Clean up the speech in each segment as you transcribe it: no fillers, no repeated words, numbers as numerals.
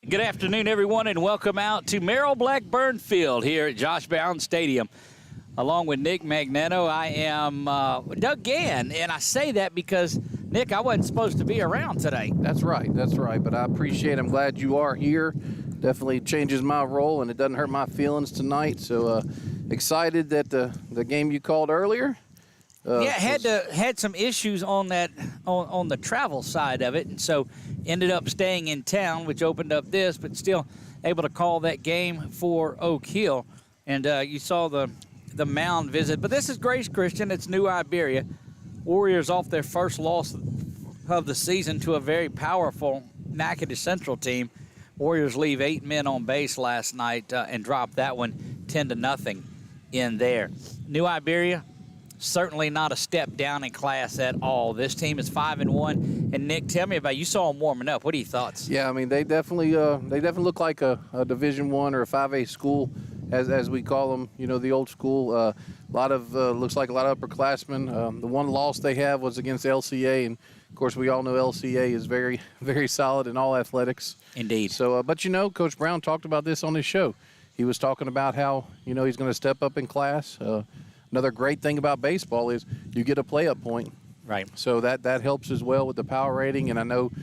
Good afternoon, everyone, and welcome out to Merrill Blackburn Field here at Josh Brown Stadium. Along with Nick Magneto, I am Doug Gann, and I say that because, Nick, I wasn't supposed to be around today. That's right, but I appreciate it. I'm glad you are here. Definitely changes my role, and it doesn't hurt my feelings tonight, so excited that the game you called earlier. Had some issues on that on the travel side of it, and so ended up staying in town, which opened up this, but still able to call that game for Oak Hill. And you saw the mound visit, but this is Grace Christian. It's New Iberia. Warriors off their first loss of the season to a very powerful Natchitoches Central team. Warriors leave 8 men on base last night and drop that one 10-0 in there. New Iberia, certainly not a step down in class at all. This team is 5-1. And Nick, tell me about you saw them warming up. What are your thoughts? Yeah, I mean they definitely look like a Division I or a 5A school, as we call them. You know, the old school. A lot of looks like a lot of upperclassmen. The one loss they have was against LCA, and of course we all know LCA is very, very solid in all athletics. Indeed. So, but you know, Coach Brown talked about this on his show. He was talking about how he's going to step up in class. Another great thing about baseball is you get a play-up point. Right. So that helps as well with the power rating. And I know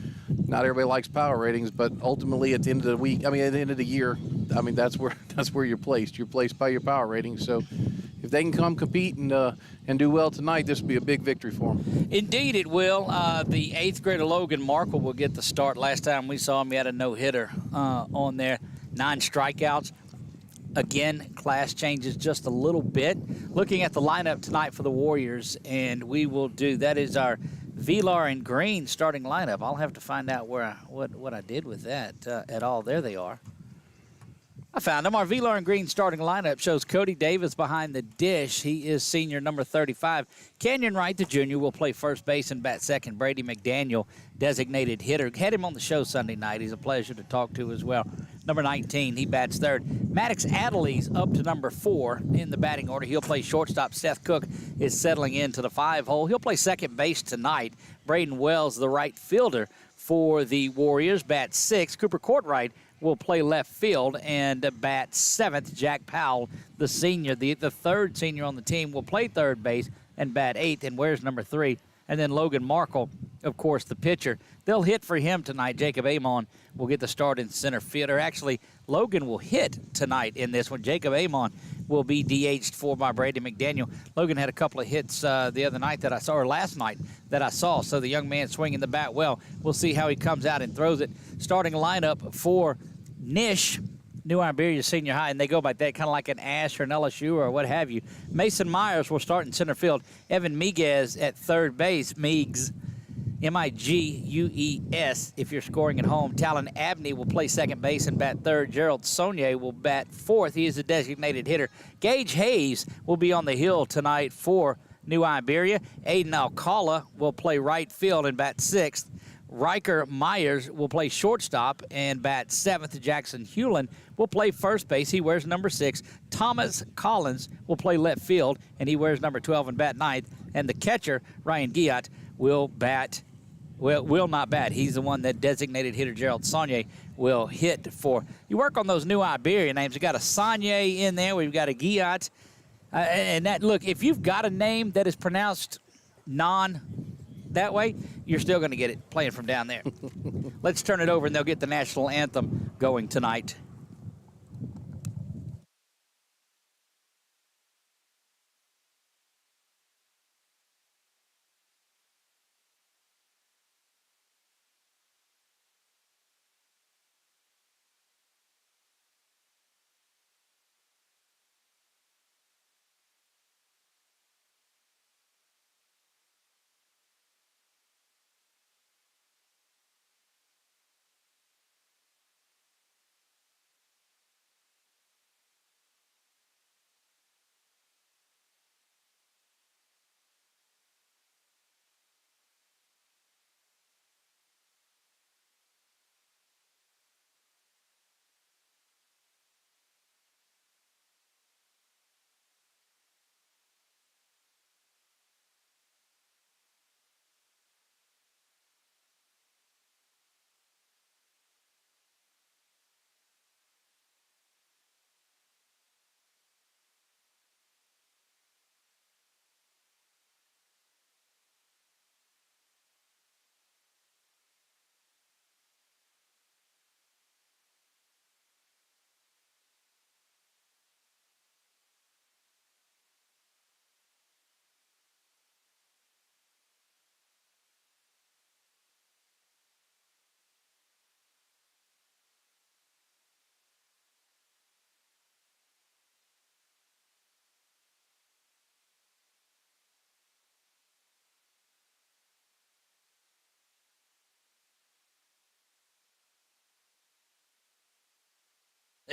not everybody likes power ratings, but ultimately at the end of the week, at the end of the year, that's where you're placed. You're placed by your power rating. So if they can come compete and do well tonight, this will be a big victory for them. Indeed, it will. The 8th grader Logan Markle will get the start. Last time we saw him, he had a no-hitter on there, 9 strikeouts. Again, class changes just a little bit. Looking at the lineup tonight for the Warriors, and we will do, that is our Vilar and Green starting lineup. I'll have to find out what I did with that at all. There they are. I found them. Our Vilar and Green starting lineup shows Cody Davis behind the dish. He is senior number 35. Kenyon Wright, the junior, will play first base and bat second. Brady McDaniel, designated hitter. Had him on the show Sunday night. He's a pleasure to talk to as well. Number 19, he bats third. Maddox Adderley's up to number 4 in the batting order. He'll play shortstop. Seth Cook is settling into the 5 hole. He'll play second base tonight. Braden Wells, the right fielder for the Warriors, bats 6. Cooper Courtwright will play left field and bat 7th. Jack Powell, the senior, the third senior on the team, will play third base and bat 8th and wears number 3. And then Logan Markle, of course, the pitcher. They'll hit for him tonight. Jacob Amon will get the start in center field. Or actually, Logan will hit tonight in this one. Jacob Amon will be DH'd for by Brady McDaniel. Logan had a couple of hits the other night that I saw, or last night that I saw. So the young man swinging the bat well. We'll see how he comes out and throws it. Starting lineup for Nish, New Iberia Senior High, and they go by that, kind of like an Ash or an LSU or what have you. Mason Myers will start in center field. Evan Miguez at third base. Migues, M-I-G-U-E-S, if you're scoring at home. Talon Abney will play second base and bat third. Gerald Saunier will bat 4th. He is a designated hitter. Gage Hayes will be on the hill tonight for New Iberia. Aiden Alcala will play right field and bat 6th. Riker Myers will play shortstop and bat 7th. Jackson Hewlin will play first base. He wears number 6. Thomas Collins will play left field, and he wears number 12 and bat 9th. And the catcher, Ryan Giat, will not bat. He's the one that designated hitter Gerald Saunier will hit for. You work on those New Iberia names. We've got a Saunier in there. We've got a Giat. And that, look, if you've got a name that is pronounced that way, you're still going to get it playing from down there. Let's turn it over, and they'll get the national anthem going tonight.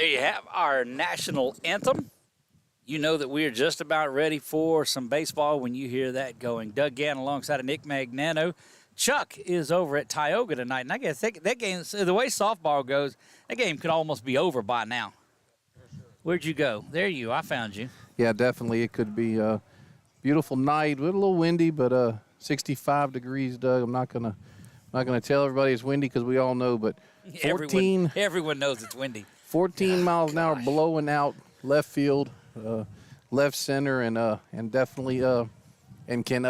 There you have our national anthem. You know that we are just about ready for some baseball when you hear that going. Doug Gann alongside of Nick Magnano. Chuck is over at Tioga tonight, and I guess that game, the way softball goes, that game could almost be over by now. Where'd you go? There you, I found you. Yeah, definitely. It could be a beautiful night. A little windy, but 65 degrees, Doug. I'm not gonna tell everybody it's windy because we all know, but 14. Everyone knows it's windy. 14 miles an hour blowing out left field, left center, and definitely and can.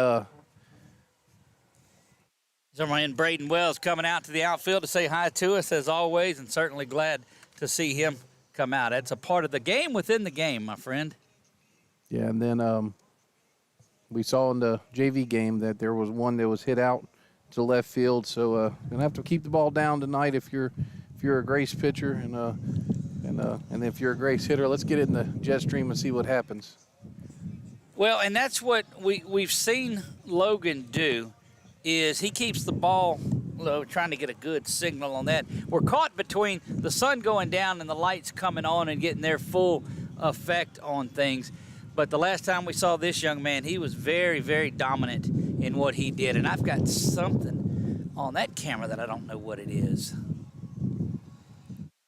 And Braden Wells coming out to the outfield to say hi to us as always, and certainly glad to see him come out. That's a part of the game within the game, my friend. Yeah, and then we saw in the JV game that there was one that was hit out to left field. So gonna have to keep the ball down tonight if you're a Grace pitcher and if you're a Grace hitter. Let's get it in the jet stream and see what happens. Well, and that's what we've seen Logan do. Is he keeps the ball low, trying to get a good signal on that. We're caught between the sun going down and the lights coming on and getting their full effect on things. But the last time we saw this young man, he was very, very dominant in what he did. And I've got something on that camera that I don't know what it is.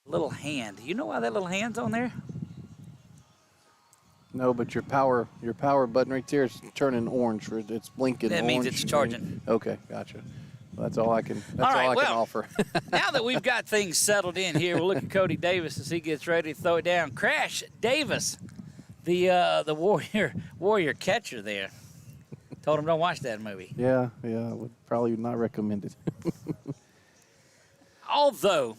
Little hand. You know why that little hand's on there? No, but your power button right there is turning orange. It's blinking that orange. Means it's charging. Okay, gotcha. Well, that's all I can. That's all right, all I can offer. Now that we've got things settled in here, we'll look at Cody Davis as he gets ready to throw it down. Crash Davis, the warrior catcher there. Told him don't watch that movie. Yeah, I would probably not recommend it. Although,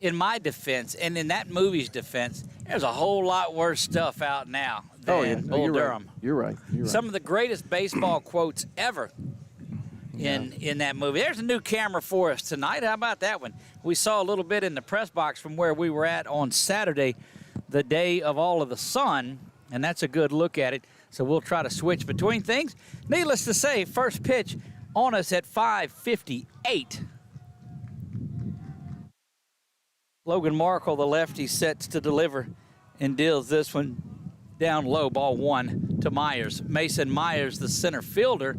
in my defense, and in that movie's defense, there's a whole lot worse stuff out now than Bull Durham. Right. You're right. Some of the greatest baseball quotes ever in that movie. There's a new camera for us tonight. How about that one? We saw a little bit in the press box from where we were at on Saturday, the day of all of the sun, and that's a good look at it. So we'll try to switch between things. Needless to say, first pitch on us at 5:58. Logan Markle, the lefty, sets to deliver and deals this one down low, ball one to Myers. Mason Myers, the center fielder,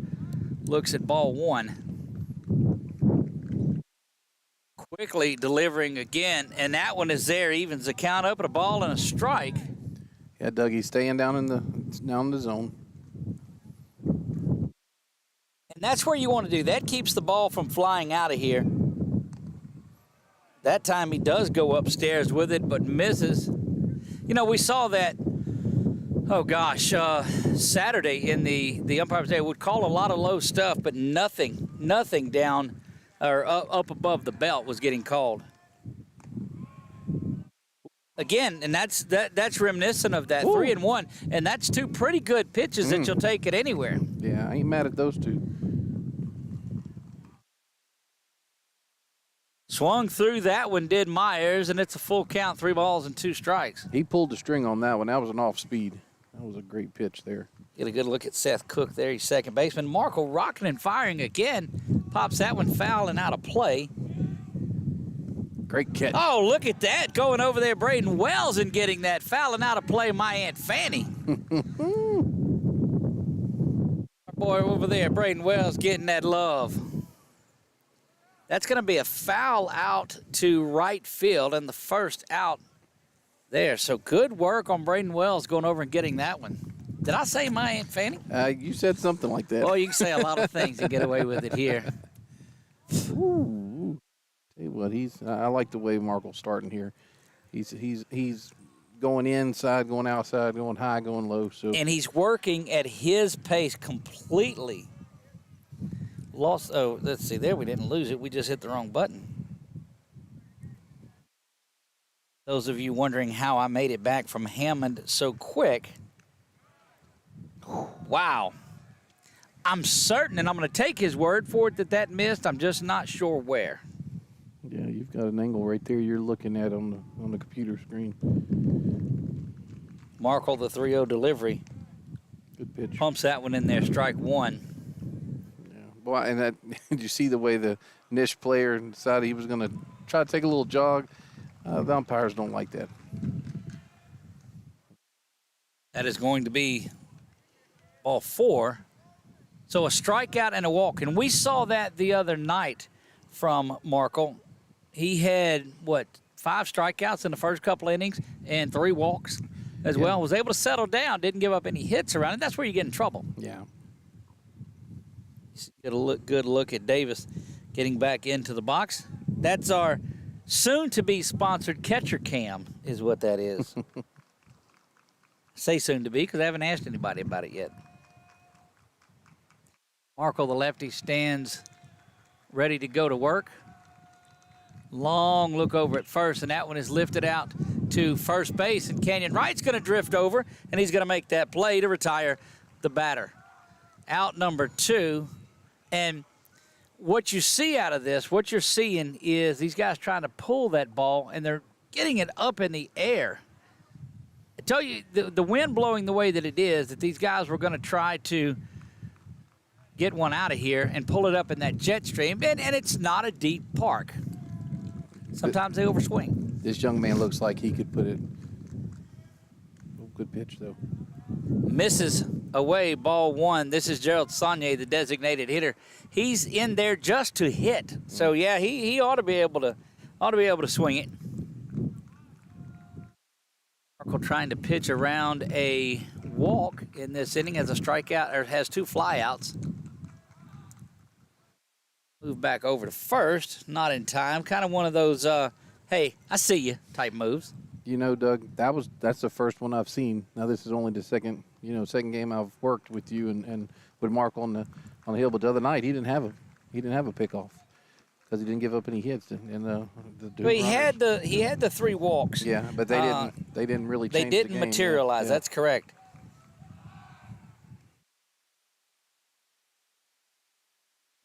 looks at ball one. Quickly delivering again, and that one is there, evens the count up at a ball and a strike. Yeah, Dougie's staying down in the zone. And that's where you want to do. That keeps the ball from flying out of here. That time he does go upstairs with it, but misses. You know, we saw that, Saturday in the umpire's day. Would call a lot of low stuff, but nothing down or up above the belt was getting called. Again, and that's reminiscent of that. Ooh. 3-1, and that's two pretty good pitches that you'll take it anywhere. Yeah, I ain't mad at those two. Swung through that one, did Myers, and it's a full count, 3 balls and 2 strikes. He pulled the string on that one. That was an off speed. That was a great pitch there. Get a good look at Seth Cook there. He's second baseman. Markle rocking and firing again. Pops that one foul and out of play. Great catch. Oh, look at that. Going over there, Braden Wells, and getting that foul and out of play, my Aunt Fanny. Our boy over there, Braden Wells, getting that love. That's going to be a foul out to right field and the first out there. So good work on Braden Wells going over and getting that one. Did I say my Aunt Fanny? You said something like that. Well, you can say a lot of things and get away with it here. Ooh. Tell you what, I like the way Markle's starting here. He's going inside, going outside, going high, going low. So and he's working at his pace completely. Let's see, there we didn't lose it. We just hit the wrong button. Those of you wondering how I made it back from Hammond so quick. Wow. I'm certain, and I'm going to take his word for it, that missed. I'm just not sure where. Yeah, you've got an angle right there you're looking at on the computer screen. Markle, the 3-0 delivery. Good pitch. Pumps that one in there, strike one. Well, and did you see the way the Nish player decided he was going to try to take a little jog? The umpires don't like that. That is going to be ball 4. So a strikeout and a walk. And we saw that the other night from Markle. He had, 5 strikeouts in the first couple innings and 3 walks as well. Was able to settle down, didn't give up any hits around it. That's where you get in trouble. Yeah. Get a good look at Davis getting back into the box. That's our soon-to-be sponsored catcher cam is what that is. Say soon-to-be because I haven't asked anybody about it yet. Markle, the lefty, stands ready to go to work. Long look over at first, and that one is lifted out to first base, and Canyon Wright's going to drift over, and he's going to make that play to retire the batter. Out number 2, and what you see out of this, what you're seeing is these guys trying to pull that ball, and they're getting it up in the air. I tell you, the wind blowing the way that it is, that these guys were going to try to get one out of here and pull it up in that jet stream, and it's not a deep park. Sometimes they overswing. This young man looks like he could put it. Oh, good pitch, though. Misses away, ball 1. This is Gerald Saunier, the designated hitter. He's in there just to hit. So yeah, he ought to be able to swing it. Markle trying to pitch around a walk in this inning, has a strikeout or has 2 flyouts. Move back over to first, not in time. Kind of one of those, hey, I see you type moves. You know, Doug, that's the first one I've seen. Now this is only the second game I've worked with you and with Mark on the hill. But the other night he didn't have a pickoff because he didn't give up any hits. But he had the 3 walks. Yeah, but they didn't really change the game. They didn't materialize. Yeah. That's correct.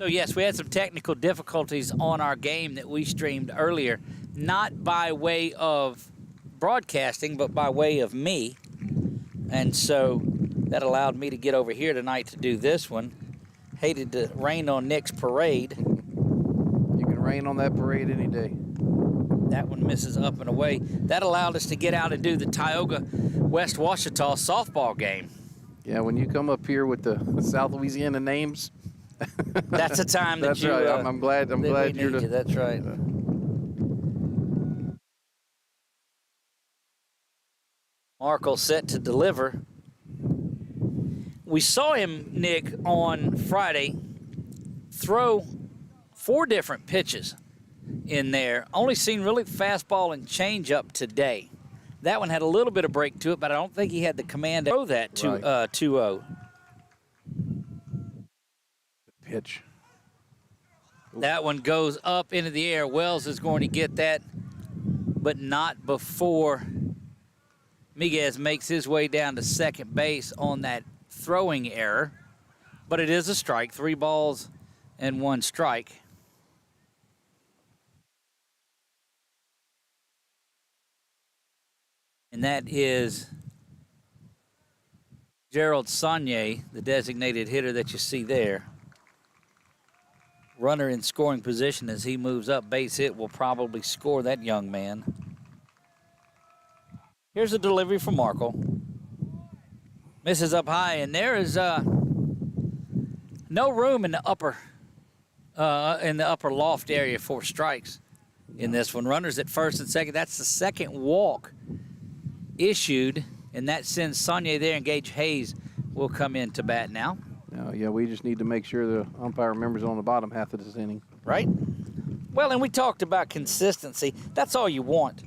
So, yes, we had some technical difficulties on our game that we streamed earlier, not by way of broadcasting, but by way of me. And so that allowed me to get over here tonight to do this one. Hated to rain on Nick's parade. You can rain on that parade any day. That one misses up and away. That allowed us to get out and do the Tioga West Ouachita softball game. Yeah, when you come up here with the South Louisiana names, that's a time that that's right. I'm glad you're you. That's right. Markle set to deliver. We saw him, Nick, on Friday throw 4 different pitches in there. Only seen really fastball and changeup today. That one had a little bit of break to it, but I don't think he had the command to throw that to 2-0. Pitch. That one goes up into the air. Wells is going to get that, but not before Miguez makes his way down to second base on that throwing error. But it is a strike, 3 balls and 1 strike. And that is Gerald Saunier, the designated hitter that you see there. Runner in scoring position as he moves up. Base hit will probably score that young man. Here's a delivery from Markle. Misses up high, and there is no room in the upper loft area for strikes in this one. Runners at first and second. That's the second walk issued, and that sends Saunier there, and Gage Hayes will come in to bat now. Yeah, we just need to make sure the umpire remembers on the bottom half of this inning. Right? Well, and we talked about consistency. That's all you want.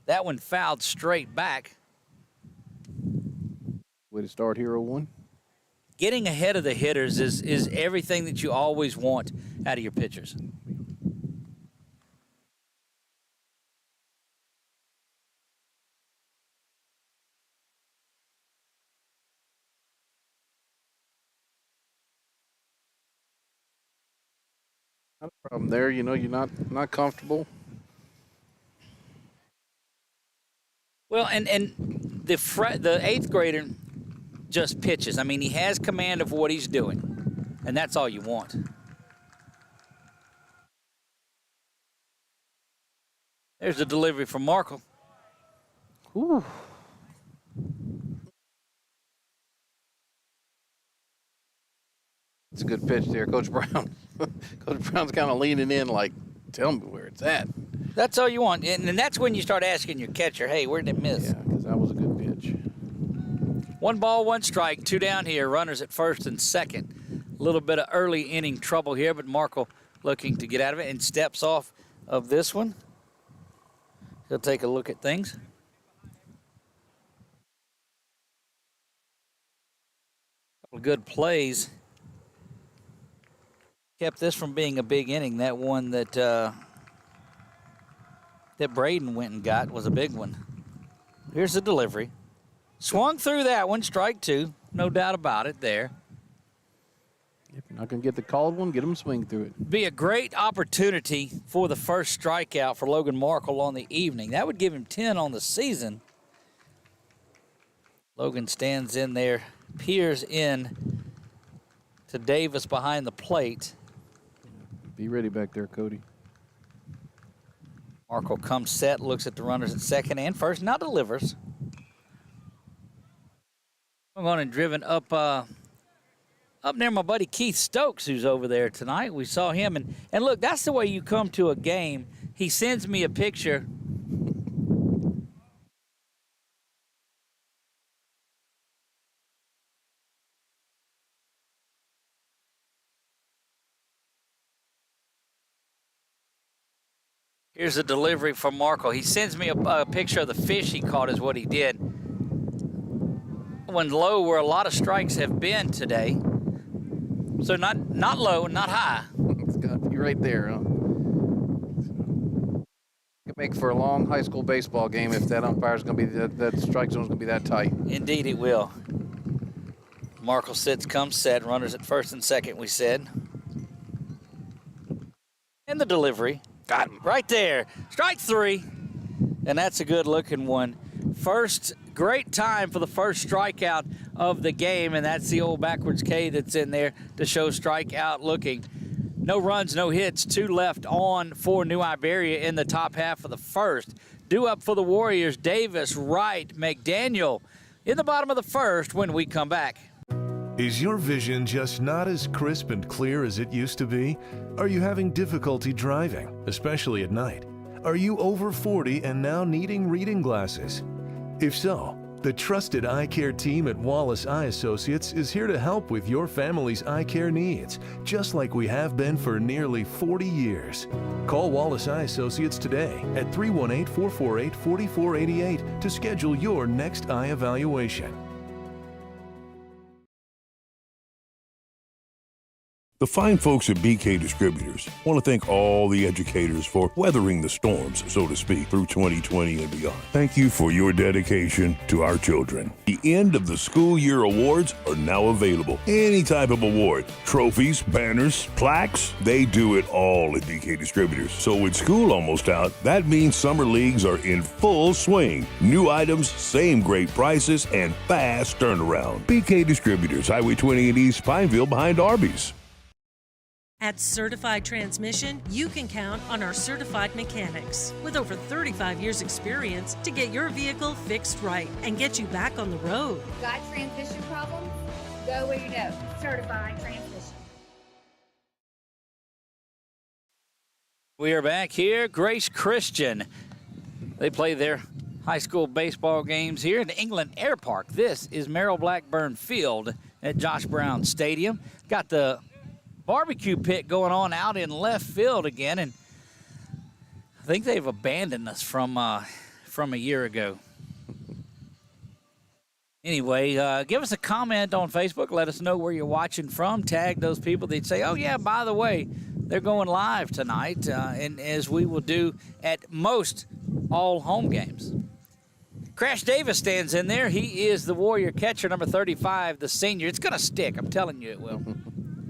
That one fouled straight back. Way to start here, 0-1. Getting ahead of the hitters is everything that you always want out of your pitchers. Not a problem there. You're not comfortable. Well, and the 8th grader just pitches. I mean, he has command of what he's doing, and that's all you want. There's the delivery from Markle. Ooh. It's a good pitch there, Coach Brown. Coach Brown's kind of leaning in like, tell me where it's at. That's all you want. And that's when you start asking your catcher, hey, where did it miss? Yeah, because that was a good pitch. 1 ball, 1 strike, 2 down here. Runners at first and second. A little bit of early inning trouble here, but Markle looking to get out of it and steps off of this one. He'll take a look at things. Couple of good plays. Kept this from being a big inning. That one that that Braden went and got was a big one. Here's the delivery. Swung through that one, strike 2. No doubt about it there. If you're not going to get the called one, get him to swing through it. Be a great opportunity for the first strikeout for Logan Markle on the evening. That would give him 10 on the season. Logan stands in there, peers in to Davis behind the plate. Be ready back there, Cody. Markle comes set, looks at the runners at second and first, now delivers. I'm going and driven up near my buddy Keith Stokes, who's over there tonight. We saw him, and look, that's the way you come to a game. He sends me a picture. Here's a delivery from Markle. He sends me a picture of the fish he caught is what he did. When low, where a lot of strikes have been today. So not low, not high. It's got to be right there, huh? Could make for a long high school baseball game if that umpire's going to be that strike zone's going to be that tight. Indeed, it will. Markle sits, comes set, runners at first and second. We said, and the delivery. Got him right there. Strike 3, and that's a good-looking one. First, great time for the first strikeout of the game, and that's the old backwards K that's in there to show strikeout looking. No runs, no hits, 2 left on for New Iberia in the top half of the first. Due up for the Warriors, Davis, Wright, McDaniel in the bottom of the first when we come back. Is your vision just not as crisp and clear as it used to be? Are you having difficulty driving, especially at night? Are you over 40 and now needing reading glasses? If so, the trusted eye care team at Wallace Eye Associates is here to help with your family's eye care needs, just like we have been for nearly 40 years. Call Wallace Eye Associates today at 318-448-4488 to schedule your next eye evaluation. The fine folks at BK Distributors want to thank all the educators for weathering the storms, so to speak, through 2020 and beyond. Thank you for your dedication to our children. The end of the school year awards are now available. Any type of award, trophies, banners, plaques, they do it all at BK Distributors. So with school almost out, that means summer leagues are in full swing. New items, same great prices, and fast turnaround. BK Distributors, Highway 20 in East Pineville behind Arby's. At Certified Transmission, you can count on our certified mechanics with over 35 years experience to get your vehicle fixed right and get you back on the road. Got transmission problems? Go where you know. Certified Transmission. We are back here. Grace Christian. They play their high school baseball games here in England Air Park. This is Merrill Blackburn Field at Josh Brown Stadium. Got the barbecue pit going on out in left field again, and I think they've abandoned us from a year ago. Anyway, give us a comment on Facebook. Let us know where you're watching from. Tag those people that say, oh, yeah, by the way, they're going live tonight, and as we will do at most all home games. Crash Davis stands in there. He is the Warrior catcher, number 35, the senior. It's going to stick. I'm telling you it will.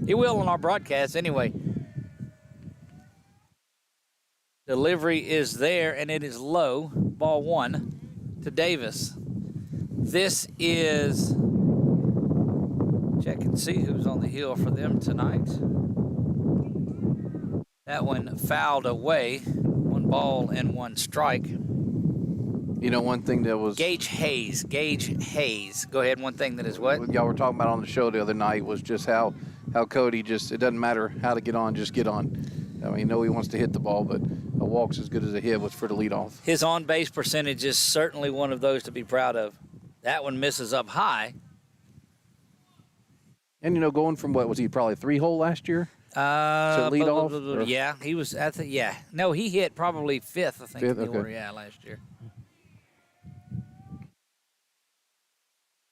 It will on our broadcast anyway. Delivery is there, and it is low. Ball 1 to Davis. This is, check and see who's on the hill for them tonight. That one fouled away. 1 ball and 1 strike. You know, one thing that was Gage Hayes. Go ahead. One thing that is what? y'all were talking about on the show the other night was just how Cody just, it doesn't matter how to get on, just get on. I mean, he wants to hit the ball, but a walk's as good as a hit was for the leadoff. His on-base percentage is certainly one of those to be proud of. That one misses up high. And, you know, going from what was he, probably 3-hole last year? To lead off? Yeah, he was at the, yeah. No, he hit probably 5th, I think, in the okay. order, last year.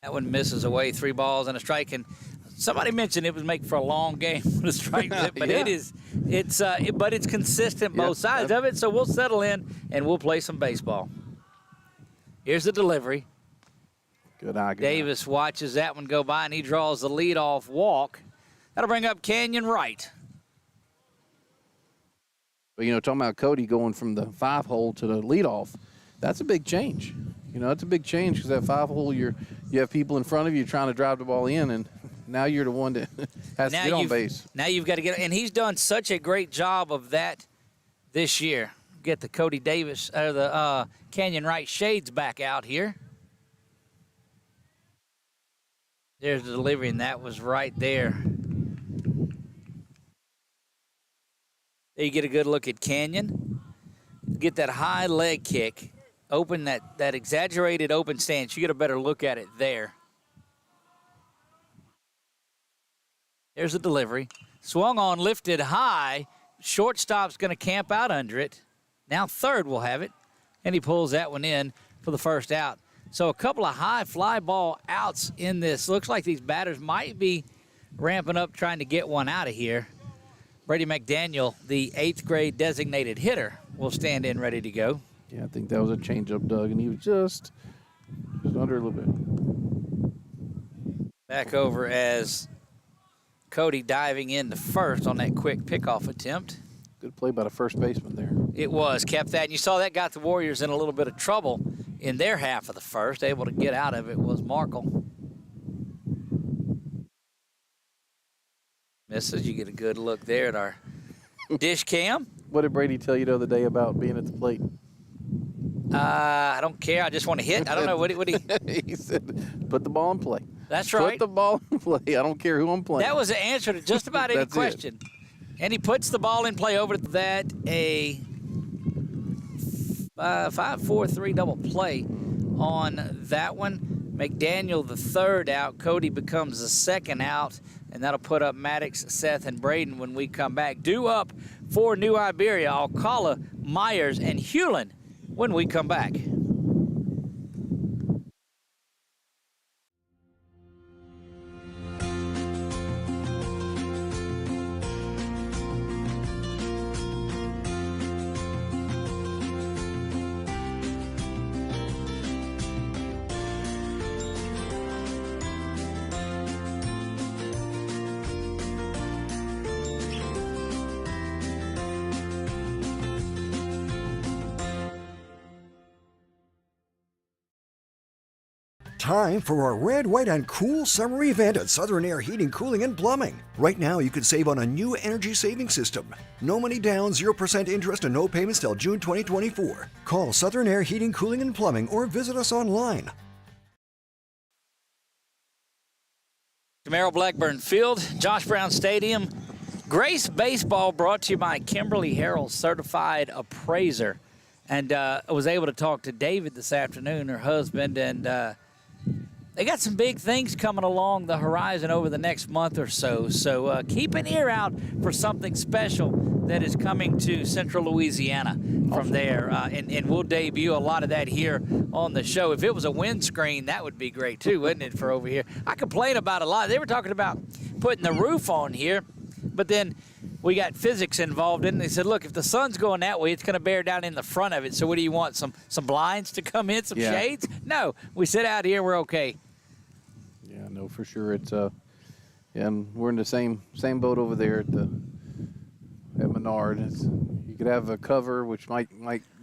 That one misses away, 3 balls and a strike. And somebody mentioned it was make for a long game with a strike, but Yeah. but it's consistent both sides of it. So we'll settle in and we'll play some baseball. Here's the delivery. Good eye. Davis watches that one go by, and he draws the leadoff walk. That'll bring up Canyon Wright. But, you know, talking about Cody going from the 5-hole to the leadoff, that's a big change. You know, it's a big change because that 5-hole, you have people in front of you trying to drive the ball in, and now you're the one that has to get on base. Now you've got to get, and he's done such a great job of that this year. Get the Cody Davis, or the Canyon Wright shades back out here. There's the delivery, and that was right there. There you get a good look at Canyon. Get that high leg kick. Open that exaggerated open stance. You get a better look at it there. There's the delivery. Swung on, lifted high. Shortstop's going to camp out under it. Now third will have it. And he pulls that one in for the first out. So a couple of high fly ball outs in this. Looks like these batters might be ramping up trying to get one out of here. Brady McDaniel, the 8th grade designated hitter, will stand in ready to go. Yeah, I think that was a changeup, Doug, and he was just under a little bit. Back over as Cody diving into first on that quick pickoff attempt. Good play by the first baseman there. It was, kept that. And you saw that got the Warriors in a little bit of trouble in their half of the first. Able to get out of it was Markle. Misses, you get a good look there at our dish cam. What did Brady tell you the other day about being at the plate? I don't care. I just want to hit. I don't know. What he He said, put the ball in play. That's right. Put the ball in play. I don't care who I'm playing. That was the answer to just about any That's question. And he puts the ball in play over that, a 5-4-3 double play on that one. McDaniel the third out. Cody becomes the second out. And that'll put up Maddox, Seth, and Braden when we come back. Due up for New Iberia, Alcala, Myers, and Hewlin when we come back. Time for our red, white, and cool summer event at Southern Air Heating, Cooling, and Plumbing. Right now, you can save on a new energy saving system. No money down, 0% interest, and no payments till June 2024. Call Southern Air Heating, Cooling, and Plumbing or visit us online. Merrill Blackburn Field, Josh Brown Stadium. Grace Baseball brought to you by Kimberly Harrell, certified appraiser. And I was able to talk to David this afternoon, her husband, and they got some big things coming along the horizon over the next month or so. So keep an ear out for something special that is coming to Central Louisiana from there. And we'll debut a lot of that here on the show. If it was a windscreen, that would be great too, wouldn't it, for over here? I complain about a lot. They were talking about putting the roof on here, but then we got physics involved in it. They said, look, if the sun's going that way, it's going to bear down in the front of it. So what do you want, some blinds to come in, some shades? No, we sit out here, we're okay. Yeah, no, for sure. It's and we're in the same boat over there at Menard. You could have a cover, which might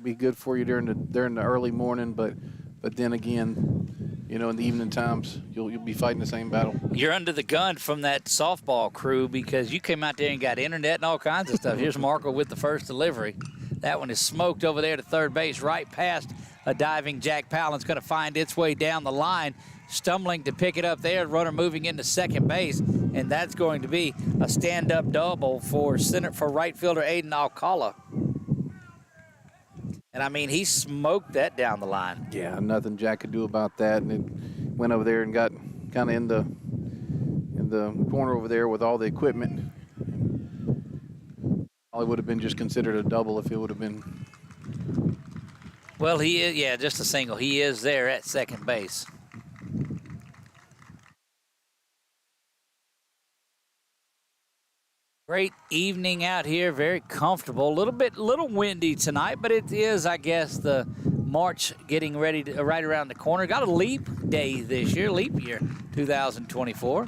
be good for you during the early morning, but then again, you know, in the evening times, you'll be fighting the same battle. You're under the gun from that softball crew because you came out there and got internet and all kinds of stuff. Here's Marco with the first delivery. That one is smoked over there to third base, right past a diving Jack Powell. It's going to find its way down the line, stumbling to pick it up there. Runner moving into second base, and that's going to be a stand-up double for right fielder Aiden Alcala. And I mean, he smoked that down the line. Yeah, nothing Jack could do about that, and it went over there and got kind of in the corner over there with all the equipment. Probably would have been just considered a double if it would have been. Well, he is, yeah, just a single. He is there at second base. Great evening out here, very comfortable. A little windy tonight, but it is, I guess, the March getting ready to right around the corner. Got a leap day this year, leap year 2024.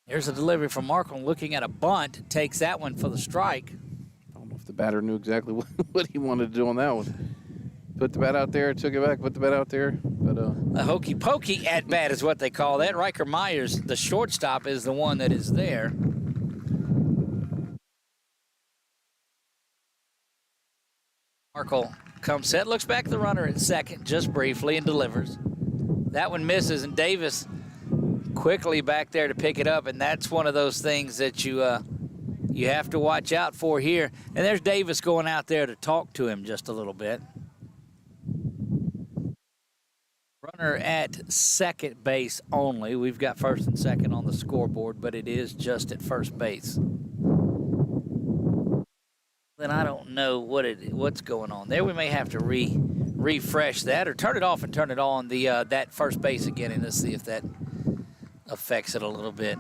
Here's a delivery from Markle, looking at a bunt, takes that one for the strike. I don't know if the batter knew exactly what he wanted to do on that one. Put the bat out there, took it back, put the bat out there. But a hokey pokey at bat is what they call that. Riker Myers, the shortstop, is the one that is there. Markle comes set, looks back at the runner at second just briefly and delivers. That one misses, and Davis quickly back there to pick it up, and that's one of those things that you have to watch out for here. And there's Davis going out there to talk to him just a little bit. Runner at second base only. We've got first and second on the scoreboard, but it is just at first base. Then I don't know what's going on there. We may have to refresh that or turn it off and turn it on that first base again, and let's see if that affects it a little bit.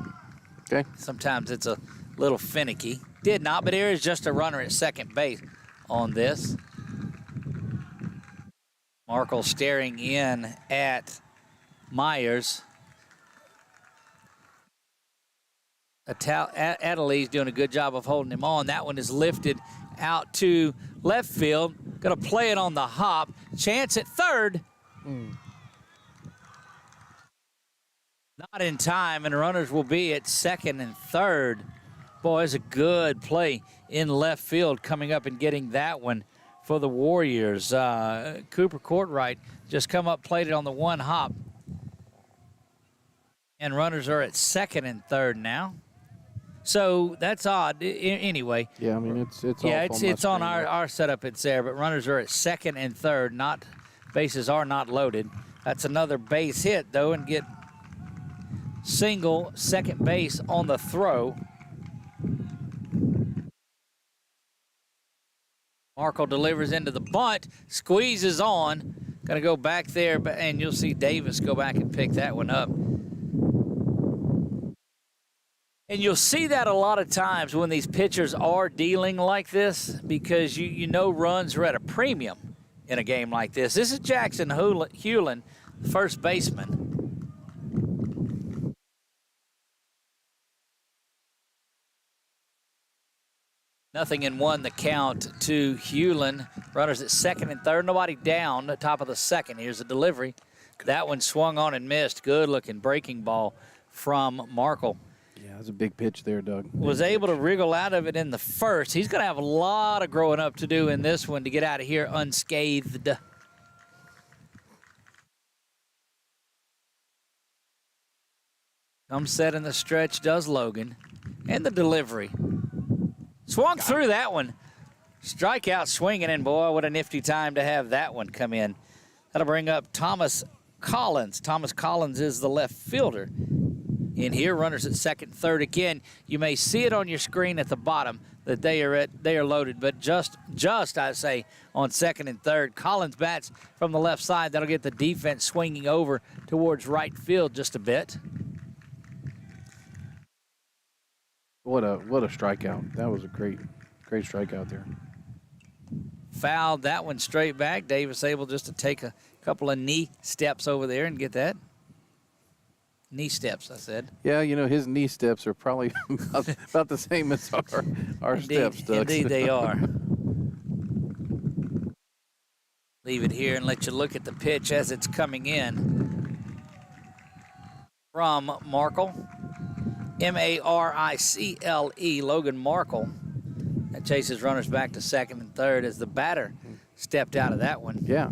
Okay. Sometimes it's a little finicky. Did not, but there is just a runner at second base on this. Markle staring in at Myers. Adelie's doing a good job of holding him on. That one is lifted out to left field. Going to play it on the hop. Chance at third. Not in time, and runners will be at second and third. Boy, it's a good play in left field coming up and getting that one for the Warriors. Cooper Courtright just come up, played it on the one hop. And runners are at second and third now. So that's odd. Anyway. Yeah, I mean, it's on our setup. It's there, but runners are at second and third. Bases are not loaded. That's another base hit, though, and get single, second base on the throw. Markle delivers into the bunt, squeezes on. Got to go back there, and you'll see Davis go back and pick that one up. And you'll see that a lot of times when these pitchers are dealing like this, because you know runs are at a premium in a game like this. This is Jackson Hewlin, first baseman. Nothing in one, the count to Hewlin. Runners at second and third. Nobody down at top of the second. Here's a delivery. That one swung on and missed. Good-looking breaking ball from Markle. Yeah, that's a big pitch there, Doug. Was able to wriggle out of it in the first. He's going to have a lot of growing up to do in this one to get out of here unscathed. Comes set in the stretch, does Logan. And the delivery. Swung through that one. Strikeout swinging, and boy, what a nifty time to have that one come in. That'll bring up Thomas Collins. Thomas Collins is the left fielder. In here, runners at second, third. Again, you may see it on your screen at the bottom that they are loaded, but just I say on second and third. Collins bats from the left side. That'll get the defense swinging over towards right field just a bit. What a strikeout. That was a great strikeout there. Fouled that one straight back. Davis able just to take a couple of knee steps over there and get that. Knee steps, I said. Yeah, you know, his knee steps are probably about the same as our steps, Doug. Indeed they are. Leave it here and let you look at the pitch as it's coming in from Markle. Maricle, Logan Markle. That chases runners back to second and third as the batter stepped out of that one. Yeah.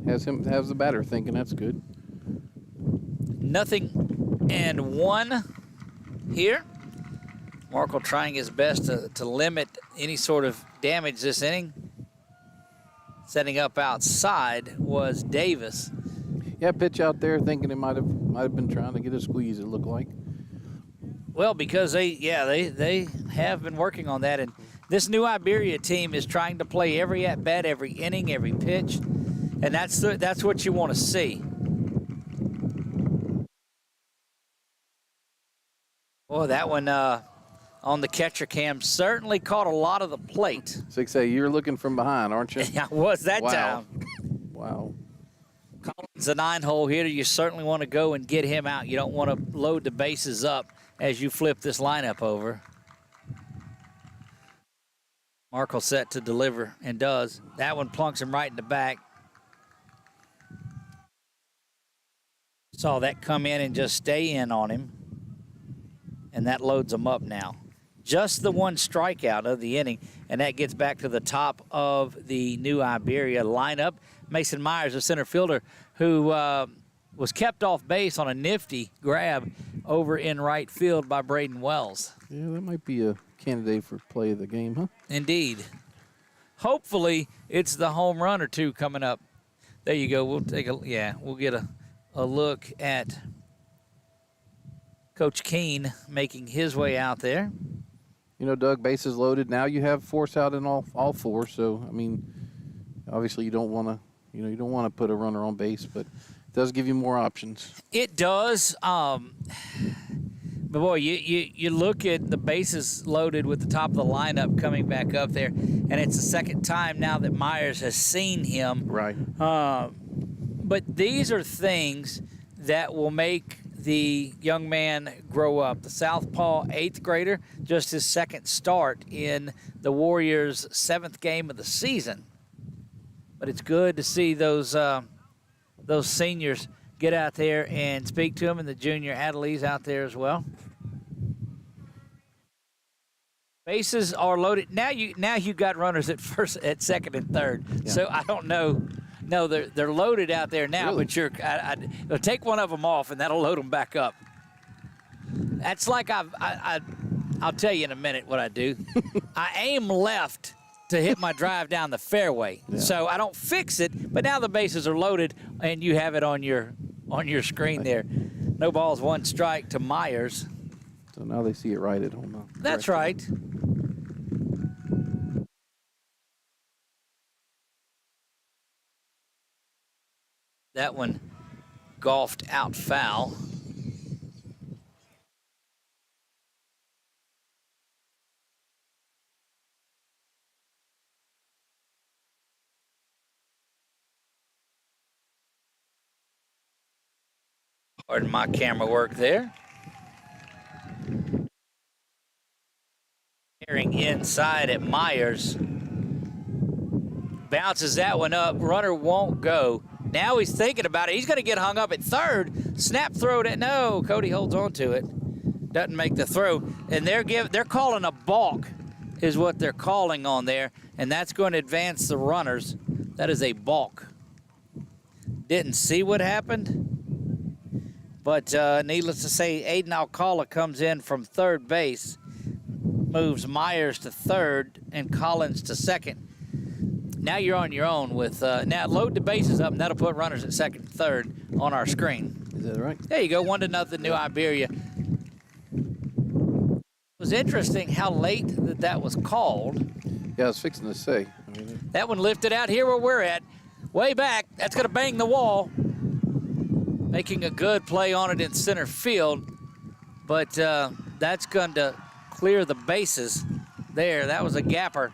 Has the batter thinking that's good. 0-1 here. Markle trying his best to limit any sort of damage this inning. Setting up outside was Davis. Yeah, pitch out there thinking it might have been trying to get a squeeze, it looked like. Well, because they have been working on that, and this new Iberia team is trying to play every at-bat, every inning, every pitch, and that's what you want to see. Well, that one on the catcher cam certainly caught a lot of the plate. 6A, you're looking from behind, aren't you? Yeah, was that time. Wow. Collins, a 9-hole hitter. You certainly want to go and get him out. You don't want to load the bases up as you flip this lineup over. Markle set to deliver and does. That one plunks him right in the back. Saw that come in and just stay in on him. And that loads him up now. Just the one strikeout of the inning, and that gets back to the top of the new Iberia lineup. Mason Myers, a center fielder, who was kept off base on a nifty grab over in right field by Braden Wells. Yeah, that might be a candidate for play of the game, huh? Indeed. Hopefully, it's the home run or two coming up. There you go. We'll get a look at Coach Keene making his way out there. You know, Doug, bases loaded. Now you have force out in all four. So, I mean, obviously you don't want to put a runner on base, but it does give you more options. It does. But boy, you look at the bases loaded with the top of the lineup coming back up there, and it's the second time now that Myers has seen him. Right. But these are things that will make the young man grow up. The southpaw 8th grader, just his second start in the Warriors' 7th game of the season. But it's good to see those seniors get out there and speak to him, and the junior Adelise out there as well. Bases are loaded. Now you got runners at second and third. Yeah. So I don't know. No, they're loaded out there now, really? But I'll take one of them off, and that'll load them back up. That's like I'll tell you in a minute what I do. I aim left to hit my drive down the fairway, so I don't fix it. But now the bases are loaded, and you have it on your screen there. No balls, one strike to Myers. So now they see it right at home. That's right. That one golfed out foul. Pardon my camera work there. Hearing inside at Myers. Bounces that one up. Runner won't go. Now he's thinking about it. He's going to get hung up at third. Snap throw to no. Cody holds on to it. Doesn't make the throw. And they're calling a balk is what they're calling on there. And that's going to advance the runners. That is a balk. Didn't see what happened. But needless to say, Aiden Alcala comes in from third base. Moves Myers to third and Collins to second. Now you're on your own with, now load the bases up, and that'll put runners at second and third on our screen. Is that right? There you go, 1-0 New Iberia. It was interesting how late that was called. Yeah, I was fixing to say. That one lifted out here where we're at. Way back, that's going to bang the wall. Making a good play on it in center field. But that's going to clear the bases there. That was a gapper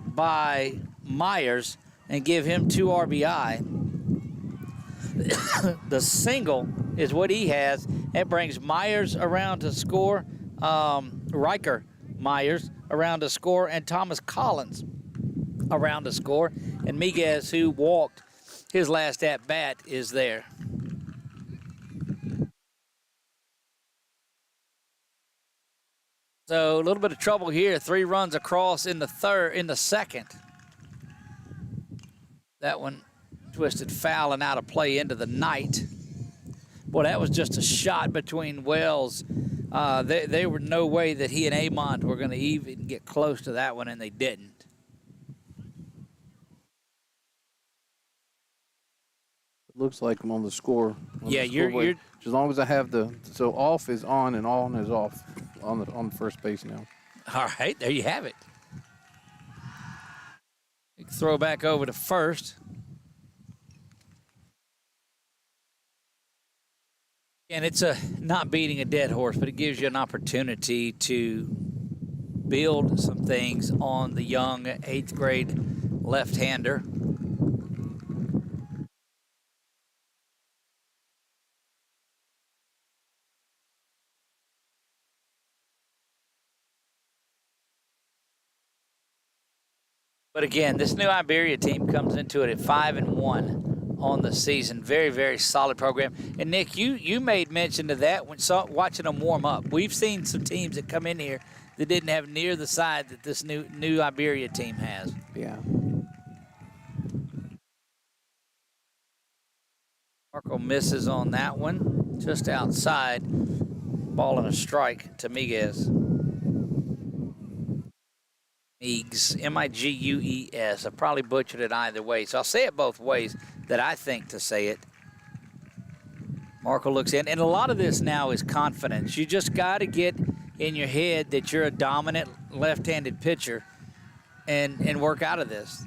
by Myers and give him 2 RBI. The single is what he has. That brings Myers around to score. Riker Myers around to score, and Thomas Collins around to score. And Miguez, who walked his last at-bat, is there. So a little bit of trouble here. 3 runs across in the second. That one twisted foul and out of play into the night. Boy, that was just a shot between Wells. There were no way that he and Amont were going to even get close to that one, and they didn't. Looks like I'm on the score. Yeah, you're as long as I have so off is on and on is off on the first base now. all right. There you have it. You can throw back over to first. And it's not beating a dead horse, but it gives you an opportunity to build some things on the young 8th grade left-hander. But again, this new Iberia team comes into it at 5-1 on the season. Very, very solid program. And Nick, you made mention of that when watching them warm up. We've seen some teams that come in here that didn't have near the side that this new Iberia team has. Yeah. Marco misses on that one, just outside. Ball and a strike to Miguez. Migues, M-I-G-U-E-S. I probably butchered it either way, so I'll say it both ways that I think to say it. Marco looks in, and a lot of this now is confidence. You just got to get in your head that you're a dominant left-handed pitcher and work out of this.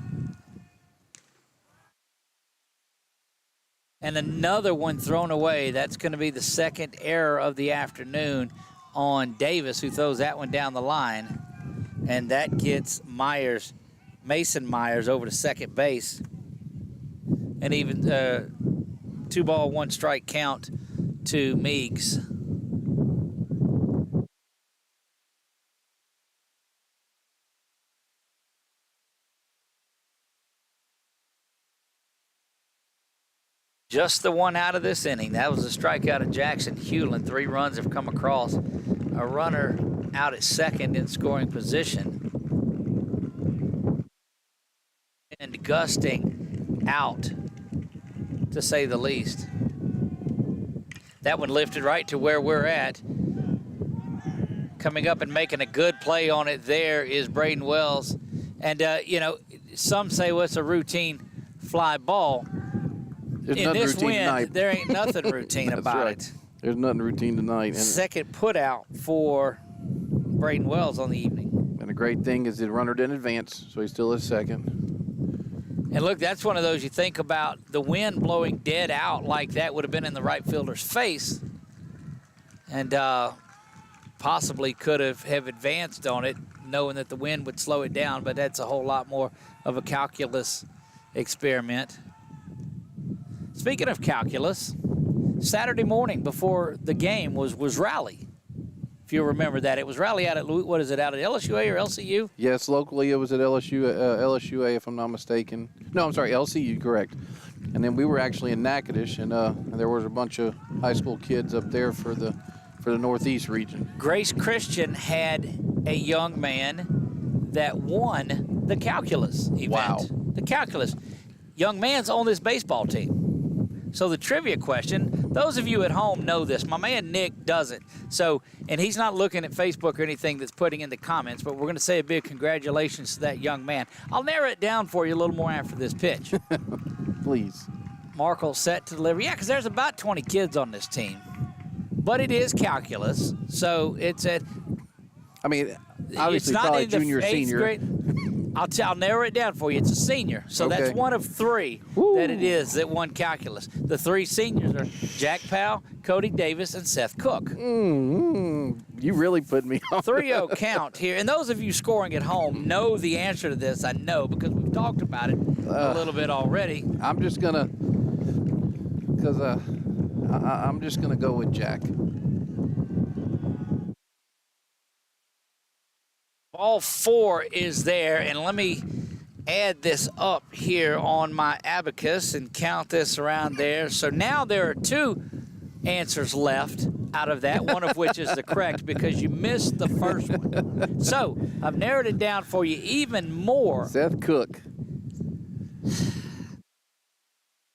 And another one thrown away. That's going to be the second error of the afternoon on Davis, who throws that one down the line. And that gets Mason Myers over to second base. And even 2-ball, 1-strike count to Meigs. Just the one out of this inning. That was a strikeout of Jackson Hewlin. 3 runs have come across. A runner out at second in scoring position. And gusting out, to say the least. That one lifted right to where we're at. Coming up and making a good play on it there is Braden Wells. And, some say, well, it's a routine fly ball. In this wind, there ain't nothing routine about it. There's nothing routine tonight. And second put out for Braden Wells on the evening. And the great thing is the runner didn't advance, so he's still at second. And look, that's one of those you think about, the wind blowing dead out like that would have been in the right fielder's face. And possibly could have advanced on it, knowing that the wind would slow it down, but that's a whole lot more of a calculus experiment. Speaking of calculus, Saturday morning before the game was rally. If you remember that, it was rally out at out at LSUA or LCU? Yes, locally it was at LSUA, if I'm not mistaken. No, I'm sorry, LCU, correct. And then we were actually in Natchitoches, and there was a bunch of high school kids up there for the Northeast region. Grace Christian had a young man that won the calculus event. Wow. The calculus. Young man's on this baseball team. So the trivia question, those of you at home know this. My man Nick doesn't. So, and he's not looking at Facebook or anything that's putting in the comments, but we're going to say a big congratulations to that young man. I'll narrow it down for you a little more after this pitch. Please. Markle set to deliver. Yeah, because there's about 20 kids on this team. But it is calculus, so it's at... I mean, obviously it's not probably in the junior, senior. Grade. I'll narrow it down for you. It's a senior. So okay. That's one of 3 that it is that won calculus. The 3 seniors are Jack Powell, Cody Davis, and Seth Cook. You really put me on. 3-0 count here. And those of you scoring at home know the answer to this, I know, because we've talked about it a little bit already. I'm just going to, because I'm just going to go with Jack. Ball 4 is there, and let me add this up here on my abacus and count this around there. So now there are 2 answers left out of that, one of which is the correct because you missed the first one. So I've narrowed it down for you even more. Seth Cook.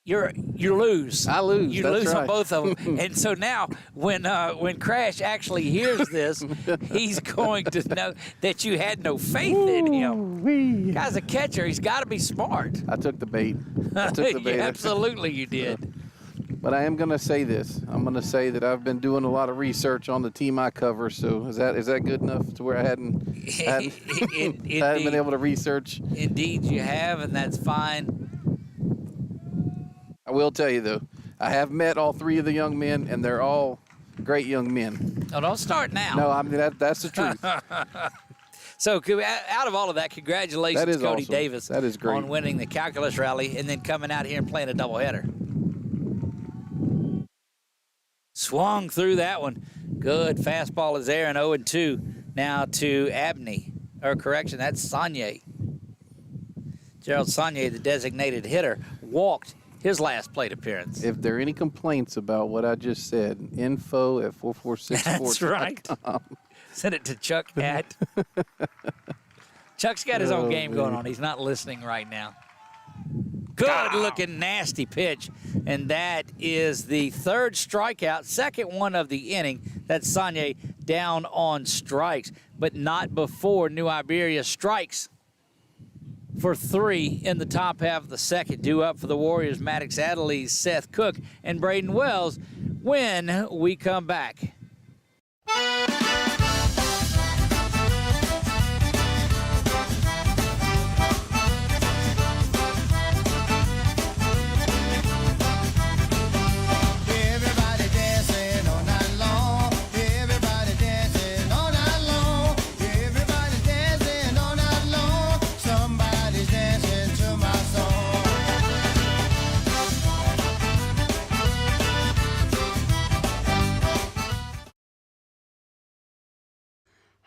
You lose. I lose. You That's lose right. on both of them. And so now, when Crash actually hears this, he's going to know that you had no faith in him. Guy's a catcher. He's got to be smart. I took the bait. I took the bait. Yeah, absolutely, you did. But I am going to say this. I'm going to say that I've been doing a lot of research on the team I cover. So is that good enough to where I hadn't been able to research? Indeed, you have, and that's fine. I will tell you, though, I have met all three of the young men, and they're all great young men. No, don't start now. No, I mean, that's the truth. So out of all of that, congratulations, That is Cody awesome. Davis, That is great. on winning the calculus rally and then coming out here and playing a doubleheader. Swung through that one. Good fastball is there, and 0-2 now to Abney. Or correction, that's Saunier. Gerald Saunier, the designated hitter, walked his last plate appearance. If there are any complaints about what I just said, info@446Sports. That's right. Send it to Chuck at. Chuck's got his own game going on. He's not listening right now. Good looking nasty pitch. And that is the third strikeout, second one of the inning. That's Saunier down on strikes, but not before New Iberia strikes for 3 in the top half of the second. Due up for the Warriors, Maddox Adderley, Seth Cook, and Braden Wells when we come back.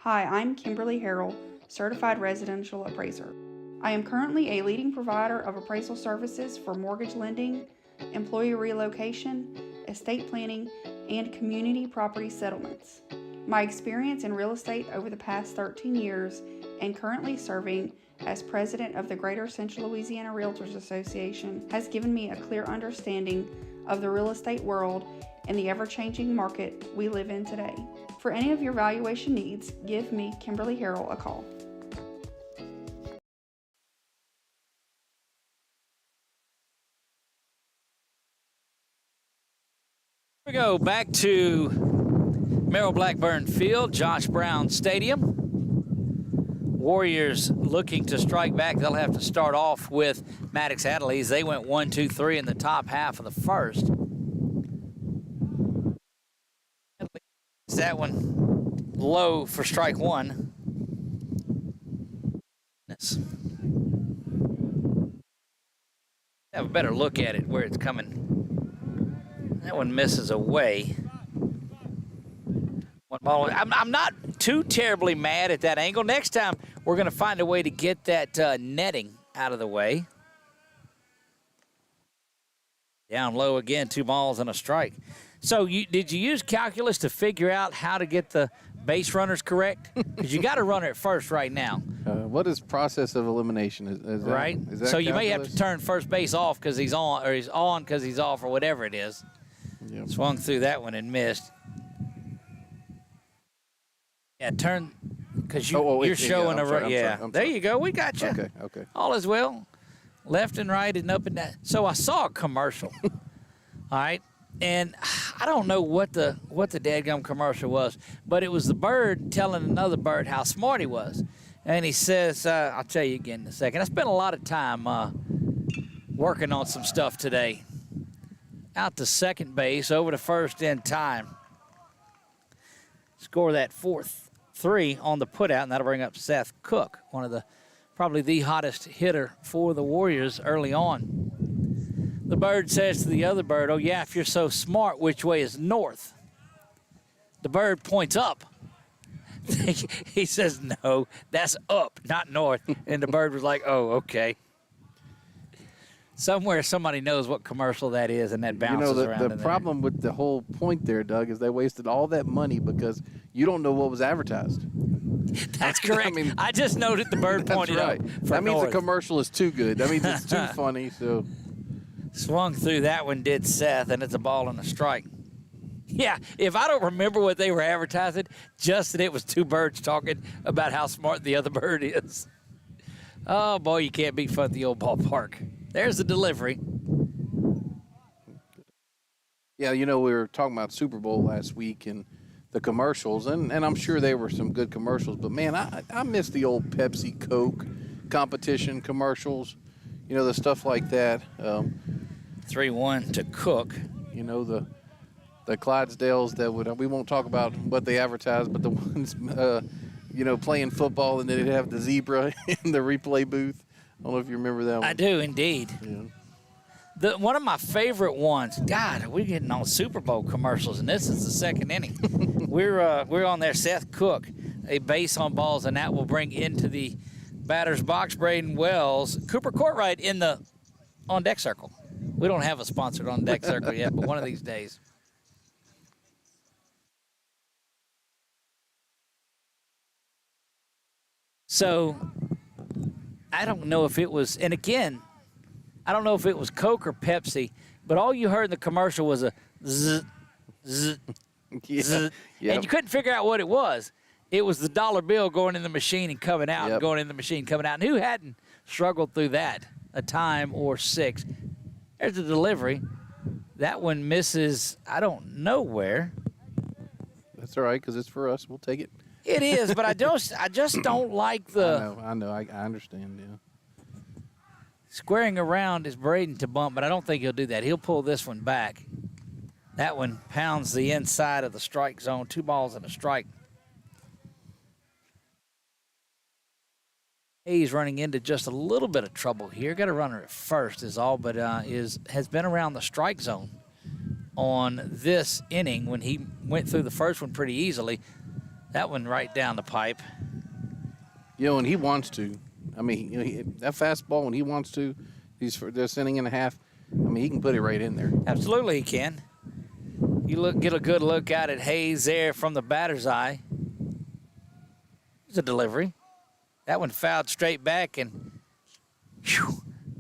Hi, I'm Kimberly Harrell, Certified Residential Appraiser. I am currently a leading provider of appraisal services for mortgage lending, employee relocation, estate planning, and community property settlements. My experience in real estate over the past 13 years and currently serving as president of the Greater Central Louisiana Realtors Association has given me a clear understanding of the real estate world and the ever-changing market we live in today. For any of your valuation needs, give me, Kimberly Harrell, a call. Here we go back to Merrill Blackburn Field, Josh Brown Stadium. Warriors looking to strike back. They'll have to start off with Maddox Adderley. They went 1, 2, 3 in the top half of the first. That one low for strike one. Have a better look at it where it's coming. That one misses away. One ball. I'm not too terribly mad at that angle. Next time we're going to find a way to get that netting out of the way. Down low again, 2 balls and a strike. So did you use calculus to figure out how to get the base runners correct? Because you got a runner at first right now. What is process of elimination? Is that, right? Is that so you calculus? may have to turn first base off because he's on, or he's on because he's off, or whatever it is. Yep. Swung through that one and missed. Yeah, turn, because you're showing a run. Yeah, there you go. We got you. Okay. All is well. Left and right and up and down. So I saw a commercial. All right. And I don't know what the dadgum commercial was, but it was the bird telling another bird how smart he was. And he says, I'll tell you again in a second. I spent a lot of time working on some stuff today. Out to second base, over to first in time. Score that 4th-3 on the putout, and that'll bring up Seth Cook, one of probably the hottest hitter for the Warriors early on. The bird says to the other bird, oh, yeah, if you're so smart, which way is north? The bird points up. He says, no, that's up, not north. And the bird was like, oh, okay. Somewhere somebody knows what commercial that is, and that bounces around. The problem with the whole point there, Doug, is they wasted all that money because you don't know what was advertised. That's correct. I just noted the bird pointed right. up. That means the commercial is too good. That means it's too funny. So swung through that one, did Seth, and it's a ball and a strike. Yeah, if I don't remember what they were advertising, just that it was two birds talking about how smart the other bird is. Oh, boy, you can't beat fun at the old ballpark. There's the delivery. Yeah, we were talking about Super Bowl last week and the commercials, and I'm sure they were some good commercials, but, man, I miss the old Pepsi, Coke competition commercials, the stuff like that. 3-1 to Cook. The Clydesdales that we won't talk about what they advertised, but the ones, playing football and then they'd have the zebra in the replay booth. I don't know if you remember that one. I do, indeed. Yeah. One of my favorite ones, God, we're getting on Super Bowl commercials, and this is the second inning. We're on there, Seth Cook, a base on balls, and that will bring into the batter's box Braden Wells. Cooper Courtright on deck circle. We don't have a sponsored on deck circle yet, but one of these days. So I don't know if it was, and again, I don't know if it was Coke or Pepsi, but all you heard in the commercial was a zzz, zzz, zzz, and you couldn't figure out what it was. It was the dollar bill going in the machine and coming out, and going in the machine, coming out. And who hadn't struggled through that a time or six? There's the delivery. That one misses, I don't know where. That's all right, because it's for us. We'll take it. It is, but I just don't like the. I know. I understand. Yeah. Squaring around is Braden to bump, but I don't think he'll do that. He'll pull this one back. That one pounds the inside of the strike zone. 2 balls and a strike. Hayes running into just a little bit of trouble here. Got a runner at first is all, but has been around the strike zone on this inning when he went through the first one pretty easily. That one right down the pipe. And he wants to. I mean, that fastball, when he wants to, he's for this inning and a half. I mean, he can put it right in there. Absolutely, he can. You get a good look out at Hayes there from the batter's eye. There's a delivery. That one fouled straight back, and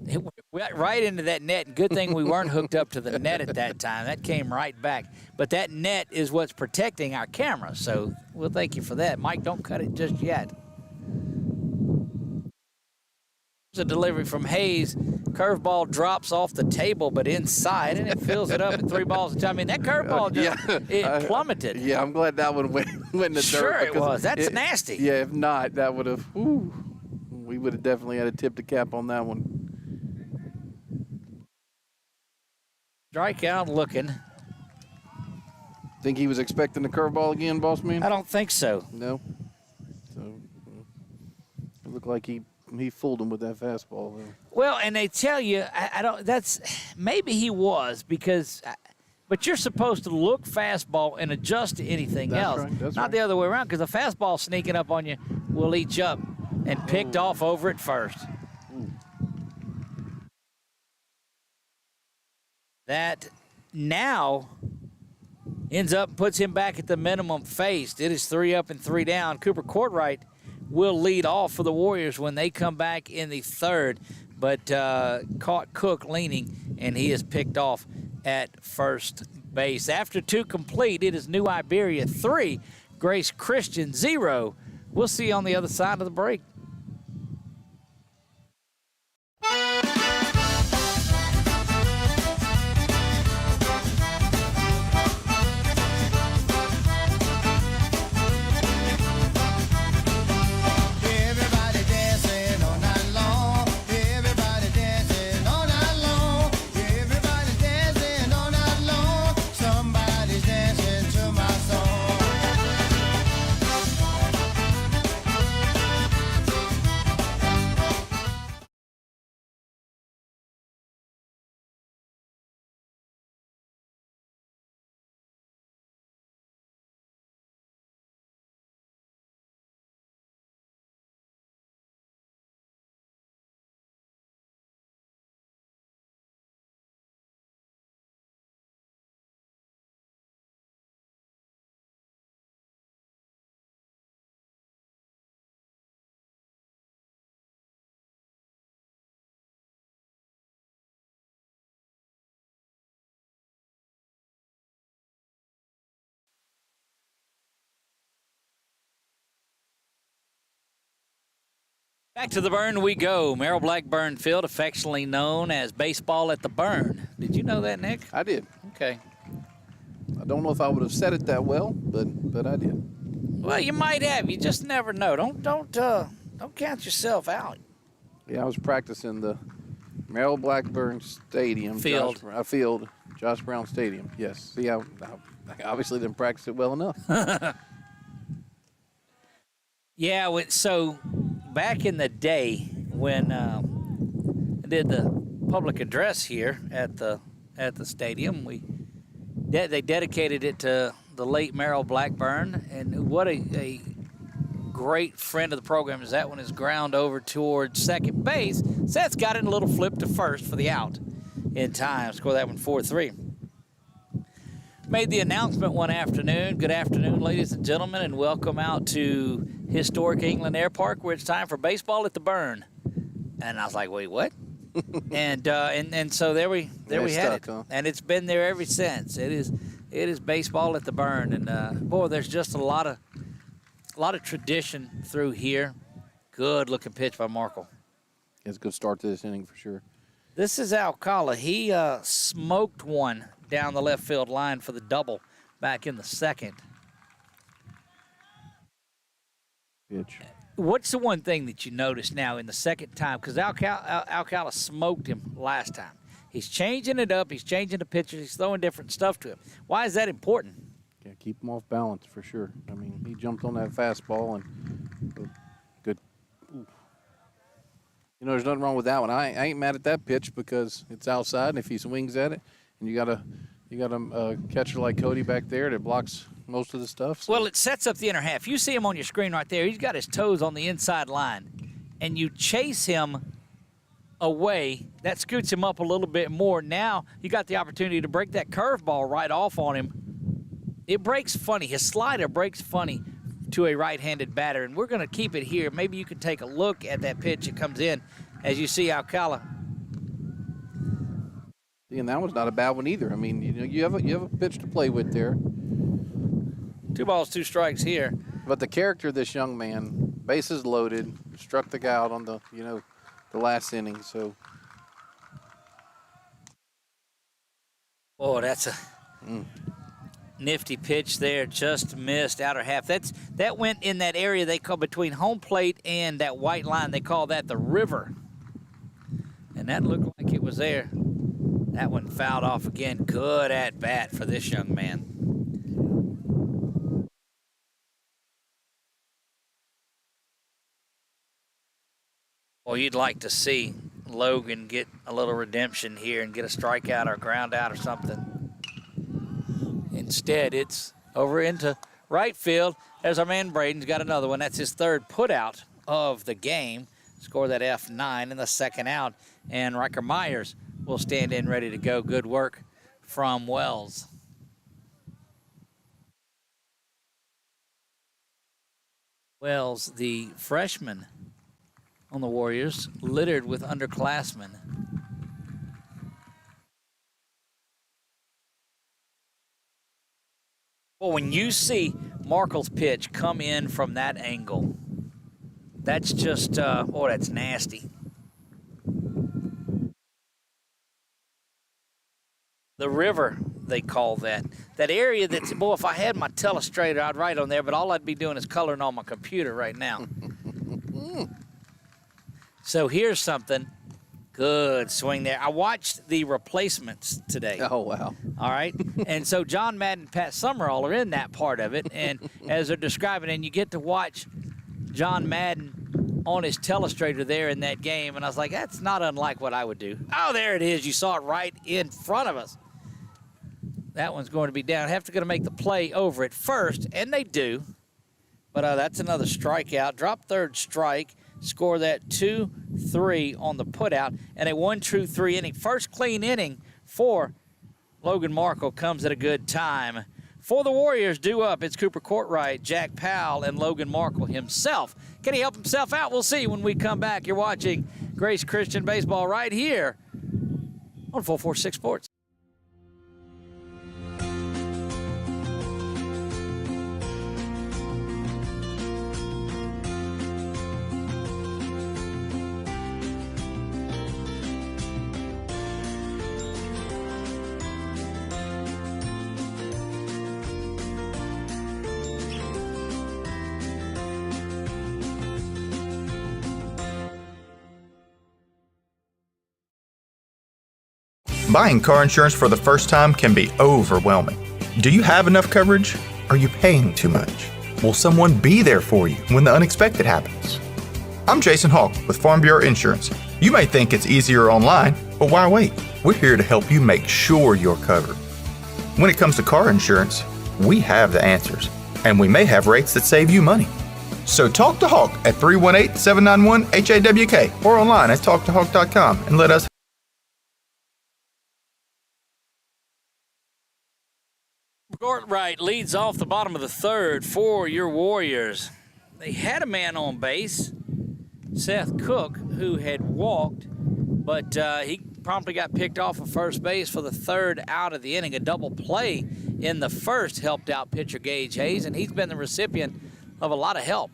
it went right into that net. And good thing we weren't hooked up to the net at that time. That came right back. But that net is what's protecting our camera, so we'll thank you for that. Mike, don't cut it just yet. There's a delivery from Hayes. Curveball drops off the table, but inside, and it fills it up at 3 balls. I mean, that curveball it plummeted. Yeah, I'm glad that one went in the dirt. Sure it was. That's nasty. Yeah, if not, that would have, we would have definitely had to tip the cap on that one. Strikeout looking. Think he was expecting the curveball again, boss man? I don't think so. No. So it looked like he fooled him with that fastball. Though. Well, and they tell you, I don't. That's maybe he was because, but you're supposed to look fastball and adjust to anything else, right, that's not right. the other way around. Because a fastball sneaking up on you will eat you up, and picked off over at first. That now ends up and puts him back at the minimum faced. It is 3 up and 3 down. Cooper Courtright will lead off for the Warriors when they come back in the third, but caught Cook leaning, and he is picked off at first base. After 2 complete, it is New Iberia 3, Grace Christian 0. We'll see you on the other side of the break. Back to the Burn we go. Merrill Blackburn Field, affectionately known as baseball at the Burn. Did you know that, Nick? I did. Okay. I don't know if I would have said it that well, but I did. Well, you might have. You just never know. Don't count yourself out. Yeah, I was practicing the Merrill Blackburn Stadium. Field. Josh Brown Stadium. Yes. See, I obviously didn't practice it well enough. Yeah, so back in the day when I did the public address here at the stadium, they dedicated it to the late Merrill Blackburn, and what a great friend of the program is that one is ground over towards second base. Seth's got it in a little flip to first for the out in time. Score that one 4-3. Made the announcement one afternoon. Good afternoon, ladies and gentlemen, and welcome out to historic England Air Park, where it's time for baseball at the Burn. And I was like, wait, what? and so there we had it, huh? And it's been there ever since. It is baseball at the Burn, and boy, there's just a lot of tradition through here. Good looking pitch by Markle. It's a good start to this inning for sure. This is Alcala. He smoked one down the left field line for the double back in the second. Pitch. What's the one thing that you notice now in the second time? Because Alcala smoked him last time. He's changing it up. He's changing the pitches. He's throwing different stuff to him. Why is that important? Yeah, keep him off balance for sure. I mean, he jumped on that fastball and good. Ooh. You know, there's nothing wrong with that one. I ain't mad at that pitch because it's outside, and if he swings at it, and you got a catcher like Cody back there that blocks most of the stuff. So. Well, it sets up the inner half. You see him on your screen right there. He's got his toes on the inside line, and you chase him away. That scoots him up a little bit more. Now you got the opportunity to break that curveball right off on him. It breaks funny. His slider breaks funny to a right-handed batter, and we're going to keep it here. Maybe you can take a look at that pitch that comes in as you see Alcala. And that was not a bad one either. I mean, you have a pitch to play with there. 2 balls, 2 strikes here. But the character of this young man, bases loaded, struck the guy out on the last inning. So, oh, that's a nifty pitch there. Just missed outer half. That went in that area they call between home plate and that white line. They call that the river, and that looked like it was there. That one fouled off again. Good at bat for this young man. Well, you'd like to see Logan get a little redemption here and get a strikeout or ground out or something. Instead, it's over into right field. There's our man Braden's got another one. That's his third putout of the game. Score that F9 in the second out. And Riker Myers will stand in ready to go. Good work from Wells. Wells, the freshman on the Warriors, littered with underclassmen. Well, when you see Markle's pitch come in from that angle, that's just, that's nasty. The river, they call that. That area that's, boy, if I had my telestrator, I'd write on there, but all I'd be doing is coloring on my computer right now. So here's something. Good swing there. I watched the replacements today. Oh, wow. All right. And so John Madden and Pat Summerall are in that part of it. And as they're describing, and you get to watch John Madden on his telestrator there in that game. And I was like, that's not unlike what I would do. Oh, there it is. You saw it right in front of us. That one's going to be down. Have to go to make the play over at first, and they do. But that's another strikeout. Drop third strike. Score that 2-3 on the putout, and a 1-2-3 inning. First clean inning for Logan Markle comes at a good time. For the Warriors, due up, it's Cooper Courtwright, Jack Powell, and Logan Markle himself. Can he help himself out? We'll see when we come back. You're watching Grace Christian Baseball right here on 446 Sports. Buying car insurance for the first time can be overwhelming. Do you have enough coverage? Are you paying too much? Will someone be there for you when the unexpected happens? I'm Jason Hawk with Farm Bureau Insurance. You may think it's easier online, but why wait? We're here to help you make sure you're covered. When it comes to car insurance, we have the answers, and we may have rates that save you money. So talk to Hawk at 318-791-HAWK or online at talktohawk.com and let us. Courtright leads off the bottom of the third for your Warriors. They had a man on base, Seth Cook, who had walked, but he promptly got picked off of first base for the third out of the inning. A double play in the first helped out pitcher Gage Hayes, and he's been the recipient of a lot of help.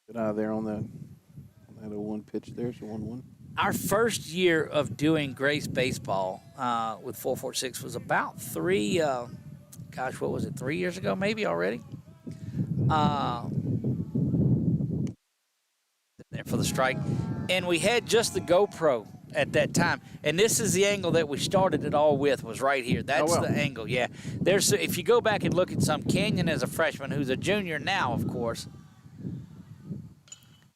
Good eye there on that 0-1 pitch there, so 1-1. Our first year of doing Grace Baseball with 446 was about 3 years ago maybe already? There for the strike. And we had just the GoPro at that time. And this is the angle that we started it all with, was right here. That's the angle, yeah. There's, if you go back and look at some, Canyon as a freshman, who's a junior now, of course.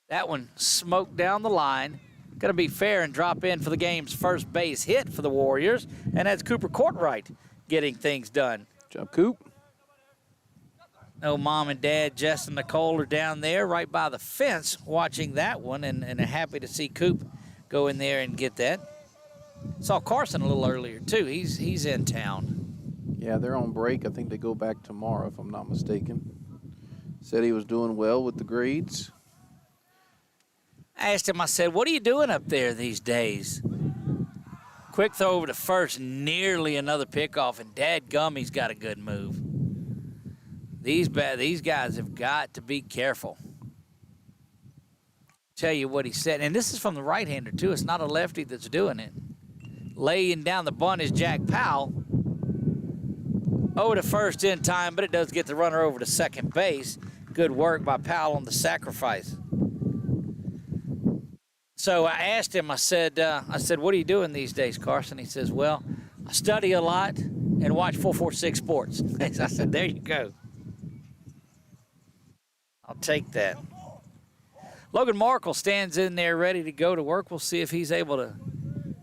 That one smoked down the line. Going to be fair and drop in for the game's first base hit for the Warriors. And that's Cooper Courtright getting things done. Good job, Coop. No, Mom and Dad, Jess and Nicole are down there right by the fence watching that one, and happy to see Coop go in there and get that. Saw Carson a little earlier, too. He's in town. Yeah, they're on break. I think they go back tomorrow, if I'm not mistaken. Said he was doing well with the grades. I asked him, I said, what are you doing up there these days? Quick throw over to first, nearly another pickoff, and dadgummy's got a good move. These guys have got to be careful. Tell you what he said, and this is from the right-hander, too. It's not a lefty that's doing it. Laying down the bunt is Jack Powell. Over to first in time, but it does get the runner over to second base. Good work by Powell on the sacrifice. So I asked him, I said, what are you doing these days, Carson? He says, well, I study a lot and watch 446 Sports. I said, there you go. I'll take that. Logan Markle stands in there ready to go to work. We'll see if he's able to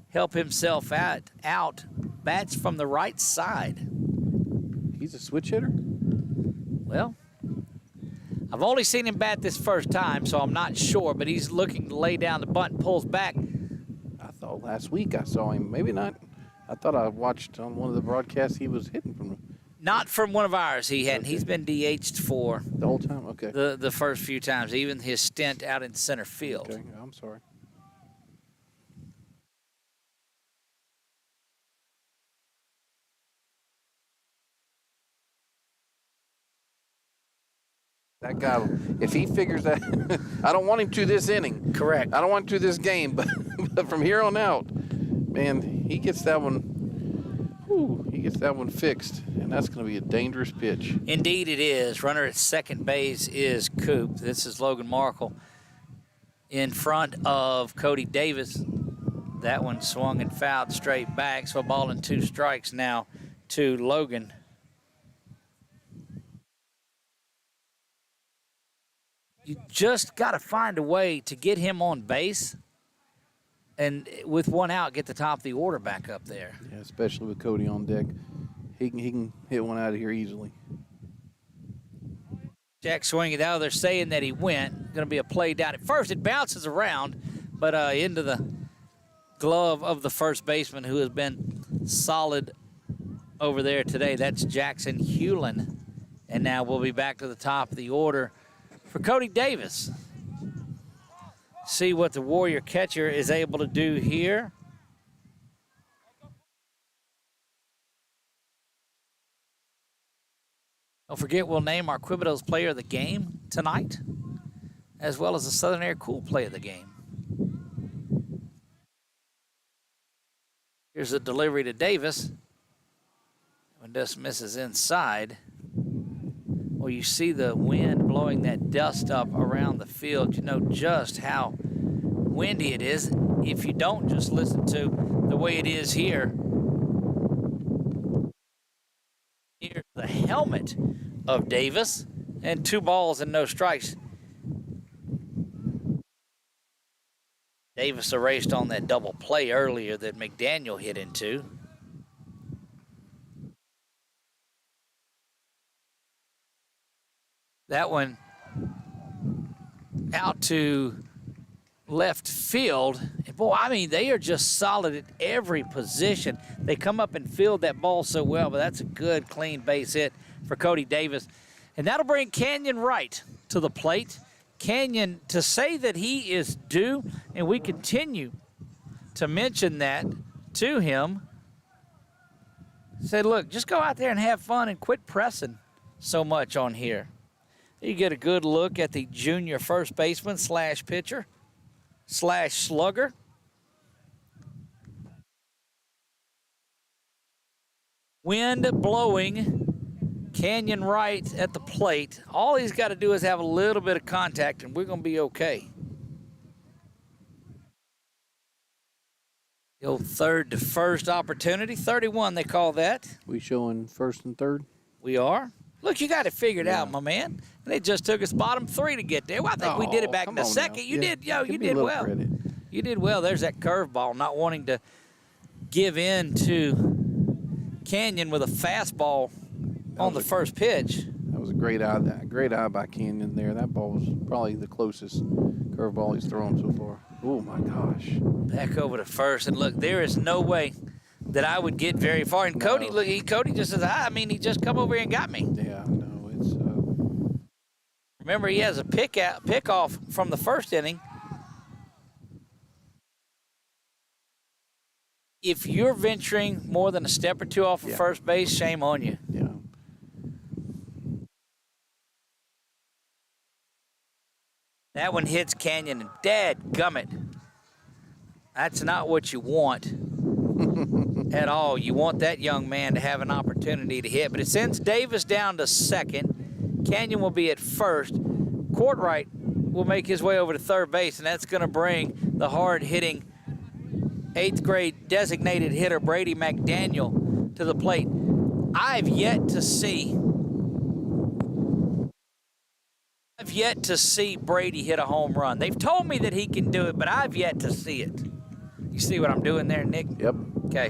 help himself out. Bats from the right side. He's a switch hitter? Well, I've only seen him bat this first time, so I'm not sure, but he's looking to lay down the bunt and pulls back. I thought last week I saw him. Maybe not. I thought I watched on one of the broadcasts he was hitting from. Not from one of ours. He hadn't. Okay. He's been DH'd for the whole time. Okay. The first few times, even his stint out in center field. Okay, I'm sorry. That guy, if he figures that, I don't want him to this inning. Correct. I don't want him to this game, but from here on out, man, he gets that one. He gets that one fixed, and that's going to be a dangerous pitch. Indeed it is. Runner at second base is Coop. This is Logan Markle in front of Cody Davis. That one swung and fouled straight back, so a ball and 2 strikes now to Logan. You just got to find a way to get him on base, and with 1 out, get the top of the order back up there. Yeah, especially with Cody on deck. He can hit one out of here easily. Jack swinging it out. They're saying that he went. Going to be a play down at first. It bounces around, but into the glove of the first baseman, who has been solid over there today. That's Jackson Hewlin. And now we'll be back to the top of the order for Cody Davis. See what the Warrior catcher is able to do here. Don't forget, we'll name our Quibidos Player of the Game tonight, as well as the Southern Air Cool Play of the Game. Here's a delivery to Davis. When dust misses inside. Well, you see the wind blowing that dust up around the field. You know just how windy it is. if you don't, just listen to the way it is here. Here's the helmet of Davis, and 2 balls and no strikes. Davis erased on that double play earlier that McDaniel hit into. That one out to left field. And boy, I mean, they are just solid at every position. They come up and field that ball so well, but that's a good, clean base hit for Cody Davis. And that'll bring Canyon Wright to the plate. Canyon, to say that he is due, and we continue to mention that to him, said, look, just go out there and have fun and quit pressing so much on here. You get a good look at the junior first baseman slash pitcher slash slugger. Wind blowing, Canyon Wright at the plate. All he's got to do is have a little bit of contact, and we're going to be okay. The old third to first opportunity, 31 they call that. We showing first and third? We are. Look, you got it figured out, my man. And it just took us bottom 3 to get there. Well, I think we did it back in the second. You did well. Credit. You did well. There's that curveball, not wanting to give in to Canyon with a fastball on the first pitch. That was a great eye by Canyon there. That ball was probably the closest curveball he's thrown so far. Oh, my gosh. Back over to first. And, look, there is no way that I would get very far. And Cody, look, Cody just says, I mean, he just come over here and got me. Yeah, no, it's... Remember, he has a pick off from the first inning. If you're venturing more than a step or two off of first base, shame on you. Yeah. That one hits Canyon, and dadgummit. That's not what you want at all. You want that young man to have an opportunity to hit. But it sends Davis down to second. Canyon will be at first. Courtwright will make his way over to third base, and that's going to bring the hard-hitting 8th grade designated hitter Brady McDaniel to the plate. I've yet to see Brady hit a home run. They've told me that he can do it, but I've yet to see it. You see what I'm doing there, Nick? Yep. Okay.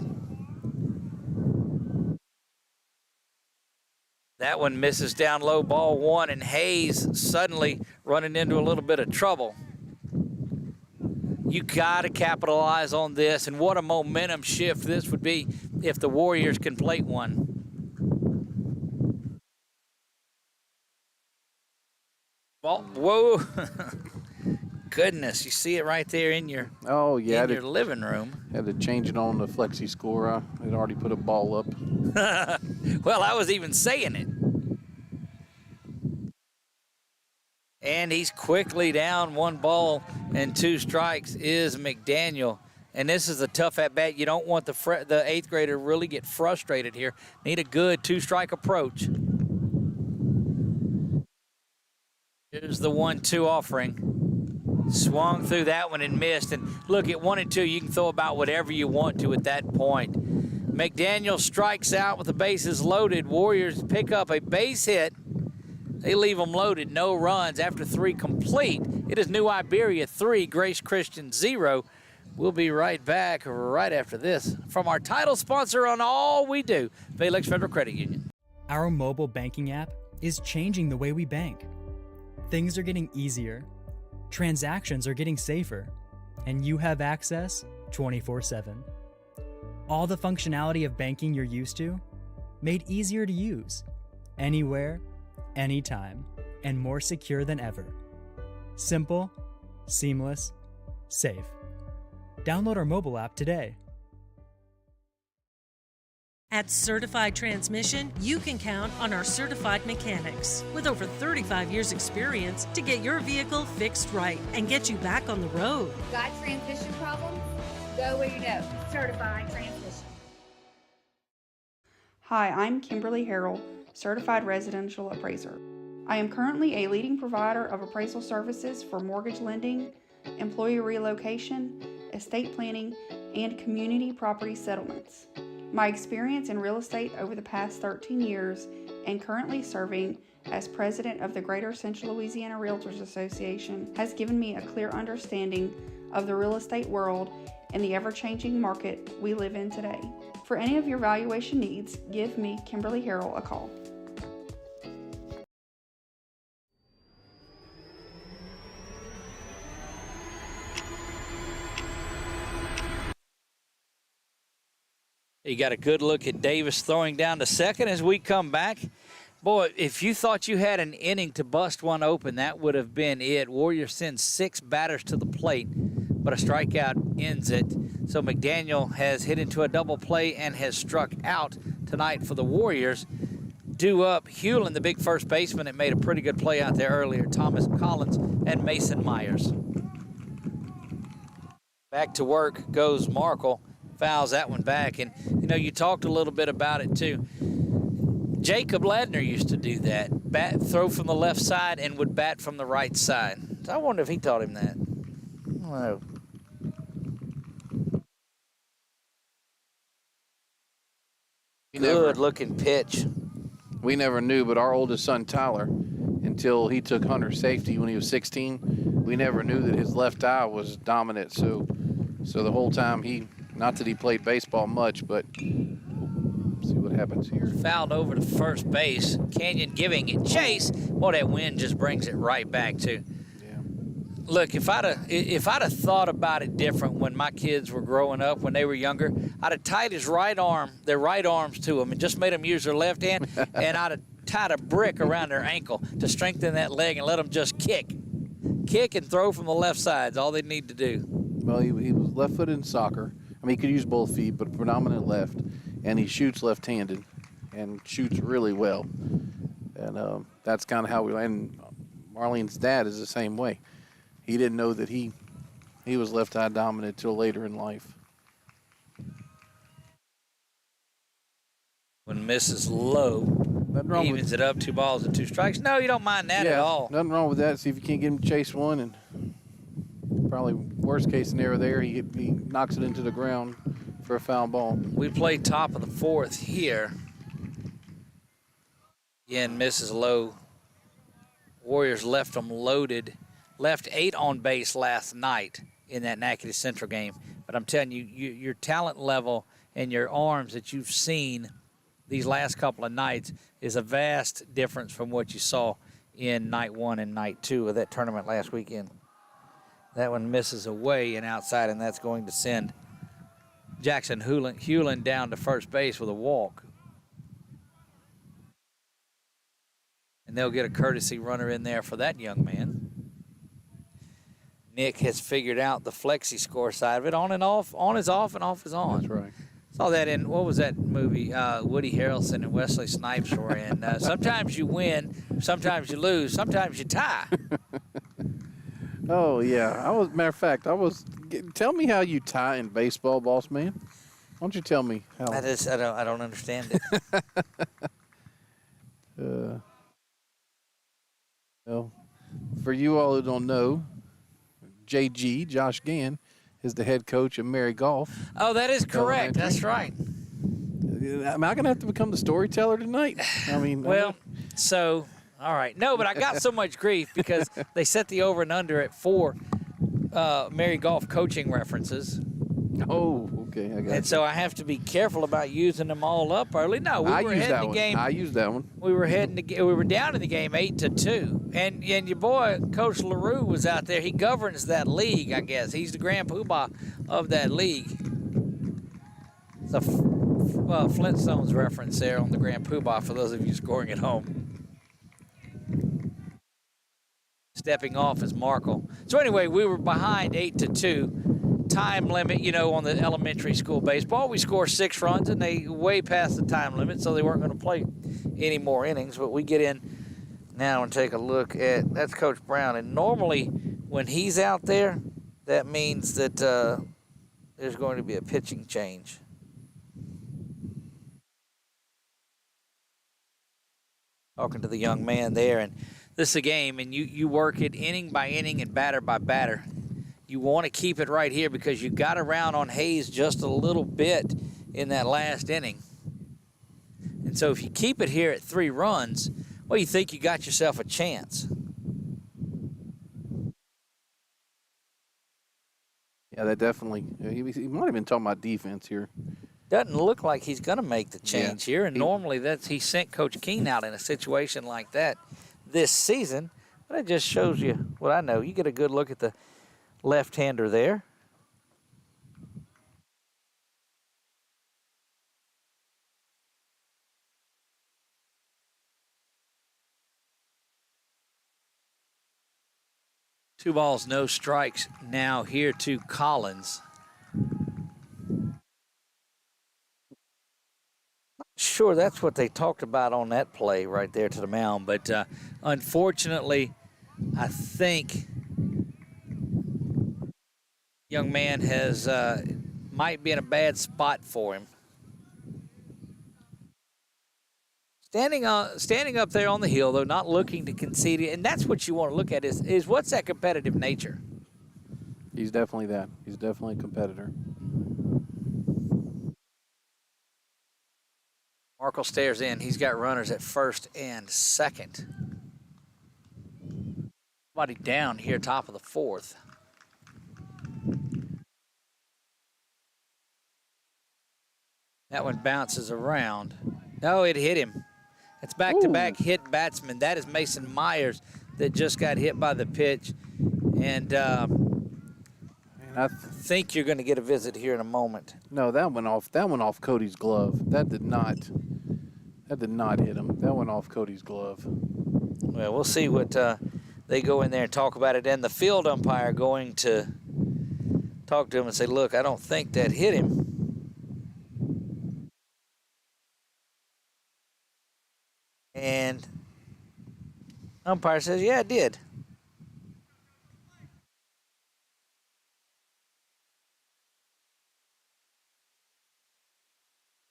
That one misses down low, ball 1, and Hayes suddenly running into a little bit of trouble. You got to capitalize on this, and what a momentum shift this would be if the Warriors can plate one. Ball, whoa. Goodness, you see it right there in your your living room. Had to change it on the flexi score. I had already put a ball up. Well, I was even saying it. And he's quickly down. 1 ball and 2 strikes is McDaniel. And this is a tough at-bat. You don't want the 8th grader to really get frustrated here. Need a good 2-strike approach. Here's the 1-2 offering. Swung through that one and missed. And look, at 1 and 2, you can throw about whatever you want to at that point. McDaniel strikes out with the bases loaded. Warriors pick up a base hit. They leave them loaded, no runs after 3 complete. It is New Iberia 3, Grace Christian 0. We'll be right back right after this from our title sponsor on all we do, Valex Federal Credit Union. Our mobile banking app is changing the way we bank. Things are getting easier, transactions are getting safer, and you have access 24/7. All the functionality of banking you're used to, made easier to use, anywhere, anytime, and more secure than ever. Simple, seamless, safe. Download our mobile app today. At Certified Transmission, you can count on our certified mechanics with over 35 years experience to get your vehicle fixed right and get you back on the road. Got transmission problems? Go where you know. Certified Transmission. Hi, I'm Kimberly Harrell, Certified Residential Appraiser. I am currently a leading provider of appraisal services for mortgage lending, employee relocation, estate planning, and community property settlements. My experience in real estate over the past 13 years and currently serving as president of the Greater Central Louisiana Realtors Association has given me a clear understanding of the real estate world and the ever-changing market we live in today. For any of your valuation needs, give me, Kimberly Harrell, a call. You got a good look at Davis throwing down to second as we come back. Boy, if you thought you had an inning to bust one open, that would have been it. Warriors send 6 batters to the plate, but a strikeout ends it. So McDaniel has hit into a double play and has struck out tonight for the Warriors. Due up, Hewlin, the big first baseman, that made a pretty good play out there earlier, Thomas Collins and Mason Myers. Back to work goes Markle. Fouls that one back. And, you know, you talked a little bit about it, too. Jacob Ladner used to do that. Throw from the left side and would bat from the right side. So I wonder if he taught him that. I don't know. Good-looking pitch. We never knew, but our oldest son, Tyler, until he took Hunter's safety when he was 16, we never knew that his left eye was dominant. So the whole time not that he played baseball much, but see what happens here. Fouled over to first base. Canyon giving it chase. Boy, that wind just brings it right back too. Yeah. Look, if I'd have thought about it different when my kids were growing up, when they were younger, I'd have tied their right arms to them and just made them use their left hand, and I'd have tied a brick around their ankle to strengthen that leg and let them just kick and throw from the left side. Is all they need to do. Well, he was left-footed in soccer. I mean, he could use both feet, but predominant left, and he shoots left-handed and shoots really well. And that's kind of how and Marlene's dad is the same way. He didn't know that he was left-eye dominant till later in life. When Mrs. Lowe evens it up, 2 balls and 2 strikes. No, you don't mind that at all. Nothing wrong with that. See if you can't get him to chase one, and probably worst case scenario there, he knocks it into the ground for a foul ball. We play top of the 4th here. Again, Mrs. Lowe. Warriors left them loaded. Left 8 on base last night in that Natchitoches Central game. But I'm telling you, your talent level and your arms that you've seen these last couple of nights is a vast difference from what you saw in night 1 and night 2 of that tournament last weekend. That one misses away and outside, and that's going to send Jackson Hewlin down to first base with a walk. And they'll get a courtesy runner in there for that young man. Nick has figured out the flexi score side of it. On and off, on is off and off is on. That's right. Saw that in, what was that movie? Woody Harrelson and Wesley Snipes were in. Sometimes you win, sometimes you lose, sometimes you tie. Oh, yeah. Matter of fact, tell me how you tie in baseball, boss man. Why don't you tell me how? I don't understand it. Well, for you all who don't know, JG, Josh Gann, is the head coach of Merrill Golf. Oh, that is correct. That's right. Am I going to have to become the storyteller tonight? I mean, well, so, all right. No, but I got so much grief because they set the over and under at 4 Merrill Golf coaching references. Oh, okay. I got and you. so I have to be careful about using them all up early. No, we were heading the game. I used that one. We were down in the game 8-2, and your boy Coach LaRue was out there. He governs that league, I guess. He's the grand poobah of that league. It's a Flintstones reference there on the grand poobah for those of you scoring at home. Stepping off is Markle. So anyway, we were behind 8-2. Time limit, on the elementary school baseball, we score 6 runs, and they way past the time limit, so they weren't going to play any more innings. But we get in now and take a look at, that's Coach Brown. And normally when he's out there, that means that there's going to be a pitching change. Talking to the young man there, and this is a game, and you work it inning by inning and batter by batter. You want to keep it right here because you got around on Hayes just a little bit in that last inning. And so if you keep it here at 3 runs, well, you think you got yourself a chance. Yeah, that definitely. He might have been talking about defense here. Doesn't look like he's going to make the change here. And normally he sent Coach Keene out in a situation like that this season. But it just shows you what I know. You get a good look at the left-hander there. Two balls, no strikes now here to Collins. Sure, that's what they talked about on that play right there to the mound. But unfortunately, I think young man has might be in a bad spot for him. Standing up there on the hill, though, not looking to concede it, and that's what you want to look at is what's that competitive nature? He's definitely that. He's definitely a competitor. Markle stares in. He's got runners at first and second. Somebody down here, top of the 4th. That one bounces around. No, it hit him. It's back-to-back hit batsman. That is Mason Myers that just got hit by the pitch. And I think you're going to get a visit here in a moment. No, that went off. That went off Cody's glove. That did not hit him. That went off Cody's glove. Well, we'll see what they go in there and talk about it. And the field umpire going to talk to him and say, look, I don't think that hit him. And umpire says, yeah, it did.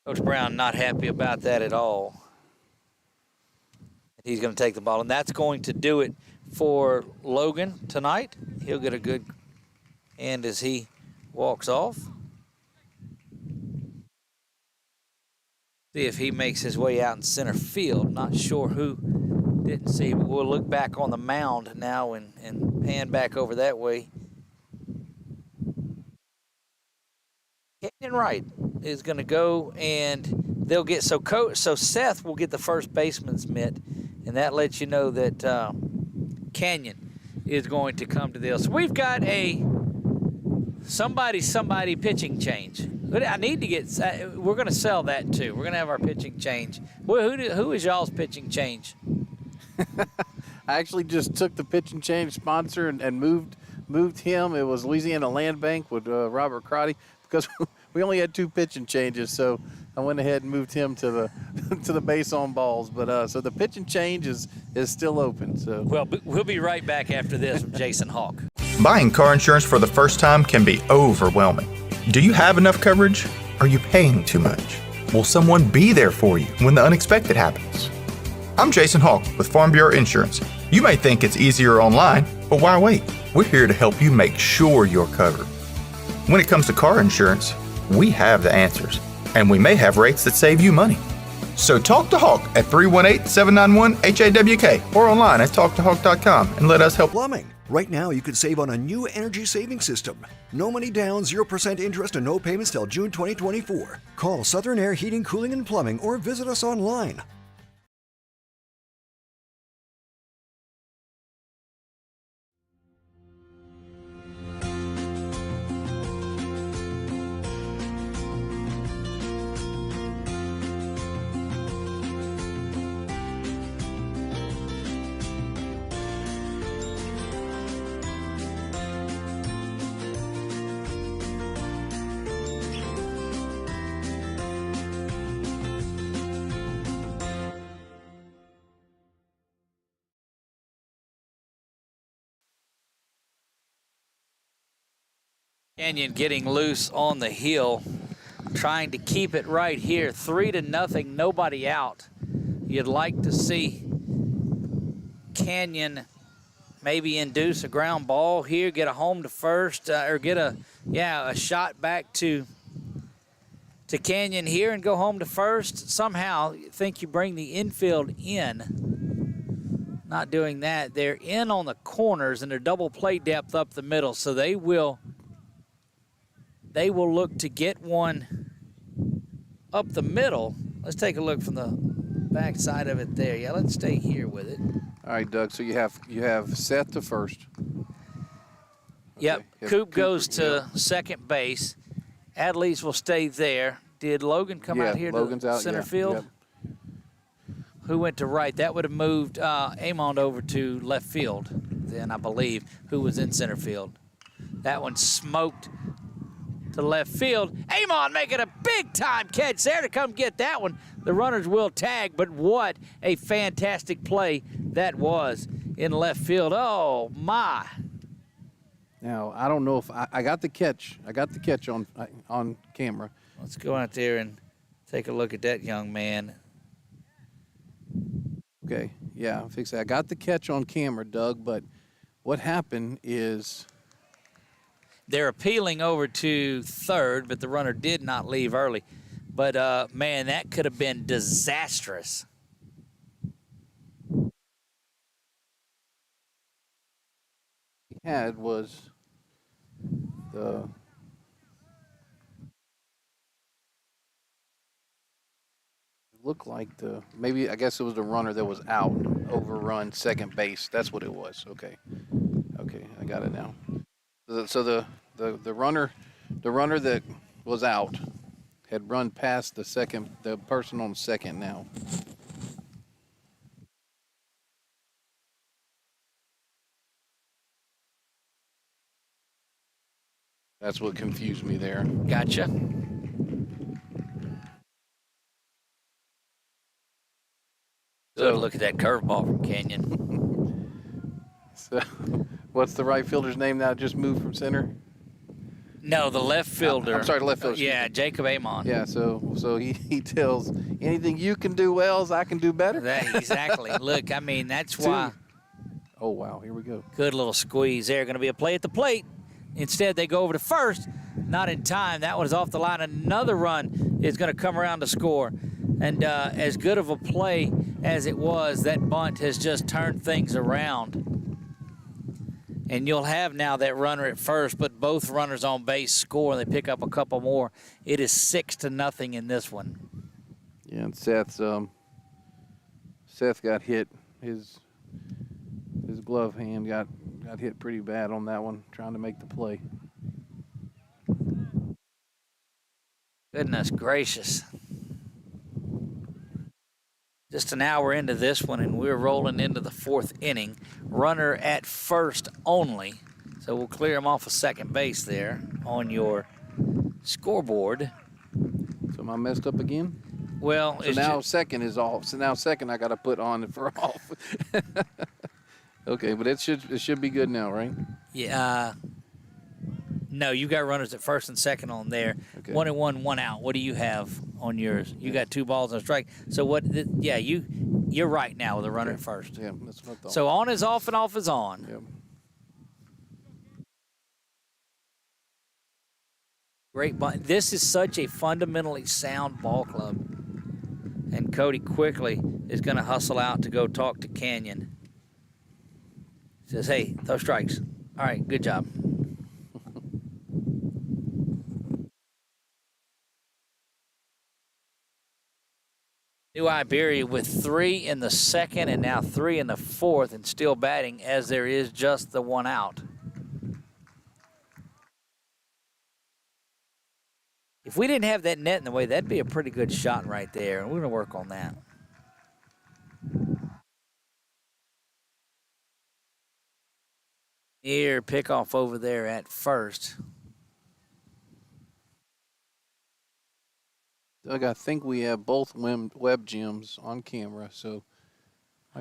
Coach Brown not happy about that at all. He's going to take the ball, and that's going to do it for Logan tonight. He'll get a good end as he walks off. See if he makes his way out in center field. Not sure who didn't see, but we'll look back on the mound now and pan back over that way. Canyon Wright is going to go, and they'll get so Seth will get the first baseman's mitt, and that lets you know that Canyon is going to come to this. So we've got a somebody pitching change. I need to get. We're going to sell that too. We're going to have our pitching change. Well, who is y'all's pitching change? I actually just took the pitching change sponsor and moved him. It was Louisiana Land Bank with Robert Crotty because we only had 2 pitching changes, so I went ahead and moved him to the base on balls. But so the pitching change is still open. So well, we'll be right back after this with Jason Hawk. Buying car insurance for the first time can be overwhelming. Do you have enough coverage? Are you paying too much? Will someone be there for you when the unexpected happens? I'm Jason Hawk with Farm Bureau Insurance. You may think it's easier online, but why wait? We're here to help you make sure you're covered. When it comes to car insurance, we have the answers, and we may have rates that save you money. So talk to Hawk at 318-791-HAWK or online at talktohawk.com and let us help. Plumbing. Right now, you could save on a new energy saving system. No money down, 0% interest, and no payments till June 2024. Call Southern Air Heating, Cooling, and Plumbing or visit us online. Canyon getting loose on the hill, trying to keep it right here. 3-0, nobody out. You'd like to see Canyon maybe induce a ground ball here, get a home to first, or get a shot back to Canyon here and go home to first. Somehow, think you bring the infield in. Not doing that. They're in on the corners, and they're double play depth up the middle, so they will look to get one up the middle. Let's take a look from the back side of it there. Yeah, let's stay here with it. All right, Doug. So you have Seth to first. Yep. Coop goes to second base. Adlees will stay there. Did Logan come out here Logan's to out, center field? Yep. Who went to right? That would have moved Amon over to left field then, I believe, who was in center field. That one smoked to left field. Amon making a big-time catch there to come get that one. The runners will tag, but what a fantastic play that was in left field. Oh, my. Now, I don't know if I got the catch. I got the catch on camera. Let's go out there and take a look at that young man. Okay, yeah, fix that. I got the catch on camera, Doug, but what happened is they're appealing over to third, but the runner did not leave early. But, man, that could have been disastrous. He had was the looked like maybe I guess it was the runner that was out, overrun second base. That's what it was. Okay, I got it now. So the runner that was out had run past the person on second now. That's what confused me there. Gotcha. Good look at that curveball from Canyon. So, what's the right fielder's name now? Just moved from center? No, the left fielder. I'm sorry, the left fielder. Yeah, Jacob Amon. Yeah, so he tells, anything you can do well, I can do better. Exactly. Look, I mean, that's why. Oh, wow, here we go. Good little squeeze there. Going to be a play at the plate. Instead, they go over to first. Not in time. That was off the line. Another run is going to come around to score. And as good of a play as it was, that bunt has just turned things around. And you'll have now that runner at first, but both runners on base score, and they pick up a couple more. It is 6-0 in this one. Yeah, and Seth got hit. His glove hand got hit pretty bad on that one, trying to make the play. Goodness gracious. Just an hour into this one, and we're rolling into the fourth inning. Runner at first only. So we'll clear him off of second base there on your scoreboard. So am I messed up again? Well, so now second is off. So now second I got to put on for off. Okay, but it should be good now, right? Yeah. No, you got runners at first and second on there. Okay. 1-1, 1 out. What do you have on yours? You got 2 balls and a strike. So what? Yeah, you're right now with a runner at first. Yeah, that's what I thought. So on is off and off is on. Yep. Great bunt. This is such a fundamentally sound ball club. And Cody quickly is going to hustle out to go talk to Canyon. Says, hey, throw strikes. All right, good job. New Iberia with 3 in the second and now 3 in the fourth, and still batting as there is just the 1 out. If we didn't have that net in the way, that'd be a pretty good shot right there, and we're going to work on that. Here, pickoff over there at first. Doug, I think we have both web gyms on camera, so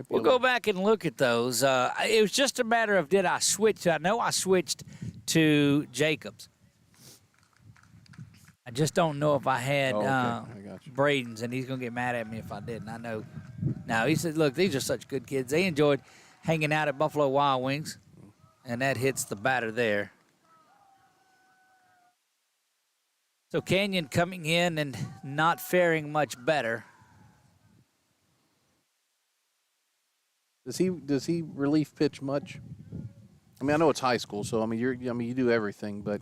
we'll go back and look at those. It was just a matter of did I switch? I know I switched to Jacobs. I just don't know if I had Braden's, and he's going to get mad at me if I didn't. I know. No, he said, look, these are such good kids. They enjoyed. hanging out at Buffalo Wild Wings, and that hits the batter there. So Canyon coming in and not faring much better. Does he relief pitch much? I mean, I know it's high school, so I mean you do everything, but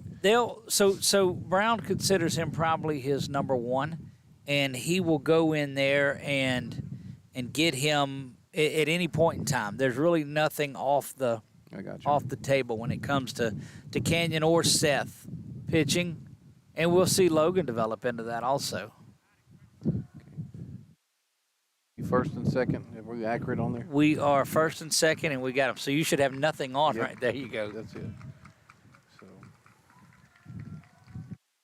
so Brown considers him probably his number one, and he will go in there and get him at any point in time. There's really nothing off the table when it comes to Canyon or Seth pitching, and we'll see Logan develop into that also. You first and second. Are we accurate on there? We are first and second, and we got him. So you should have nothing on right there. You go. That's it. So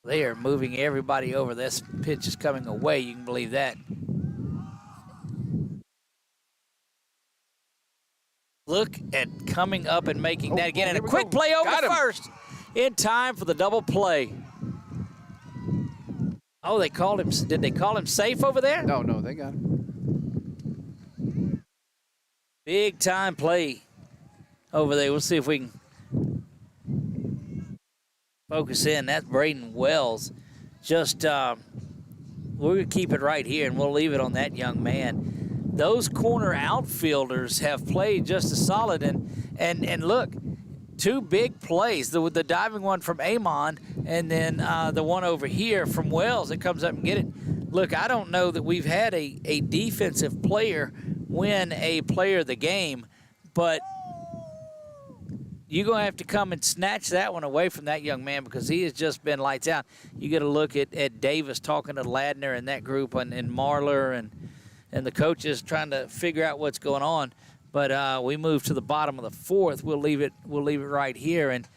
they are moving everybody over. This pitch is coming away. You can believe that. Look at coming up and making that again. And a quick play over to first in time for the double play. Oh, they called him. Did they call him safe over there? No, they got him. Big time play over there. We'll see if we can focus in. That's Braden Wells. Just, we're going to keep it right here, and we'll leave it on that young man. Those corner outfielders have played just as solid. And look, two big plays. The diving one from Amon, and then the one over here from Wells that comes up and get it. Look, I don't know that we've had a defensive player win a player of the game, but you're going to have to come and snatch that one away from that young man because he has just been lights out. You get a look at Davis talking to Ladner and that group and Marler and the coaches trying to figure out what's going on. But we move to the bottom of the fourth. We'll leave it right here. And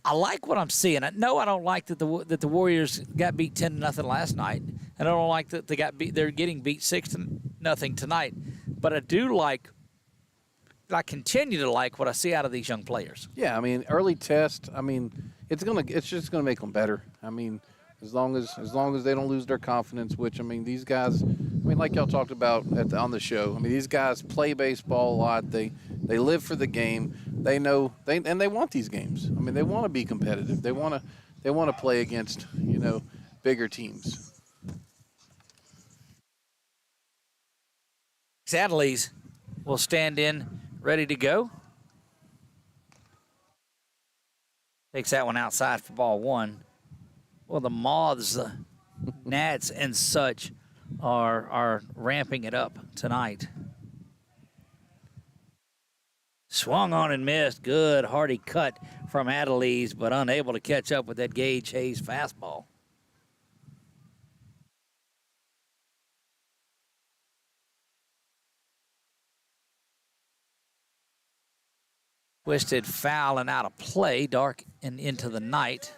I like what I'm seeing. I don't like that the Warriors got beat 10-0 last night. And I don't like that they're getting beat 6-0 tonight. But I continue to like what I see out of these young players. Yeah, I mean, early test. I mean, it's just gonna make them better. I mean, as long as they don't lose their confidence, which I mean, these guys. I mean, like y'all talked about on the show. I mean, these guys play baseball a lot. They live for the game. They know and they want these games. I mean, they want to be competitive. They want to play against bigger teams. Adelise will stand in, ready to go. Takes that one outside for ball one. Well, the Moths, the Gnats, and such are ramping it up tonight. Swung on and missed. Good, hearty cut from Adelise, but unable to catch up with that Gage Hayes fastball. Twisted foul and out of play, dark and into the night.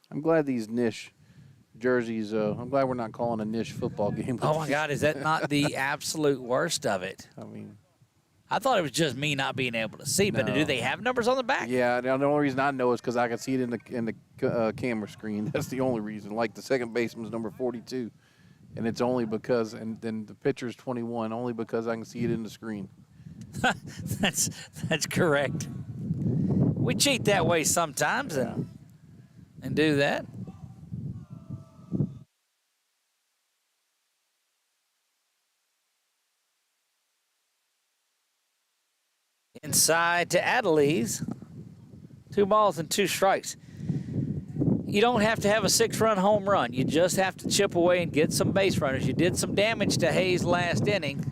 I'm glad these Nish jerseys, I'm glad we're not calling a Nish football game. Oh, my God, is that not the absolute worst of it? I mean, I thought it was just me not being able to see, but do they have numbers on the back? Yeah, the only reason I know is because I can see it in the camera screen. That's the only reason. Like the second baseman's number 42, and it's only because, and then the pitcher's 21, only because I can see it in the screen. That's correct. We cheat that way sometimes and do that. Inside to Adelise. 2 balls and 2 strikes. You don't have to have a 6-run home run. You just have to chip away and get some base runners. You did some damage to Hayes last inning.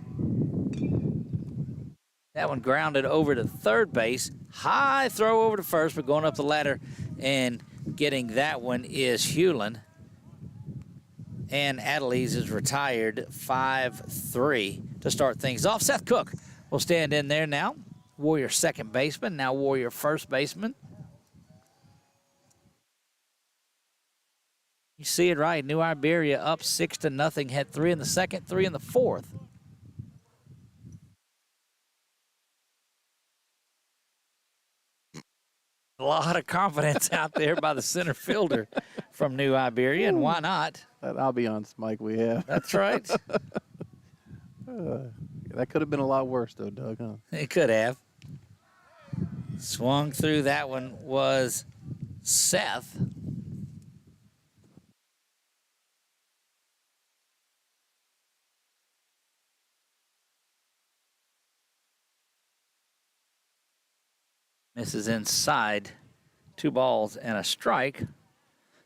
That one grounded over to third base. High throw over to first, but going up the ladder and getting that one is Hewlin. And Adelise is retired 5-3 to start things off. Seth Cook will stand in there now. Warrior second baseman, now Warrior first baseman. You see it right. New Iberia up 6-0. Had 3 in the second, 3 in the fourth. A lot of confidence out there by the center fielder from New Iberia, and why not? I'll be honest, Mike, we have. That's right. That could have been a lot worse, though, Doug, huh? It could have. Swung through that one was Seth. Misses inside. 2 balls and a strike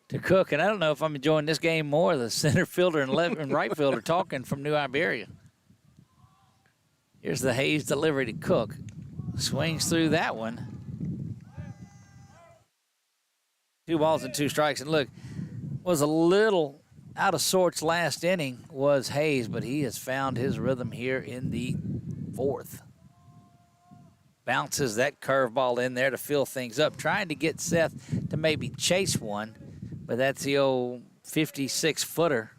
to Cook. And I don't know if I'm enjoying this game more. The center fielder and left and right fielder talking from New Iberia. Here's the Hayes delivery to Cook. Swings through that one. 2 balls and 2 strikes. And look, was a little out of sorts last inning was Hayes, but he has found his rhythm here in the 4th. Bounces that curveball in there to fill things up, trying to get Seth to maybe chase one, but that's the old 56-footer.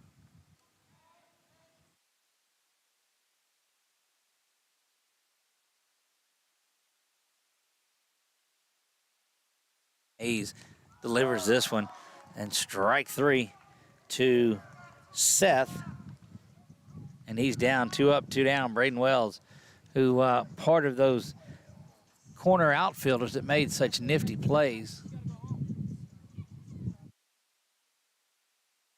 Hayes delivers this one, and strike 3 to Seth. And he's down, 2 up, 2 down. Braden Wells, who part of those corner outfielders that made such nifty plays.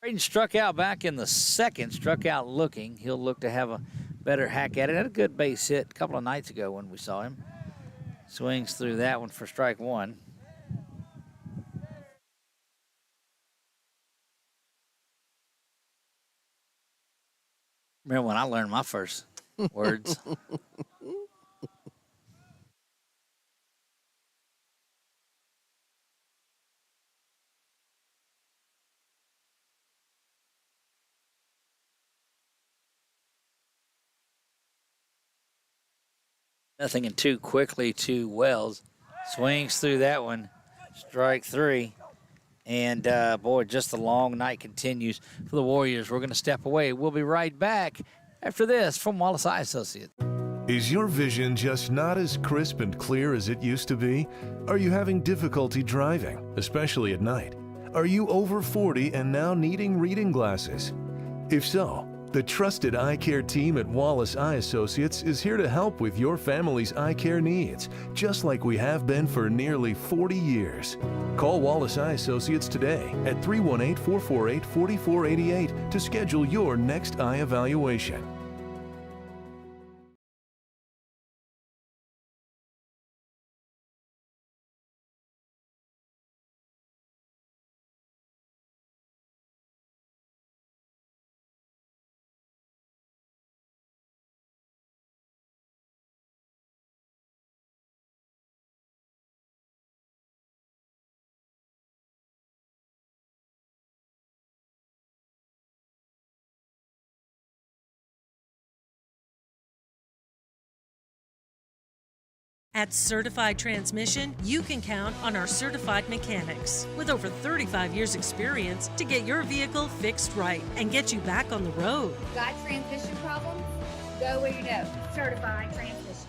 Braden struck out back in the 2nd, struck out looking. He'll look to have a better hack at it. Had a good base hit a couple of nights ago when we saw him. Swings through that one for strike 1. Remember when I learned my first words? Nothing and 2 quickly to Wells. Swings through that one. Strike 3. And, boy, just the long night continues for the Warriors. We're going to step away. We'll be right back after this from Wallace Eye Associates. Is your vision just not as crisp and clear as it used to be? Are you having difficulty driving, especially at night? Are you over 40 and now needing reading glasses? If so, the trusted eye care team at Wallace Eye Associates is here to help with your family's eye care needs, just like we have been for nearly 40 years. Call Wallace Eye Associates today at 318-448-4488 to schedule your next eye evaluation. At Certified Transmission, you can count on our certified mechanics with over 35 years experience to get your vehicle fixed right and get you back on the road. Got transmission problems? Go where you know. Certified Transmission.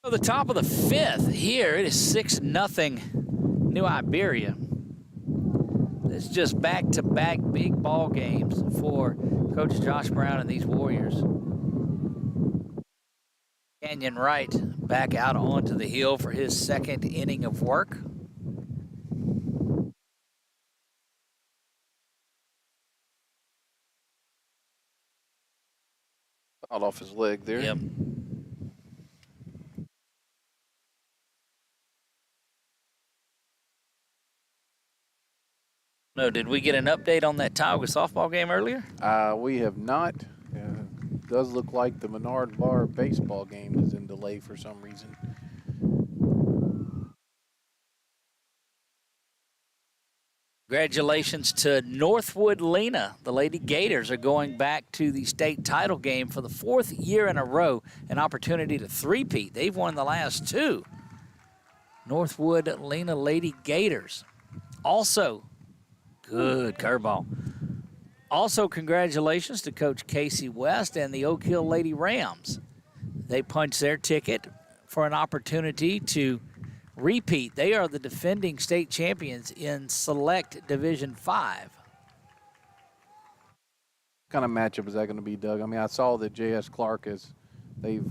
So the top of the 5th here, it is 6-0 New Iberia. It's just back-to-back big ball games for Coach Josh Brown and these Warriors. Canyon Wright back out onto the hill for his 2nd inning of work. Out off his leg there. Yep. No, did we get an update on that Tioga softball game earlier? We have not. Does look like the Menard Bar baseball game is in delay for some reason. Congratulations to Northwood Lena. The Lady Gators are going back to the state title game for the 4th year in a row, an opportunity to three-peat. They've won the last 2. Northwood Lena Lady Gators. Also, good curveball. Also, congratulations to Coach Casey West and the Oak Hill Lady Rams. They punched their ticket for an opportunity to repeat. They are the defending state champions in Select Division 5. kind of matchup is that going to be, Doug? I mean, I saw that J.S. Clark they've.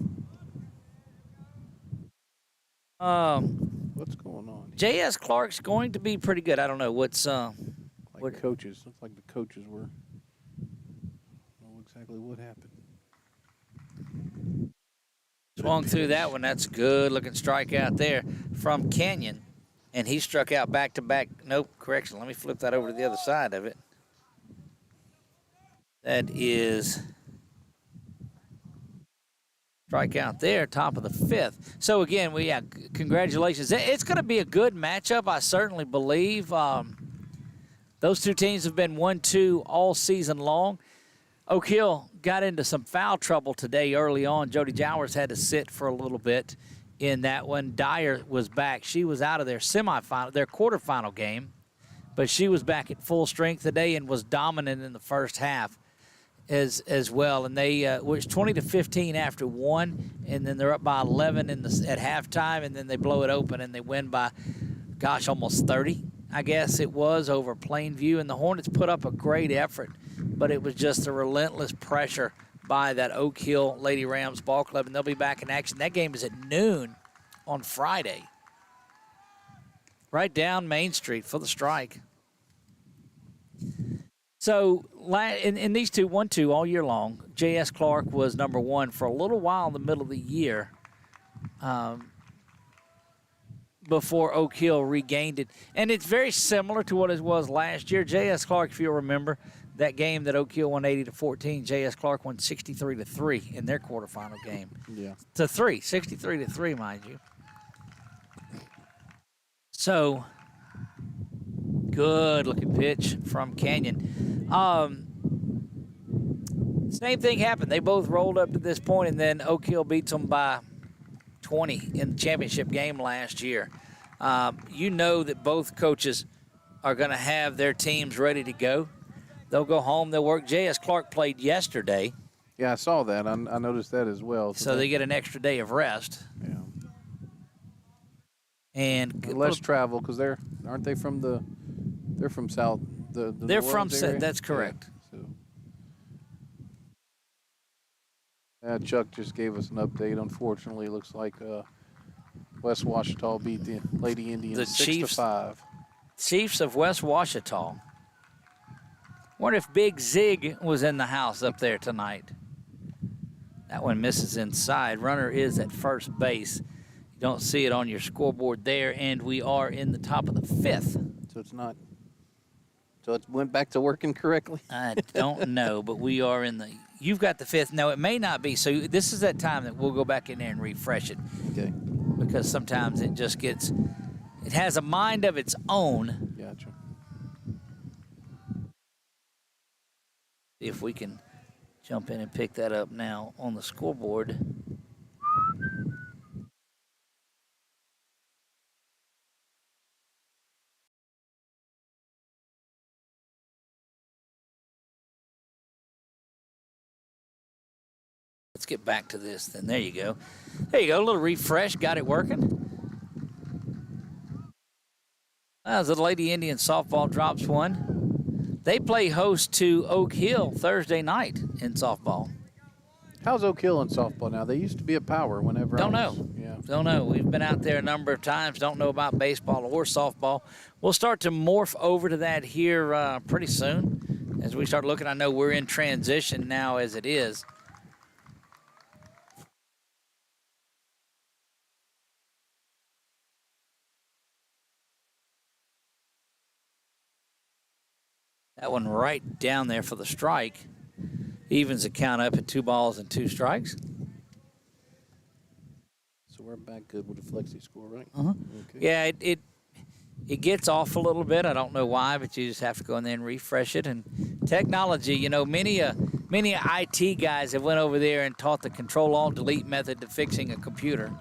What's going on? J.S. Clark's going to be pretty good. I don't know what's coaches. Looks like the coaches were. I don't know exactly what happened. Swung through that one. That's a good-looking strikeout there from Canyon. And he struck out back-to-back. Nope, correction. Let me flip that over to the other side of it. That is strikeout there, top of the 5th. So, again, congratulations. It's going to be a good matchup, I certainly believe. Those two teams have been 1-2 all season long. Oak Hill got into some foul trouble today early on. Jody Jowers had to sit for a little bit in that one. Dyer was back. She was out of their quarterfinal game, but she was back at full strength today and was dominant in the first half as well. And they was 20-15 after one, and then they're up by 11 at halftime, and then they blow it open and they win by, almost 30. I guess it was over Plainview, and the Hornets put up a great effort, but it was just the relentless pressure by that Oak Hill Lady Rams ball club, and they'll be back in action. That game is at noon on Friday, right down Main Street for the Strike. So in these two, 1-2 all year long, J.S. Clark was number one for a little while in the middle of the year. Before Oak Hill regained it. And it's very similar to what it was last year. J.S. Clark, if you'll remember, that game that Oak Hill won 80-14, J.S. Clark won 63-3 in their quarterfinal game. Yeah. 63-3, mind you. So, good-looking pitch from Canyon. Same thing happened. They both rolled up to this point, and then Oak Hill beats them by 20 in the championship game last year. You know that both coaches are going to have their teams ready to go. They'll go home. They'll work. J.S. Clark played yesterday. Yeah, I saw that. I noticed that as well. So they get an extra day of rest. Yeah. And less travel because aren't they from they're from South the they're from area? That's correct. Yeah, so. Chuck just gave us an update. Unfortunately, it looks like West Washita beat the Lady Indians 6-5. Chiefs of West Washita. Wonder if Big Zig was in the house up there tonight. That one misses inside. Runner is at first base. You don't see it on your scoreboard there, and we are in the top of the 5th. So it's not. So it went back to working correctly? I don't know, but we are in the. You've got the 5th. No, it may not be. So this is that time that we'll go back in there and refresh it. Okay. Because sometimes it just gets. It has a mind of its own. Gotcha. See if we can jump in and pick that up now on the scoreboard. Let's get back to this then. There you go. There you go. A little refresh. Got it working. As the Lady Indian softball drops one. They play host to Oak Hill Thursday night in softball. How's Oak Hill in softball now? They used to be a power whenever Don't know. Yeah. Don't know. We've been out there a number of times. Don't know about baseball or softball. We'll start to morph over to that here pretty soon as we start looking. I know we're in transition now as it is. That one right down there for the strike. Evens the count up at 2 balls and 2 strikes. So we're back good with a flexi score, right? Uh-huh. Okay. Yeah, it gets off a little bit. I don't know why, but you just have to go in there and refresh it. And technology, you know, many IT guys have went over there and taught the Control-Alt-Delete method to fixing a computer.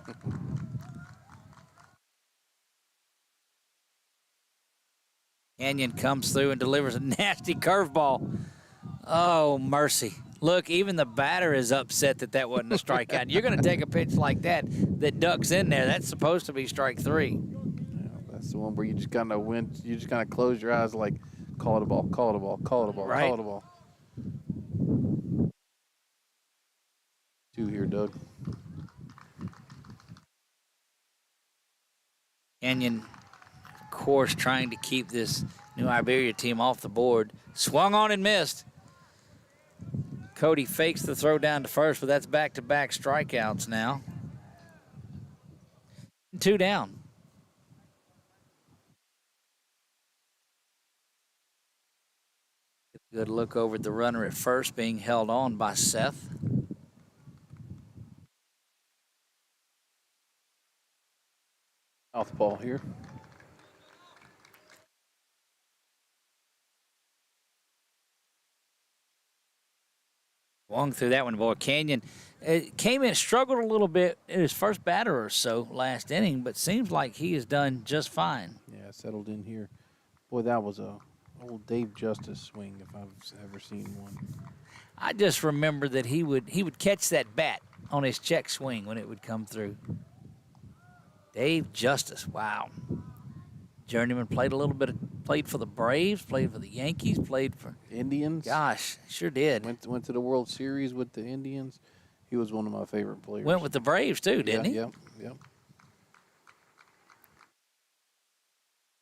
Canyon comes through and delivers a nasty curveball. Oh, mercy. Look, even the batter is upset that wasn't a strikeout. You're going to take a pitch like that ducks in there. That's supposed to be strike 3. Yeah, that's the one where you just kind of close your eyes like, call it a ball, call it a ball, call it a ball, right. call it a ball. 2 here, Doug. Canyon, of course, trying to keep this new Iberia team off the board. Swung on and missed. Cody fakes the throw down to first, but that's back-to-back strikeouts now. 2 down. Good look over at the runner at first, being held on by Seth. Southpaw here. Swung through that one, boy. Canyon came in, struggled a little bit in his first batter or so last inning, but seems like he has done just fine. Yeah, settled in here. Boy, that was a old Dave Justice swing if I've ever seen one. I just remember that he would catch that bat on his check swing when it would come through. Dave Justice, wow. Journeyman played played for the Braves, played for the Yankees, played for Indians. Gosh, sure did. Went to the World Series with the Indians. He was one of my favorite players. Went with the Braves too, didn't he? Yep, yep.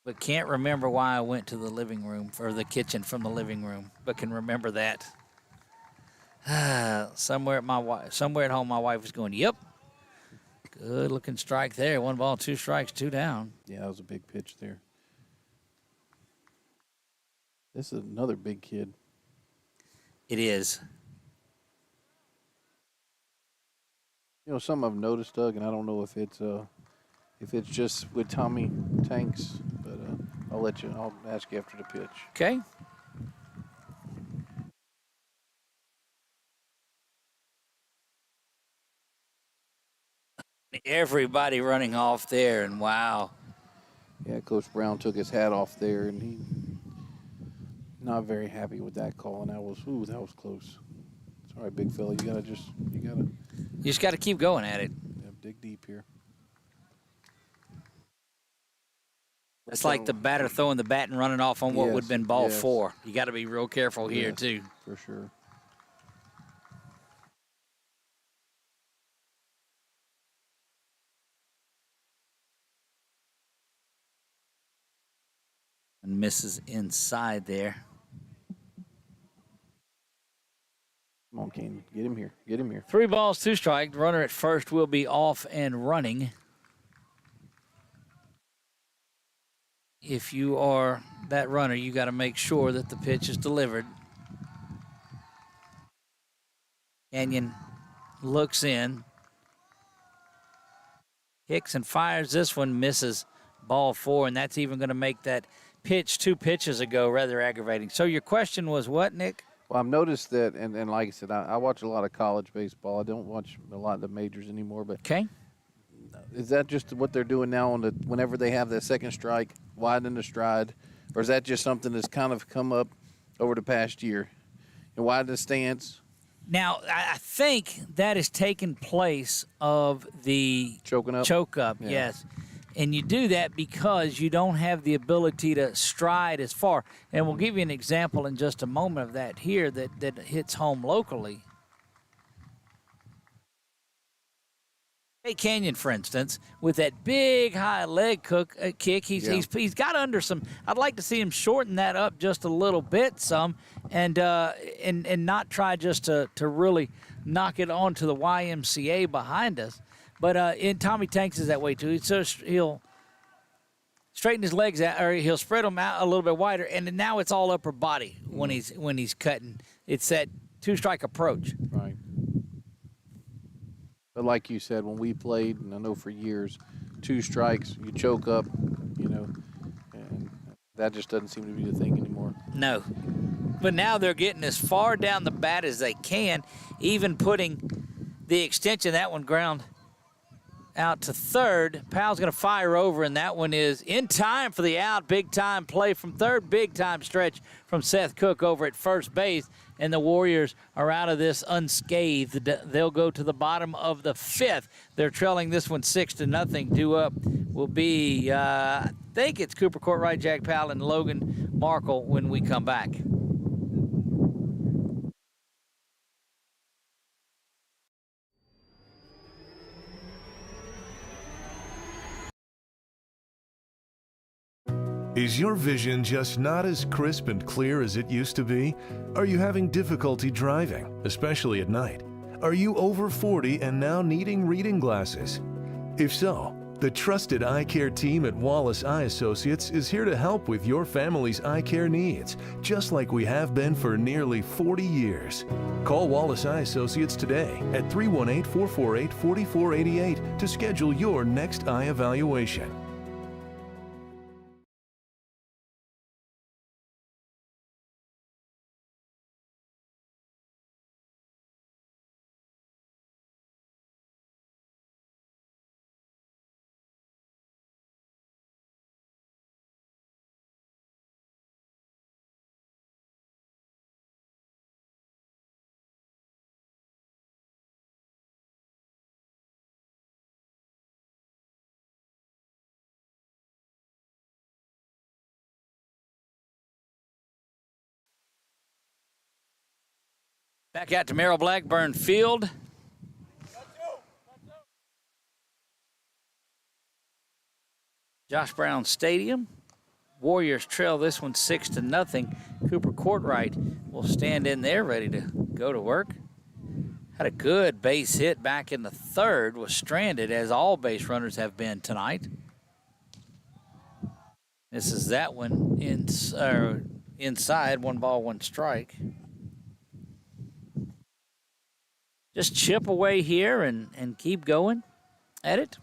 But can't remember why I went to the living room or the kitchen from the living room, but can remember that. Somewhere at home, my wife was going, "Yep, good looking strike there. 1 ball, 2 strikes, 2 down." Yeah, that was a big pitch there. This is another big kid. It is. You know, something I've noticed, Doug, and I don't know if it's just with Tommy Tanks, but I'll ask you after the pitch. Okay. Everybody running off there, and wow. Yeah, Coach Brown took his hat off there, and he not very happy with that call, and that was close. It's all right, big fella. You just got to keep going at it. Yeah, dig deep here. It's like the batter throwing the bat and running off on what would have been ball 4. You got to be real careful here too. For sure. And misses inside there. Come on, Kane. Get him here. Get him here. 3 balls, 2 strikes. Runner at first will be off and running. If you are that runner, you got to make sure that the pitch is delivered. Canyon looks in. Kicks and fires this one, misses ball 4, and that's even going to make that pitch 2 pitches ago rather aggravating. So your question was what, Nick? Well, I've noticed that, and like I said, I watch a lot of college baseball. I don't watch a lot of the majors anymore. But okay, is that just what they're doing now whenever they have that second strike, widen the stride, or is that just something that's kind of come up over the past year? And widen the stance. Now, I think that has taken place of the choke up, yeah. Yes. And you do that because you don't have the ability to stride as far. And we'll give you an example in just a moment of that here that hits home locally. Hey, Canyon, for instance, with that big high leg kick, he's got under some. I'd like to see him shorten that up just a little bit, and not try just to really knock it onto the YMCA behind us. But Tommy Tanks is that way too. So he'll straighten his legs out, or he'll spread them out a little bit wider, and then now it's all upper body when he's cutting. It's that 2-strike approach. Right. But like you said, when we played, and I know for years, 2 strikes, you choke up, and that just doesn't seem to be the thing anymore. No. But now they're getting as far down the bat as they can, even putting the extension of that one ground out to third. Powell's going to fire over, and that one is in time for the out. Big-time play from third. Big-time stretch from Seth Cook over at first base, and the Warriors are out of this unscathed. They'll go to the bottom of the 5th. They're trailing this one 6-0. Due up will be, I think it's Cooper Courtright, Jack Powell, and Logan Markle when we come back. Is your vision just not as crisp and clear as it used to be? Are you having difficulty driving, especially at night? Are you over 40 and now needing reading glasses? If so, the trusted eye care team at Wallace Eye Associates is here to help with your family's eye care needs, just like we have been for nearly 40 years. Call Wallace Eye Associates today at 318-448-4488 to schedule your next eye evaluation. Back out to Merrill Blackburn Field. Josh Brown Stadium. Warriors trail this one 6-0. Cooper Courtright will stand in there ready to go to work. Had a good base hit back in the third, was stranded as all base runners have been tonight. This is that one inside, 1 ball, 1 strike. Just chip away here and keep going at it.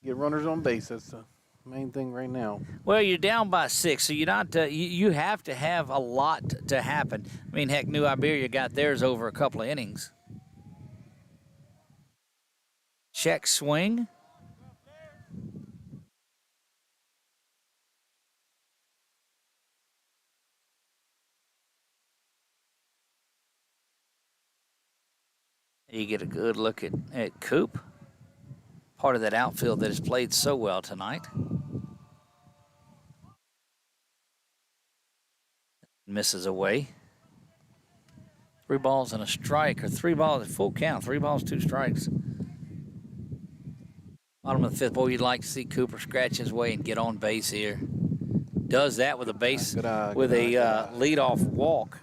Get runners on base. That's the main thing right now. Well, you're down by 6, so you're not. You have to have a lot to happen. I mean, heck, New Iberia got theirs over a couple of innings. Check swing. You get a good look at Coop, part of that outfield that has played so well tonight. Misses away. 3 balls and a strike, or 3 balls, full count, 3 balls, 2 strikes. Bottom of the 5th, boy, you'd like to see Cooper scratch his way and get on base here. Does that with a base, with a leadoff walk.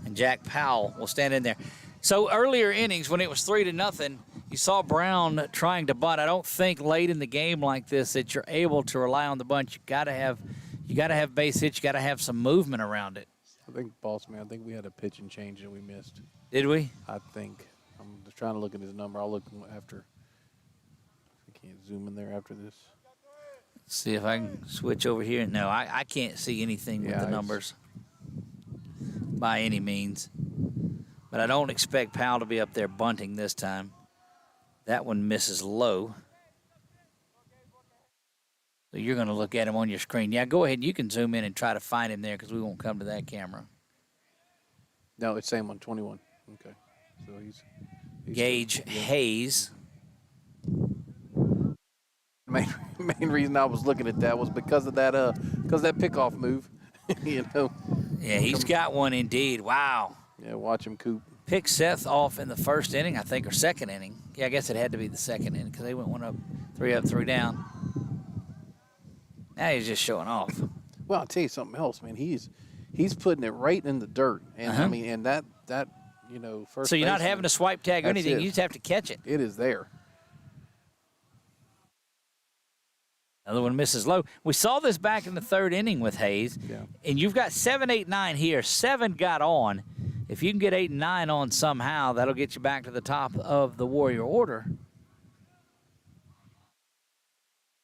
And Jack Powell will stand in there. So earlier innings, when it was 3-0, you saw Brown trying to bunt. I don't think late in the game like this that you're able to rely on the bunt. You got to have base hits. You got to have some movement around it. I think, boss man, I think we had a pitch and change that we missed. Did we? I think. I'm just trying to look at his number. I'll look after. I can't zoom in there after this. Let's see if I can switch over here. No, I can't see anything with the numbers by any means. But I don't expect Powell to be up there bunting this time. That one misses low. So you're going to look at him on your screen. Yeah, go ahead and you can zoom in and try to find him there because we won't come to that camera. No, it's same on 21. Okay. So he's Gage Hayes. Main reason I was looking at that was because of that pickoff move. You know. Yeah, he's got one indeed. Wow. Yeah, watch him, Coop. Picked Seth off in the first inning, I think, or second inning. Yeah, I guess it had to be the second inning because they went 1 up, 3 down. Now he's just showing off. Well, I'll tell you something else, man. He's putting it right in the dirt, and I mean, and that first. So you're not having to swipe tag or anything. You just have to catch it. It is there. Another one misses low. We saw this back in the third inning with Hayes, and you've got 7, 8, 9 here. 7 got on. If you can get 8 and 9 on somehow, that'll get you back to the top of the Warrior order.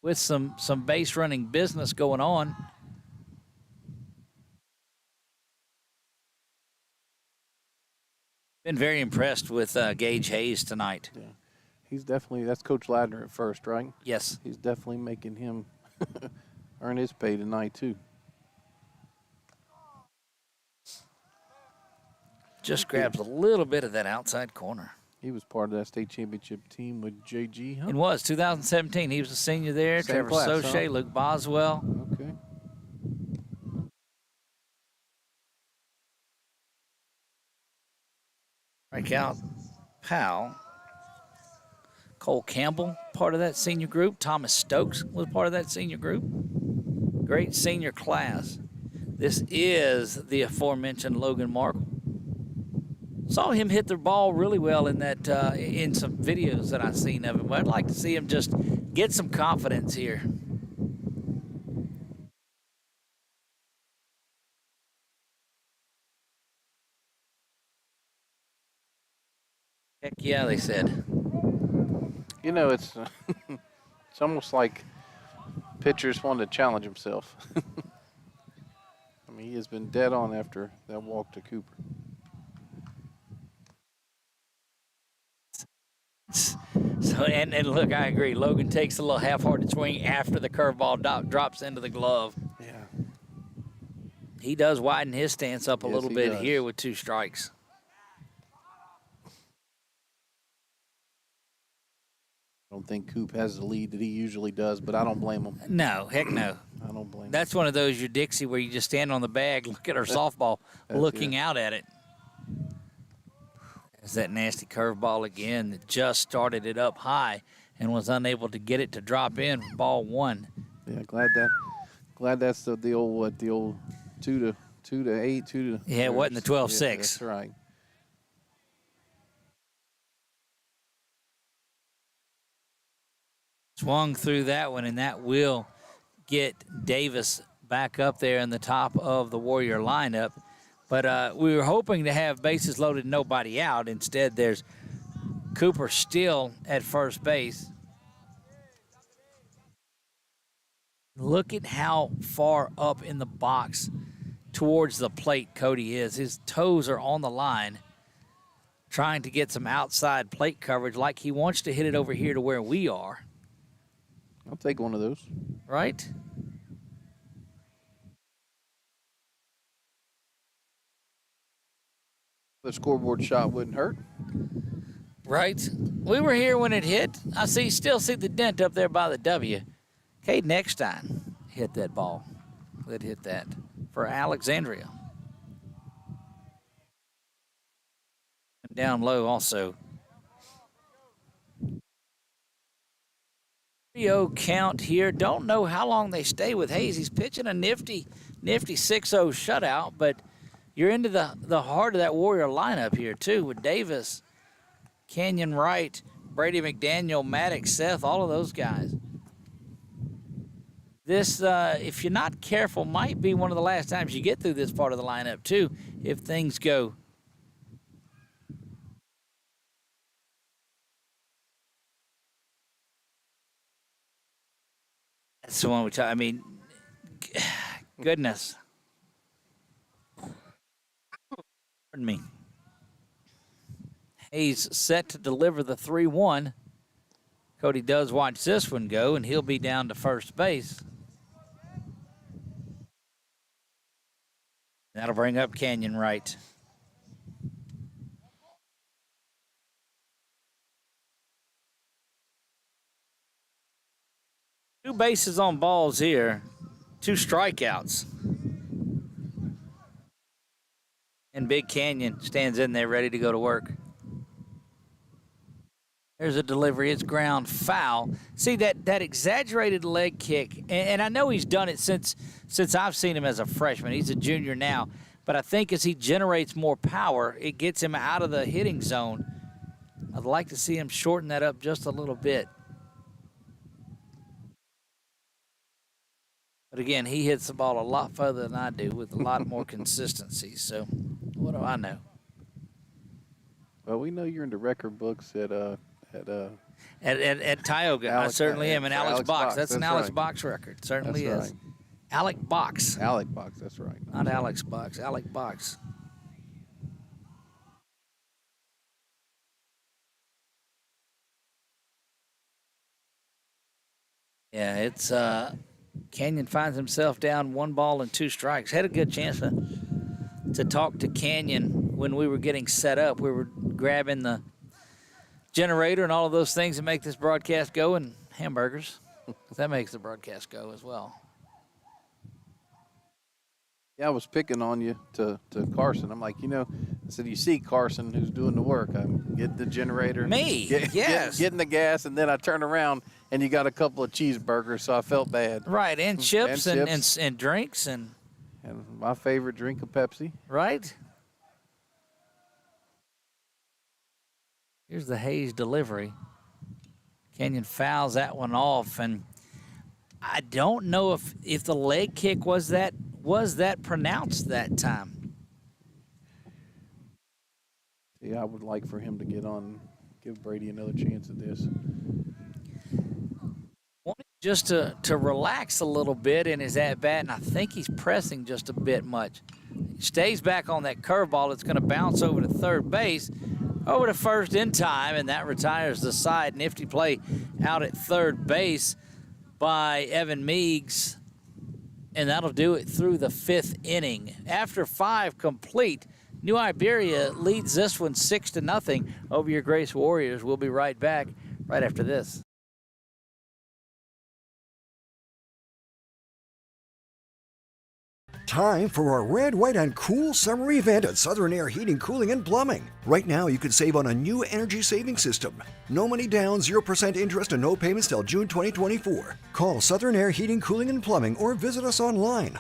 With some base running business going on. Been very impressed with Gage Hayes tonight. Yeah. He's definitely, that's Coach Ladner at first, right? Yes. He's definitely making him earn his pay tonight, too. Just grabs a little bit of that outside corner. He was part of that state championship team with JG, huh? It was 2017. He was a senior there. Same Trevor class, Soche, huh? Luke Boswell. Okay. Strike out Powell. Cole Campbell part of that senior group. Thomas Stokes was part of that senior group. Great senior class. This is the aforementioned Logan Markle. Saw him hit the ball really well in that in some videos that I've seen of him. But I'd like to see him just get some confidence here. Heck yeah, they said. You know, it's it's almost like pitchers want to challenge himself. I mean, he has been dead on after that walk to Cooper. So and look, I agree. Logan takes a little half-hearted swing after the curveball drops into the glove. Yeah. He does widen his stance up a Yes, little he bit does. here with 2 strikes. I don't think Coop has the lead that he usually does, but I don't blame him. No, heck no. I don't blame him. That's one of those, your Dixie, where you just stand on the bag, look at our softball, looking out at it. There's that nasty curveball again that just started it up high and was unable to get it to drop in. Ball 1. Yeah, glad that's the old 2 to 8, 2 to. Yeah, it wasn't the 12-6. Yeah, that's right. Swung through that one, and that will get Davis back up there in the top of the Warrior lineup. But we were hoping to have bases loaded, nobody out. Instead, there's Cooper still at first base. Look at how far up in the box towards the plate Cody is. His toes are on the line, trying to get some outside plate coverage like he wants to hit it over here to where we are. I'll take one of those. Right? The scoreboard shot wouldn't hurt. Right? We were here when it hit. I still see the dent up there by the W. Caden Eckstein hit that ball. That hit that for Alexandria. And down low also. 3-0 count here. Don't know how long they stay with Hayes. He's pitching a nifty 6-0 shutout, but you're into the heart of that Warrior lineup here, too, with Davis, Canyon Wright, Brady McDaniel, Maddox, Seth, all of those guys. This, if you're not careful, might be one of the last times you get through this part of the lineup, too, if things go. That's the one we talk. I mean, goodness. Pardon me. Hayes set to deliver the 3-1. Cody does watch this one go, and he'll be down to first base. That'll bring up Canyon Wright. Two bases on balls here, 2 strikeouts. And Big Canyon stands in there ready to go to work. There's a delivery. It's ground foul. See, that exaggerated leg kick, and I know he's done it since I've seen him as a freshman. He's a junior now. But I think as he generates more power, it gets him out of the hitting zone. I'd like to see him shorten that up just a little bit. But again, he hits the ball a lot further than I do with a lot more consistency. So what do I know? Well, we know you're in the record books at Tioga. I certainly am. And Alex Box. That's an Alex Box record. Certainly is. That's right. Alec Box. Alec Box, that's right. Not Alex Box. Alec Box. Yeah, it's Canyon finds himself down 1 ball and 2 strikes. Had a good chance to talk to Canyon when we were getting set up. We were grabbing the generator and all of those things that make this broadcast go, and hamburgers. That makes the broadcast go as well. Yeah, I was picking on you to Carson. I'm like, I said, you see Carson, who's doing the work. I'm getting the generator. Me, yes. Getting the gas, and then I turn around, and you got a couple of cheeseburgers, so I felt bad. Right, and chips And and, chips. and drinks and my favorite drink of Pepsi. right. Here's the Hayes delivery. Kenyon fouls that one off, and I don't know if the leg kick was that pronounced that time. Yeah, I would like for him to get on, give Brady another chance at this. Wanted just to relax a little bit in his at-bat, and I think he's pressing just a bit much. He stays back on that curveball. It's going to bounce over to third base, over to first in time, and that retires the side. Nifty play out at third base by Evan Meigs, and that'll do it through the 5th inning. After 5 complete, New Iberia leads this one 6-0 over your Grace Warriors. We'll be right back right after this. Time for our red, white, and cool summer event at Southern Air Heating, Cooling, and Plumbing. Right now, you can save on a new energy saving system. No money down, 0% interest, and no payments till June 2024. Call Southern Air Heating, Cooling, and Plumbing or visit us online.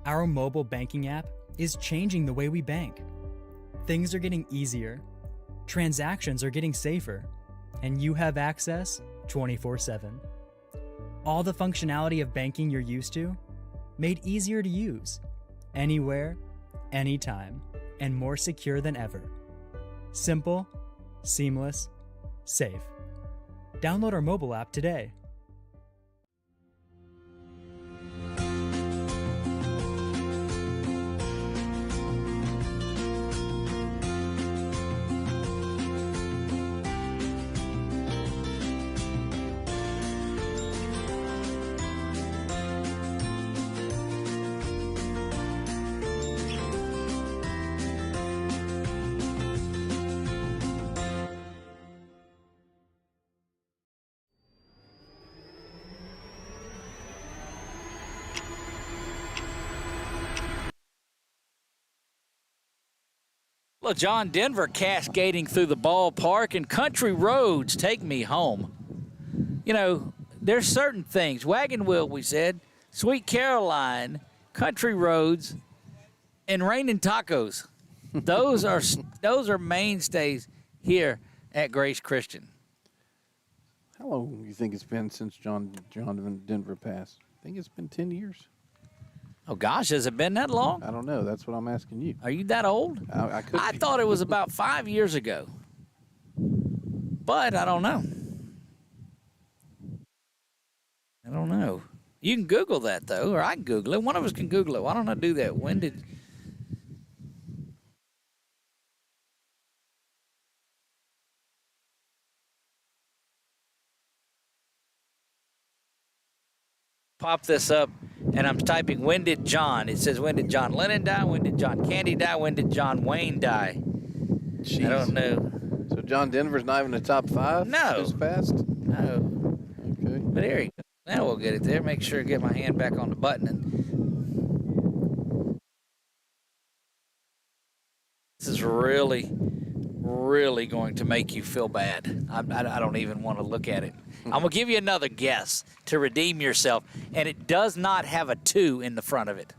Our mobile banking app is changing the way we bank. Things are getting easier, transactions are getting safer, and you have access 24/7. All the functionality of banking you're used to, made easier to use, anywhere, anytime, and more secure than ever. Simple, seamless, safe. Download our mobile app today. Well, John Denver cascading through the ballpark, and country roads take me home. You know, there's certain things. Wagon Wheel, we said, Sweet Caroline, country roads, and raining tacos. Those are mainstays here at Grace Christian. How long do you think it's been since John Denver passed? I think it's been 10 years. Oh, gosh, has it been that long? I don't know. That's what I'm asking you. Are you that old? I thought it was about 5 years ago. But I don't know. You can Google that, though, or I can Google it. One of us can Google it. Why don't I do that? When did... Pop this up, and I'm typing, when did John? It says, when did John Lennon die? When did John Candy die? When did John Wayne die? Jeez. I don't know. So John Denver's not even in the top 5? No. This fast? No. Okay. But here you go. Now we'll get it there. Make sure to get my hand back on the button. And this is really, really going to make you feel bad. I don't even want to look at it. I'm going to give you another guess to redeem yourself, and it does not have a 2 in the front of it.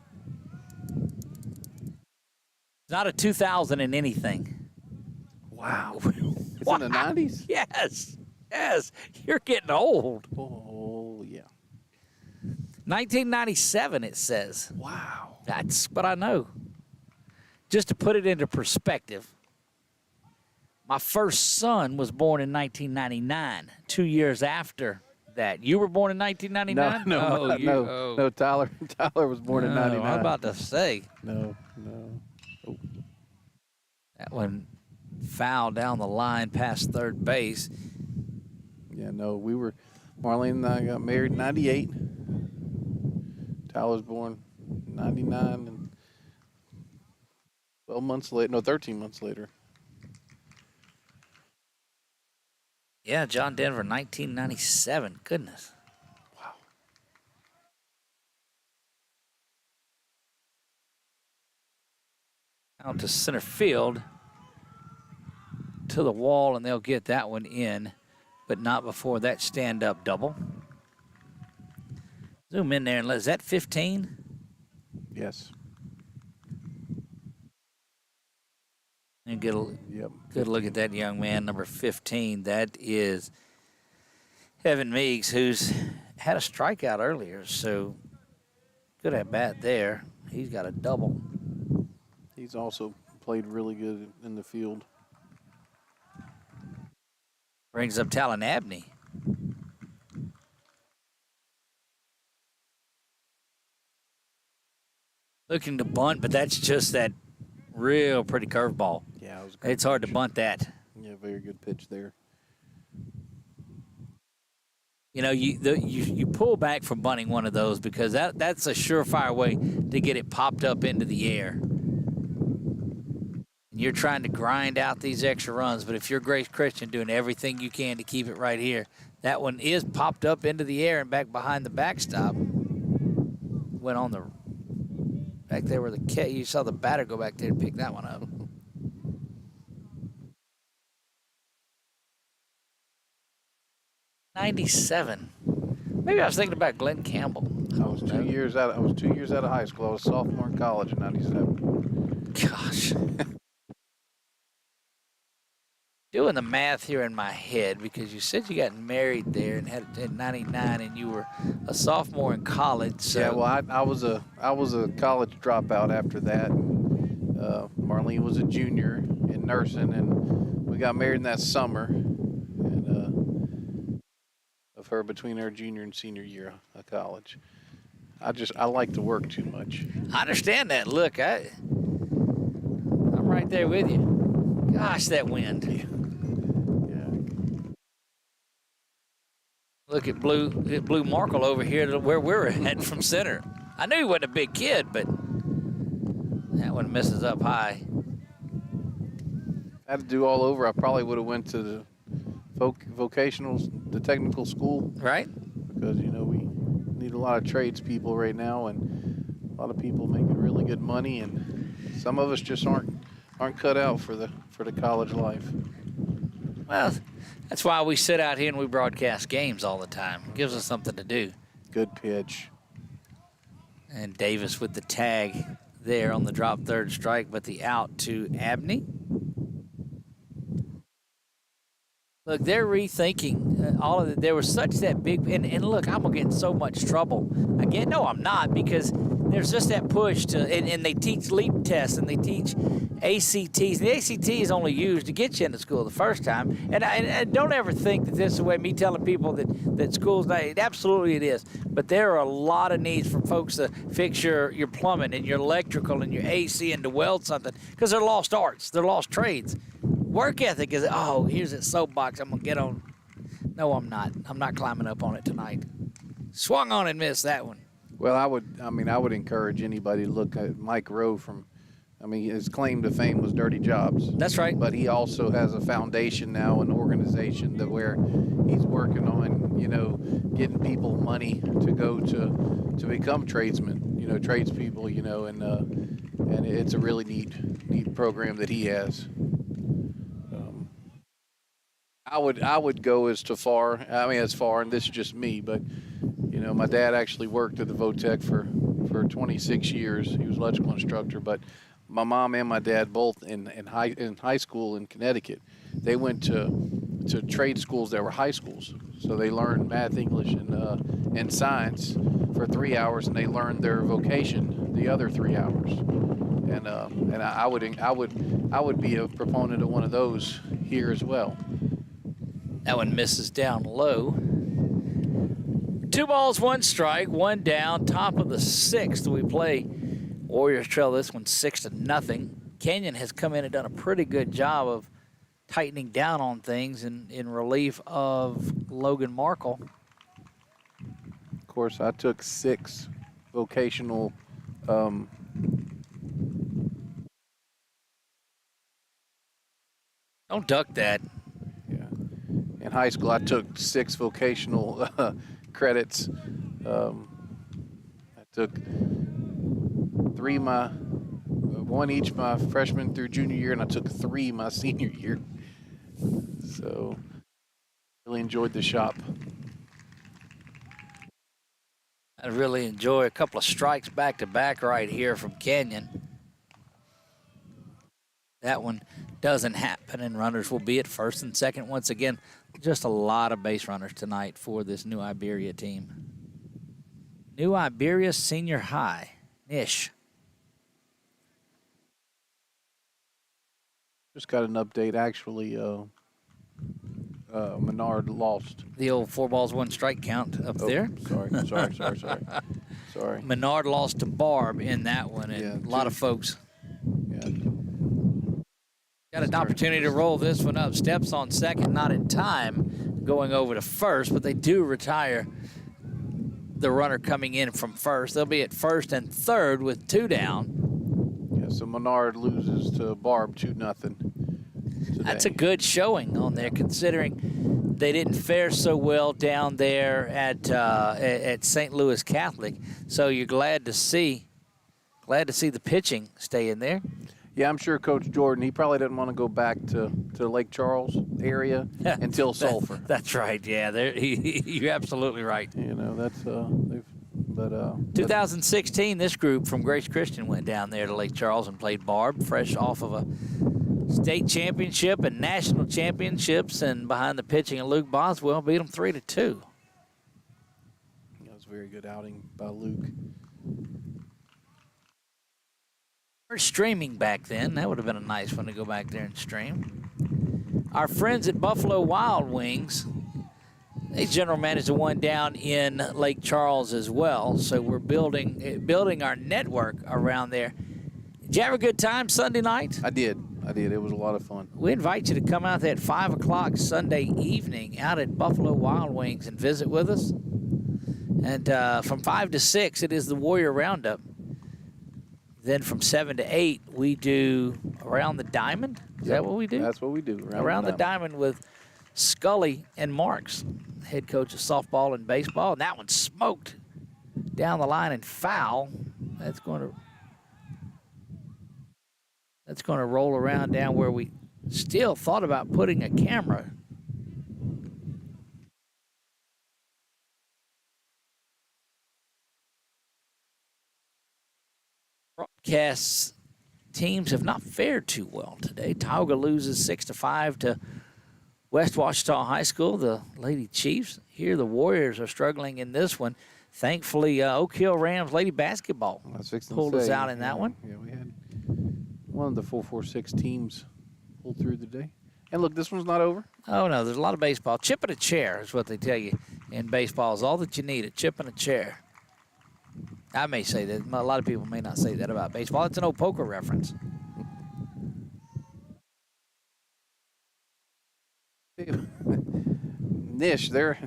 It's not a 2000 in anything. Wow. It's in the 90s? Yes. Yes. You're getting old. Oh, yeah. 1997, it says. Wow. That's what I know. Just to put it into perspective, my first son was born in 1999, 2 years after that. You were born in 1999? No. Tyler was born in 99. I'm about to say. No. Oh. That one foul down the line past third base. Yeah, no, Marlene and I got married in 98. Tyler was born in 99 and 13 months later. Yeah, John Denver, 1997. Goodness. Wow. Out to center field, to the wall, and they'll get that one in, but not before that stand-up double. Zoom in there, and is that 15? Yes. And get a good look at that young man, number 15. That is Evan Meeks, who's had a strikeout earlier, so good at bat there. He's got a double. He's also played really good in the field. Brings up Talon Abney. Looking to bunt, but that's just that real pretty curveball. Yeah, it was a good It's hard to pitch. bunt that. Yeah, very good pitch there. You know, you pull back from bunting one of those because that's a surefire way to get it popped up into the air. And you're trying to grind out these extra runs, but if you're Grace Christian doing everything you can to keep it right here, that one is popped up into the air and back behind the backstop. Went on the back there where you saw the batter go back there to pick that one up. '97. Maybe I was thinking about Glenn Campbell. I was 2 years out. I was 2 years out of high school. I was a sophomore in college in '97. Gosh. Doing the math here in my head, because you said you got married there and had in '99, and you were a sophomore in college. So. Yeah, well, I was a college dropout after that. Marlene was a junior in nursing, and we got married in that summer. And of her between her junior and senior year of college. I like to work too much. I understand that. Look, I'm right there with you. Gosh, that wind. Yeah. Look, it blew Markle over here to where we're at from center. I knew he wasn't a big kid, but that one misses up high. If I had to do all over, I probably would have went to the the technical school. Right. Because, you know, we need a lot of tradespeople right now, and a lot of people making really good money, and some of us just aren't cut out for the college life. Well, that's why we sit out here and we broadcast games all the time. It gives us something to do. Good pitch. And Davis with the tag there on the drop third strike, but the out to Abney. Look, they're rethinking all of it. There was such that big, and look, I'm going to get in so much trouble. Again, no, I'm not, because there's just that push to, and they teach leap tests and they teach ACTs. The ACT is only used to get you into school the first time. And I don't ever think that this is the way me telling people that schools, absolutely it is. But there are a lot of needs for folks to fix your plumbing and your electrical and your AC and to weld something, because they're lost arts, they're lost trades. Work ethic is, here's that soapbox I'm going to get on. No, I'm not. I'm not climbing up on it tonight. Swung on and missed that one. Well, I would encourage anybody to look at Mike Rowe his claim to fame was dirty jobs. That's right. But he also has a foundation now, an organization that where he's working on, getting people money to go to become tradesmen, tradespeople, and it's a really neat program that he has. I would go as far, and this is just me, but, my dad actually worked at the Votech for 26 years. He was an electrical instructor, but my mom and my dad both in high school in Connecticut, they went to trade schools that were high schools. So they learned math, English, and science for 3 hours, and they learned their vocation the other 3 hours. And I would be a proponent of one of those here as well. That one misses down low. 2 balls, 1 strike, 1 down. Top of the 6th, we play. Warriors trail this one 6-0. Kenyon has come in and done a pretty good job of tightening down on things in relief of Logan Markle. Of course, I took 6 vocational. Don't duck that. Yeah. In high school, I took 6 vocational credits. I took 3 my one each my freshman through junior year, and I took 3 my senior year. So really enjoyed the shop. I really enjoy a couple of strikes back-to-back right here from Canyon. That one doesn't happen, and runners will be at first and second. Once again, just a lot of base runners tonight for this New Iberia team. New Iberia Senior High. Nish. Just got an update, actually. Menard lost. The old 4 balls, 1 strike count up there. Sorry. Menard lost to Barb in that one, and Yeah, a lot of folks Yeah. got an opportunity to roll this one up. Steps on second, not in time, going over to first, but they do retire the runner coming in from first. They'll be at first and third with 2 down. Yeah, so Menard loses to Barb 2-0. That's a good showing on there, considering they didn't fare so well down there at St. Louis Catholic. So you're glad to see the pitching stay in there. Yeah, I'm sure Coach Jordan, he probably didn't want to go back to Lake Charles area until Sulphur. That's right. Yeah, you're absolutely right. You know, that's 2016, this group from Grace Christian went down there to Lake Charles and played Barb, fresh off of a state championship and national championships, and behind the pitching of Luke Boswell, beat them 3-2. That was a very good outing by Luke. We're streaming back then. That would have been a nice one to go back there and stream. Our friends at Buffalo Wild Wings, they general manage the one down in Lake Charles as well. So we're building our network around there. Did you have a good time Sunday night? I did. It was a lot of fun. We invite you to come out there at 5 o'clock Sunday evening out at Buffalo Wild Wings and visit with us. And from 5 to 6, it is the Warrior Roundup. Then from 7 to 8, we do Around the Diamond. Is that what we do? That's what we do. Around the Diamond with Scully and Marks, head coach of softball and baseball. And that one smoked down the line and foul. That's going to roll around down where we still thought about putting a camera. Broadcasts teams have not fared too well today. Tauga loses 6-5 to West Ouachita High School, the Lady Chiefs. Here the Warriors are struggling in this one. Thankfully, Oak Hill Rams Lady Basketball pulled us out in that one. Yeah, we had one of the 446 teams pulled through the day. And look, this one's not over. Oh, no, there's a lot of baseball. Chip and a chair is what they tell you in baseball is all that you need, a chip and a chair. I may say that. A lot of people may not say that about baseball. It's an old poker reference. Nish, their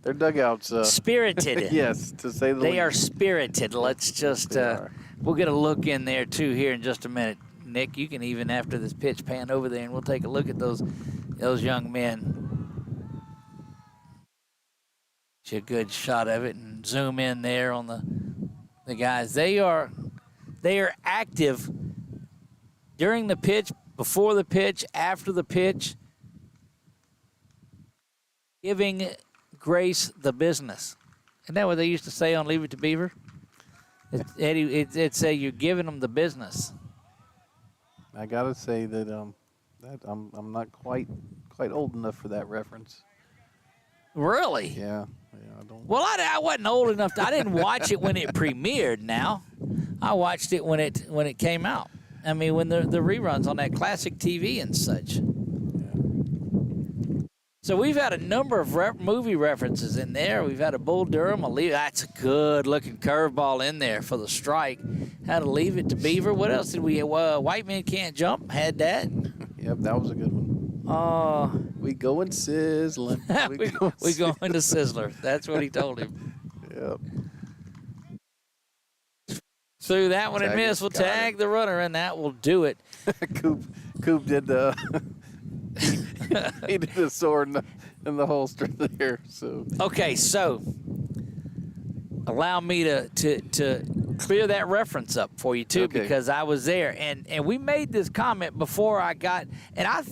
dugouts. Spirited. Yes, to say the least. They are spirited. Let's just, we'll get a look in there, too, here in just a minute. Nick, you can even, after this pitch, pan over there, and we'll take a look at those young men. Get a good shot of it and zoom in there on the guys. They are active during the pitch, before the pitch, after the pitch, giving Grace the business. Isn't that what they used to say on Leave It to Beaver? It'd say you're giving them the business. I gotta say that I'm not quite old enough for that reference. Really? Yeah, I don't. Well, I wasn't old enough. I didn't watch it when it premiered. Now, I watched it when it came out. I mean, when the reruns on that classic TV and such. Yeah. So we've had a number of movie references in there. We've had a Bull Durham. That's a good-looking curveball in there for the strike. Had to Leave It to Beaver. What else did we? White Men Can't Jump. Had that. Yep, that was a good one. We going sizzling. we going to Sizzler. That's what he told him. Yep. Threw that one and missed. We'll tag the runner, and that will do it. Coop did the he did the sword in the holster there. So okay, so allow me to clear that reference up for you too, Okay. because I was there, and we made this comment before I got, and I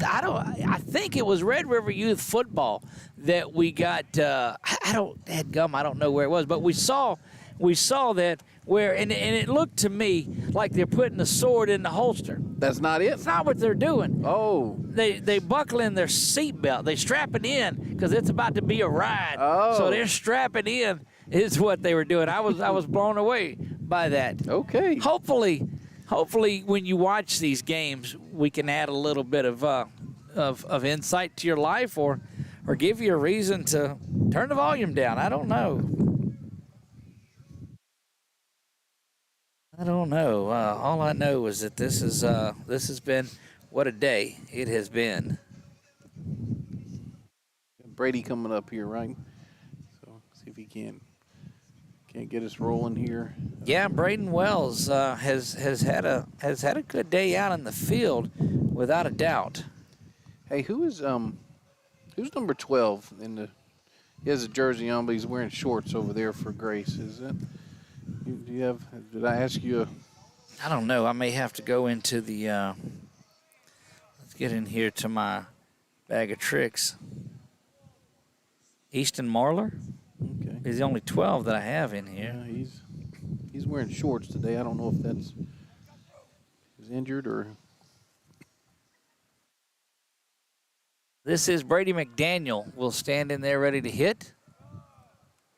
think it was Red River Youth Football that we got. I don't know where it was, but we saw that where, and it looked to me like they're putting the sword in the holster. That's not it? That's not what they're doing. Oh. They buckle in their seatbelt. They strap it in because it's about to be a ride. Oh. So they're strapping in is what they were doing. I was blown away by that. Okay. Hopefully when you watch these games, we can add a little bit of insight to your life, or give you a reason to turn the volume down. I don't know. All I know is that this has been what a day it has been. Brady coming up here, right? So see if he can't get us rolling here. Yeah, Braden Wells has had a good day out in the field, without a doubt. Hey, who's number 12 in the? He has a jersey on, but he's wearing shorts over there for Grace. Is it? Do you have? Did I ask you? I don't know. I may have to go into the. Let's get in here to my bag of tricks. Easton Marler. Okay. He's the only 12 that I have in here. Yeah, he's wearing shorts today. I don't know if he's injured or. This is Brady McDaniel. Will stand in there ready to hit.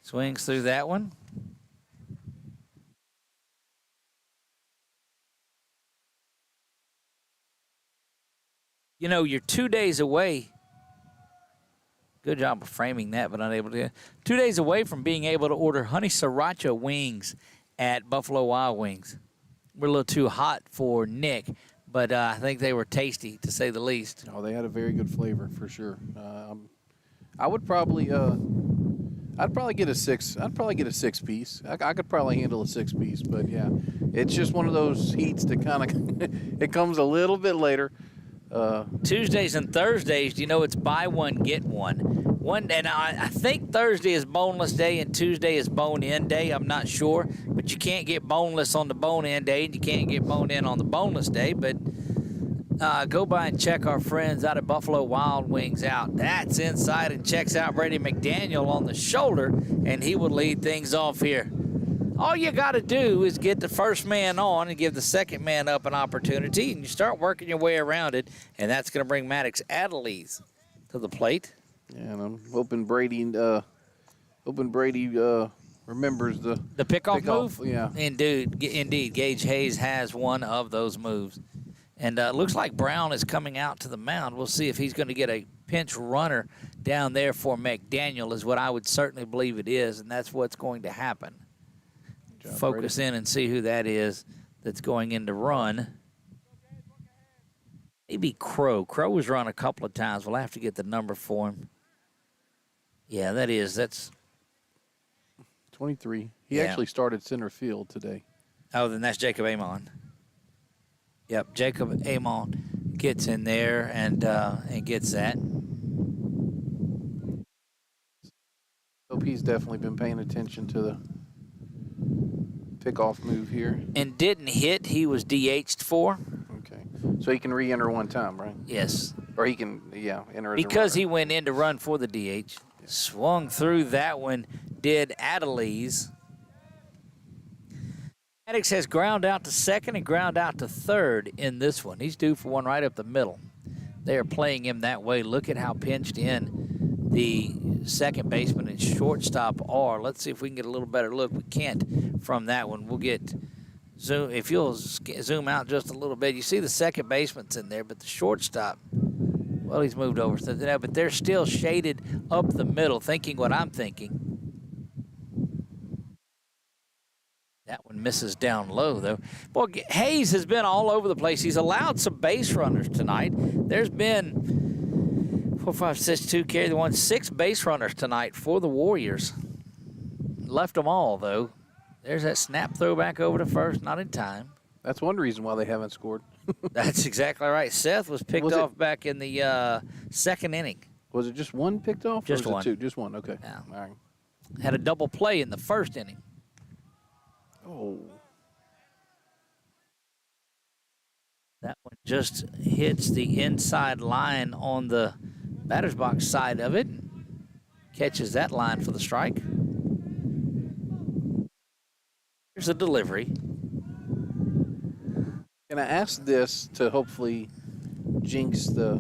Swings through that one. You know, you're 2 days away. Good job of framing that, but unable to. 2 days away from being able to order honey sriracha wings at Buffalo Wild Wings. We're a little too hot for Nick, but I think they were tasty, to say the least. Oh, they had a very good flavor for sure. I would probably, I'd probably get a 6 piece. I could probably handle a 6 piece, but yeah, it's just one of those heats that kind of it comes a little bit later. Tuesdays and Thursdays, you know, it's buy one, get one. And I think Thursday is boneless day and Tuesday is bone-in day. I'm not sure. But you can't get boneless on the bone-in day and you can't get bone-in on the boneless day. But go by and check our friends out at Buffalo Wild Wings out. That's inside, and checks out Brady McDaniel on the shoulder, and he will lead things off here. All you got to do is get the first man on and give the second man up an opportunity, and you start working your way around it, and that's going to bring Maddox Adelise to the plate. Yeah, and I'm hoping Brady remembers the pickoff move. Yeah, indeed. Gage Hayes has one of those moves, and looks like Brown is coming out to the mound. We'll see if he's going to get a pinch runner down there for McDaniel, is what I would certainly believe it is, and that's what's going to happen. Focus in and see who that is that's going in to run. Maybe Crow. Crow was run a couple of times. We'll have to get the number for him. Yeah, that's 23. He actually started center field today. Oh, then that's Jacob Amon. Yep, Jacob Amon gets in there and gets that. Hope he's definitely been paying attention to the pickoff move here. And didn't hit. He was DH'd for. Okay. So he can re-enter one time, right? Yes. Or he can, enter as because a he went in to run for the DH. Swung through that one, did Adelise. Maddox has ground out to second and ground out to third in this one. He's due for one right up the middle. They are playing him that way. Look at how pinched in the second baseman and shortstop are. Let's see if we can get a little better look. We can't from that one. We'll get zoom. If you'll zoom out just a little bit, you see the second baseman's in there, but the shortstop, well, he's moved over to that, but they're still shaded up the middle, thinking what I'm thinking. That one misses down low, though. Boy, Hayes has been all over the place. He's allowed some base runners tonight. There's been 4, 5, 6, 2 carry the 1, 6 base runners tonight for the Warriors. Left them all, though. There's that snap throw back over to first, not in time. That's one reason why they haven't scored. That's exactly right. Seth was picked off back in the second inning. Was it just one picked off? Just or was one. It two? Just one, okay. Yeah. All right. Had a double play in the first inning. Oh. just hits the inside line on the batter's box side of it. Catches that line for the strike. Here's a delivery. Can I ask this to hopefully jinx the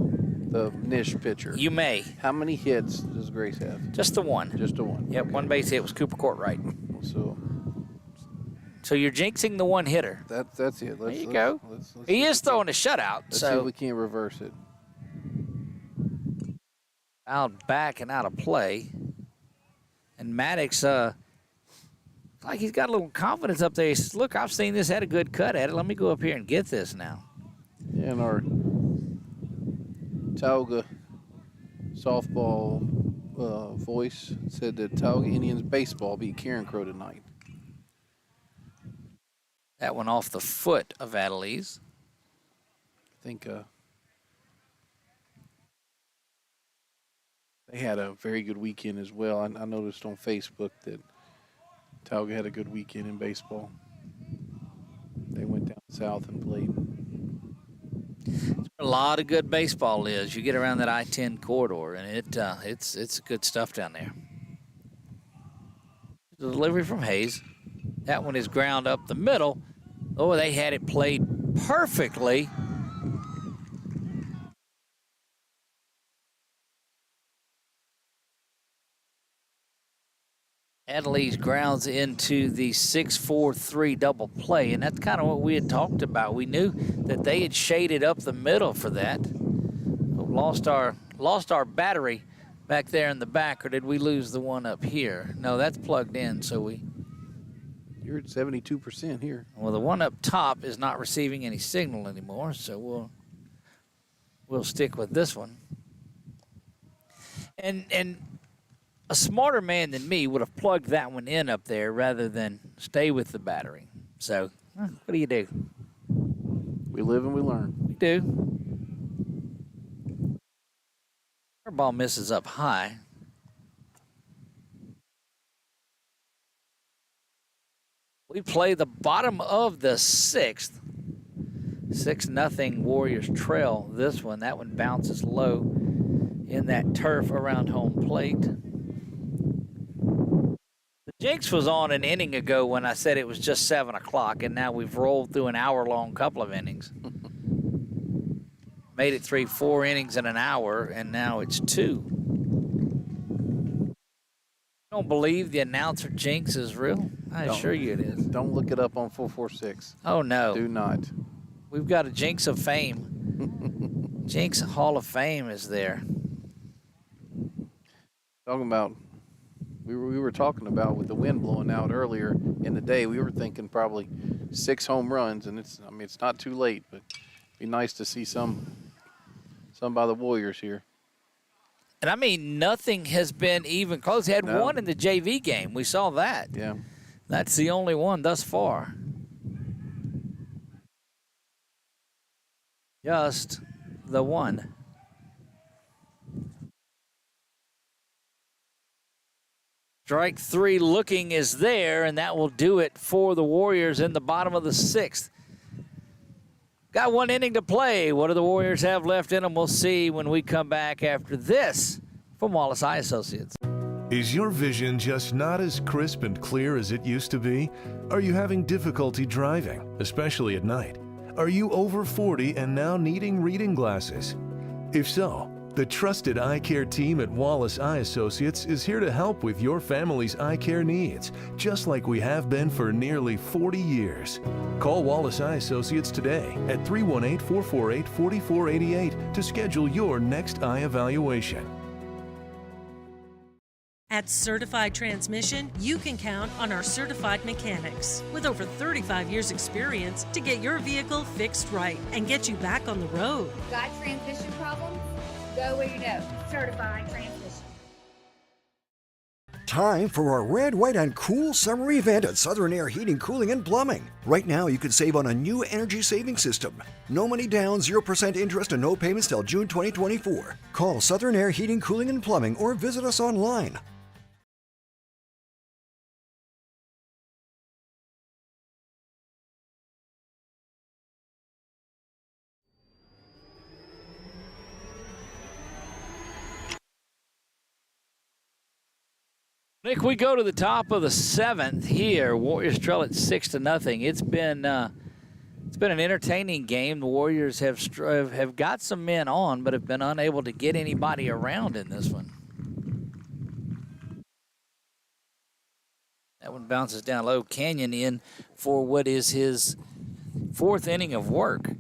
Nish pitcher? You may. How many hits does Grace have? Just the one. Just the one. Yep, one base hit was Cooper Courtright. So you're jinxing the one hitter. that's it. There you go. He is throwing a shutout. Let's see if we can't reverse it. Out back and out of play. And Maddox, like he's got a little confidence up there. He says, look, I've seen this, had a good cut at it. Let me go up here and get this now. And our Tauga softball voice said that Tauga Indians baseball beat Karen Crow tonight. That one off the foot of Adelise. I think they had a very good weekend as well. I noticed on Facebook that Tauga had a good weekend in baseball. They went down south and played. A lot of good baseball is. You get around that I-10 corridor, and it's good stuff down there. The delivery from Hayes. That one is ground up the middle. Oh, they had it played perfectly. Adelise grounds into the 6-4-3 double play, and that's kind of what we had talked about. We knew that they had shaded up the middle for that. Lost our battery back there in the back, or did we lose the one up here? No, that's plugged in, so You're at 72% here. Well, the one up top is not receiving any signal anymore, so we'll stick with this one. And a smarter man than me would have plugged that one in up there rather than stay with the battery. So, what do you do? We live and we learn. We do. Our ball misses up high. We play the bottom of the sixth. 6-0 Warriors trail this one. That one bounces low in that turf around home plate. The jinx was on an inning ago when I said it was just 7 o'clock, and now we've rolled through an hour-long couple of innings. Made it 4 innings in an hour, and now it's 2. Don't believe the announcer jinx is real? I assure you it is. Don't look it up on 446. Oh, no. Do not. We've got a jinx of fame. Jinx Hall of Fame is there. Talking about, we were talking about with the wind blowing out earlier in the day, we were thinking probably 6 home runs, and it's not too late, but it'd be nice to see some by the Warriors here. And I mean, nothing has been even close. He had one in the JV game. We saw that. Yeah. That's the only one thus far. Just the one. Strike 3 looking is there, and that will do it for the Warriors in the bottom of the 6th. Got 1 inning to play. What do the Warriors have left in them? We'll see when we come back after this from Wallace Eye Associates. Is your vision just not as crisp and clear as it used to be? Are you having difficulty driving, especially at night? Are you over 40 and now needing reading glasses? If so, the trusted eye care team at Wallace Eye Associates is here to help with your family's eye care needs, just like we have been for nearly 40 years. Call Wallace Eye Associates today at 318-448-4488 to schedule your next eye evaluation. At Certified Transmission, you can count on our certified mechanics with over 35 years experience to get your vehicle fixed right and get you back on the road. Got transmission problems? Go where you know. Certified Transmission. Time for our red, white, and cool summer event at Southern Air Heating, Cooling, and Plumbing. Right now, you can save on a new energy saving system. No money down, 0% interest, and no payments till June 2024. Call Southern Air Heating, Cooling, and Plumbing or visit us online. Nick, we go to the top of the 7th here. Warriors trail at 6-0. It's been an entertaining game. The Warriors have got some men on, but have been unable to get anybody around in this one. That one bounces down low. Canyon in for what is his 4th inning of work.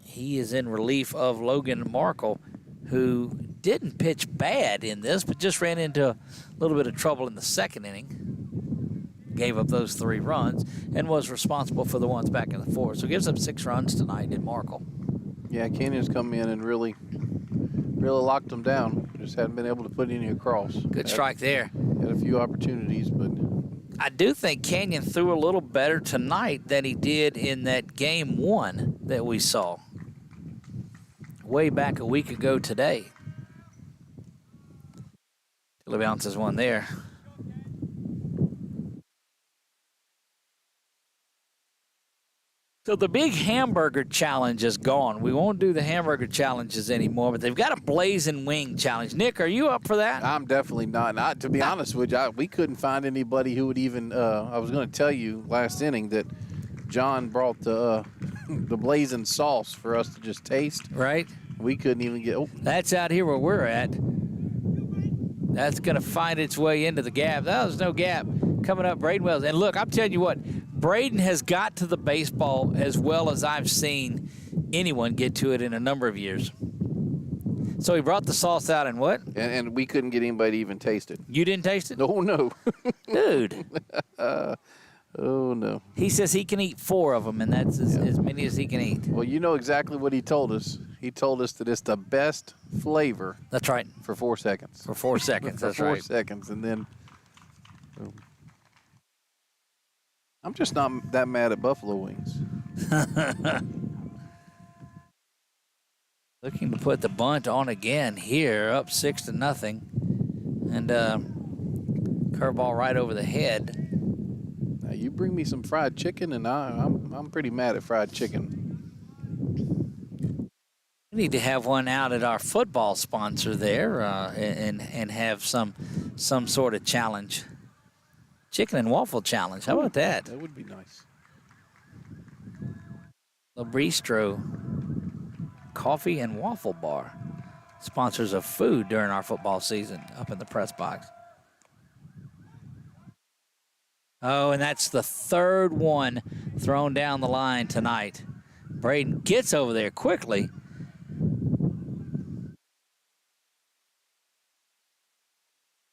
He is in relief of Logan Markle, who didn't pitch bad in this, but just ran into a little bit of trouble in the 2nd inning. Gave up those 3 runs and was responsible for the ones back in the 4th. So gives up 6 runs tonight in Markle. Yeah, Canyon's come in and really locked them down. Just hadn't been able to put any across. Good strike there. Had a few opportunities, but I do think Canyon threw a little better tonight than he did in that game 1 that we saw way back a week ago today. Till he bounces one there. So the big hamburger challenge is gone. We won't do the hamburger challenges anymore, but they've got a blazing wing challenge. Nick, are you up for that? I'm definitely not. To be honest with you, we couldn't find anybody who would even. I was going to tell you last inning that John brought the blazing sauce for us to just taste. Right. We couldn't even get. Oh. That's out here where we're at. That's going to find its way into the gap. That was no gap coming up Braden Wells. And look, I'm telling you what, Braden has got to the baseball as well as I've seen anyone get to it in a number of years. So he brought the sauce out and what? And we couldn't get anybody to even taste it. You didn't taste it? No. Dude. Oh, no. He says he can eat 4 of them, and that's as many as he can eat. Well, you know exactly what he told us. He told us that it's the best flavor. That's right. For 4 seconds. For 4 seconds, that's right. 4 seconds, and then boom. I'm just not that mad at buffalo wings. Looking to put the bunt on again here, up 6-0. And curveball right over the head. Now you bring me some fried chicken, and I'm pretty mad at fried chicken. We need to have one out at our football sponsor there, and have some sort of challenge. Chicken and waffle challenge. How about that? That would be nice. La Bistro Coffee and Waffle Bar, sponsors of food during our football season up in the press box. Oh, and that's the 3rd one thrown down the line tonight. Braden gets over there quickly.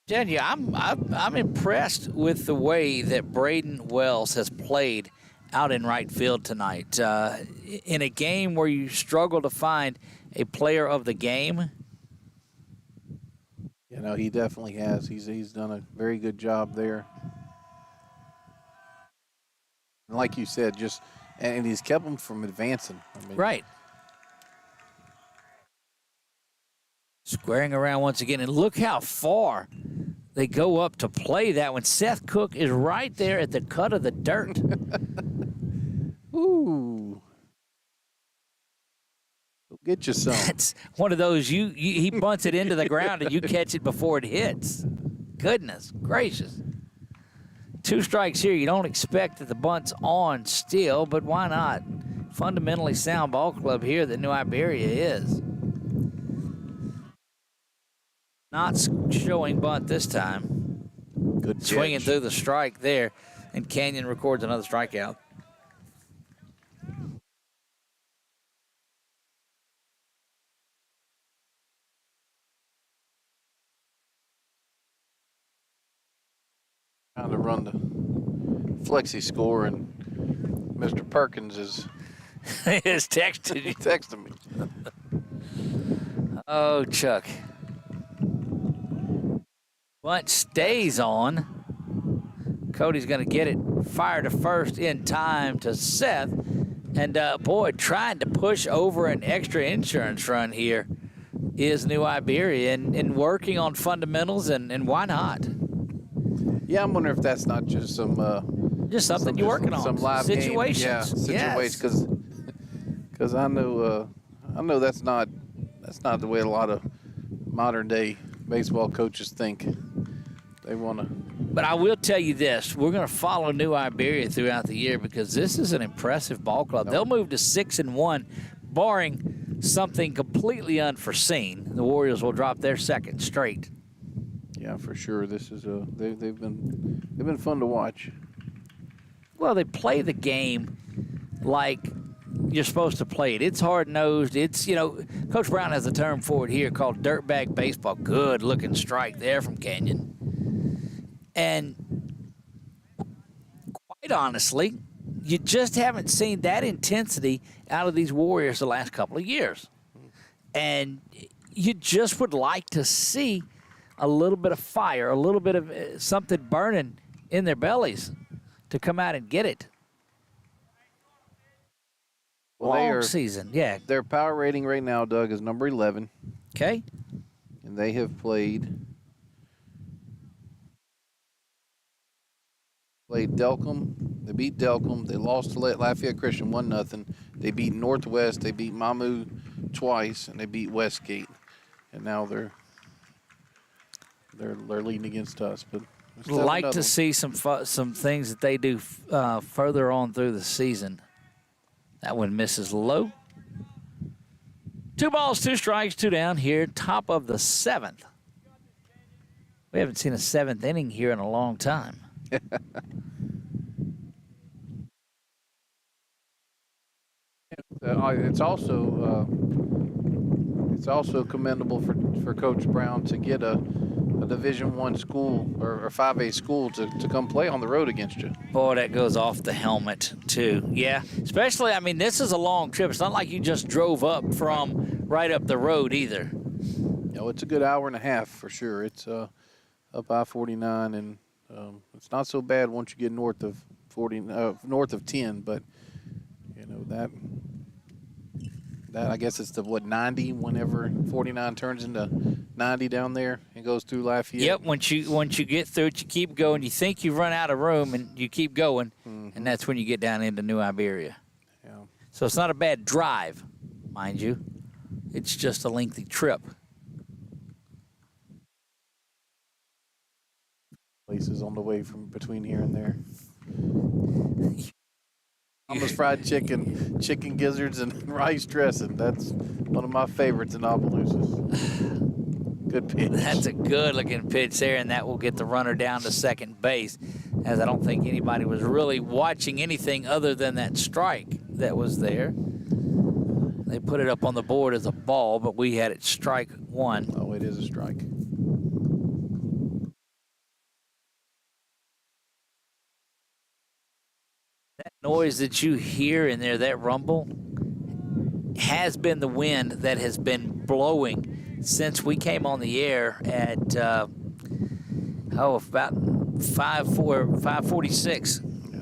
Jenny, I'm impressed with the way that Braden Wells has played out in right field tonight. In a game where you struggle to find a player of the game. You know, he definitely has. He's done a very good job there. And like you said, and he's kept them from advancing. Right. Squaring around once again, and look how far they go up to play that one. Seth Cook is right there at the cut of the dirt. Ooh. Go get you some. That's one of those, he bunts it into the ground and you catch it before it hits. Goodness gracious. 2 strikes here. You don't expect that the bunt's on still, but why not? Fundamentally sound ball club here that New Iberia is. Not showing bunt this time. Good swinging catch. through the strike there, and Canyon records another strikeout. Trying to run the flexi score, and Mr. Perkins is texting you. Texting me. Oh, Chuck. Bunt stays on. Cody's going to get it. Fire to first in time to Seth. And, boy, trying to push over an extra insurance run here is New Iberia and working on fundamentals, and why not? Yeah, I'm wondering if that's not just something you're working on. Some live situations. Game. Yeah, situations. Because I know that's not the way a lot of modern day baseball coaches think. They want to But I will tell you this: we're going to follow New Iberia throughout the year because this is an impressive ball club. They'll move to 6-1, barring something completely unforeseen. The Warriors will drop their second straight. Yeah, for sure. This is they've been fun to watch. Well, they play the game like you're supposed to play it. It's hard-nosed. It's, Coach Brown has a term for it here called dirtbag baseball. Good-looking strike there from Canyon. And quite honestly, you just haven't seen that intensity out of these Warriors the last couple of years. And you just would like to see a little bit of fire, a little bit of something burning in their bellies to come out and get it. Well, Long season, yeah. Their power rating right now, Doug, is number 11. Okay. And they have played Delcom. They beat Delcom. They lost to Lafayette Christian 1-0. They beat Northwest. They beat Mamu twice, and they beat Westgate. And now they're leading against us. But like to see some things that they do further on through the season. That one misses low. 2 balls, 2 strikes, 2 down here, top of the 7th. We haven't seen a 7th inning here in a long time. It's also commendable for Coach Brown to get a Division I school or 5A school to come play on the road against you. Boy, that goes off the helmet, too. Yeah, especially, this is a long trip. It's not like you just drove up from right up the road either. It's a good hour and a half for sure. It's up I-49, and it's not so bad once you get north of 10, but, that I guess it's the 90 whenever 49 turns into 90 down there and goes through Lafayette. Yep, once you get through it, you keep going. You think you've run out of room and you keep going, and that's when you get down into New Iberia. Yeah. So it's not a bad drive, mind you. It's just a lengthy trip. Places on the way from between here and there. Mama's fried chicken gizzards, and rice dressing. That's one of my favorites in Opelousas. Good pitch. That's a good-looking pitch there, and that will get the runner down to second base, as I don't think anybody was really watching anything other than that strike that was there. They put it up on the board as a ball, but we had it strike 1. Oh, it is a strike. That noise that you hear in there, that rumble, has been the wind that has been blowing since we came on the air at, about 5:46. Yeah.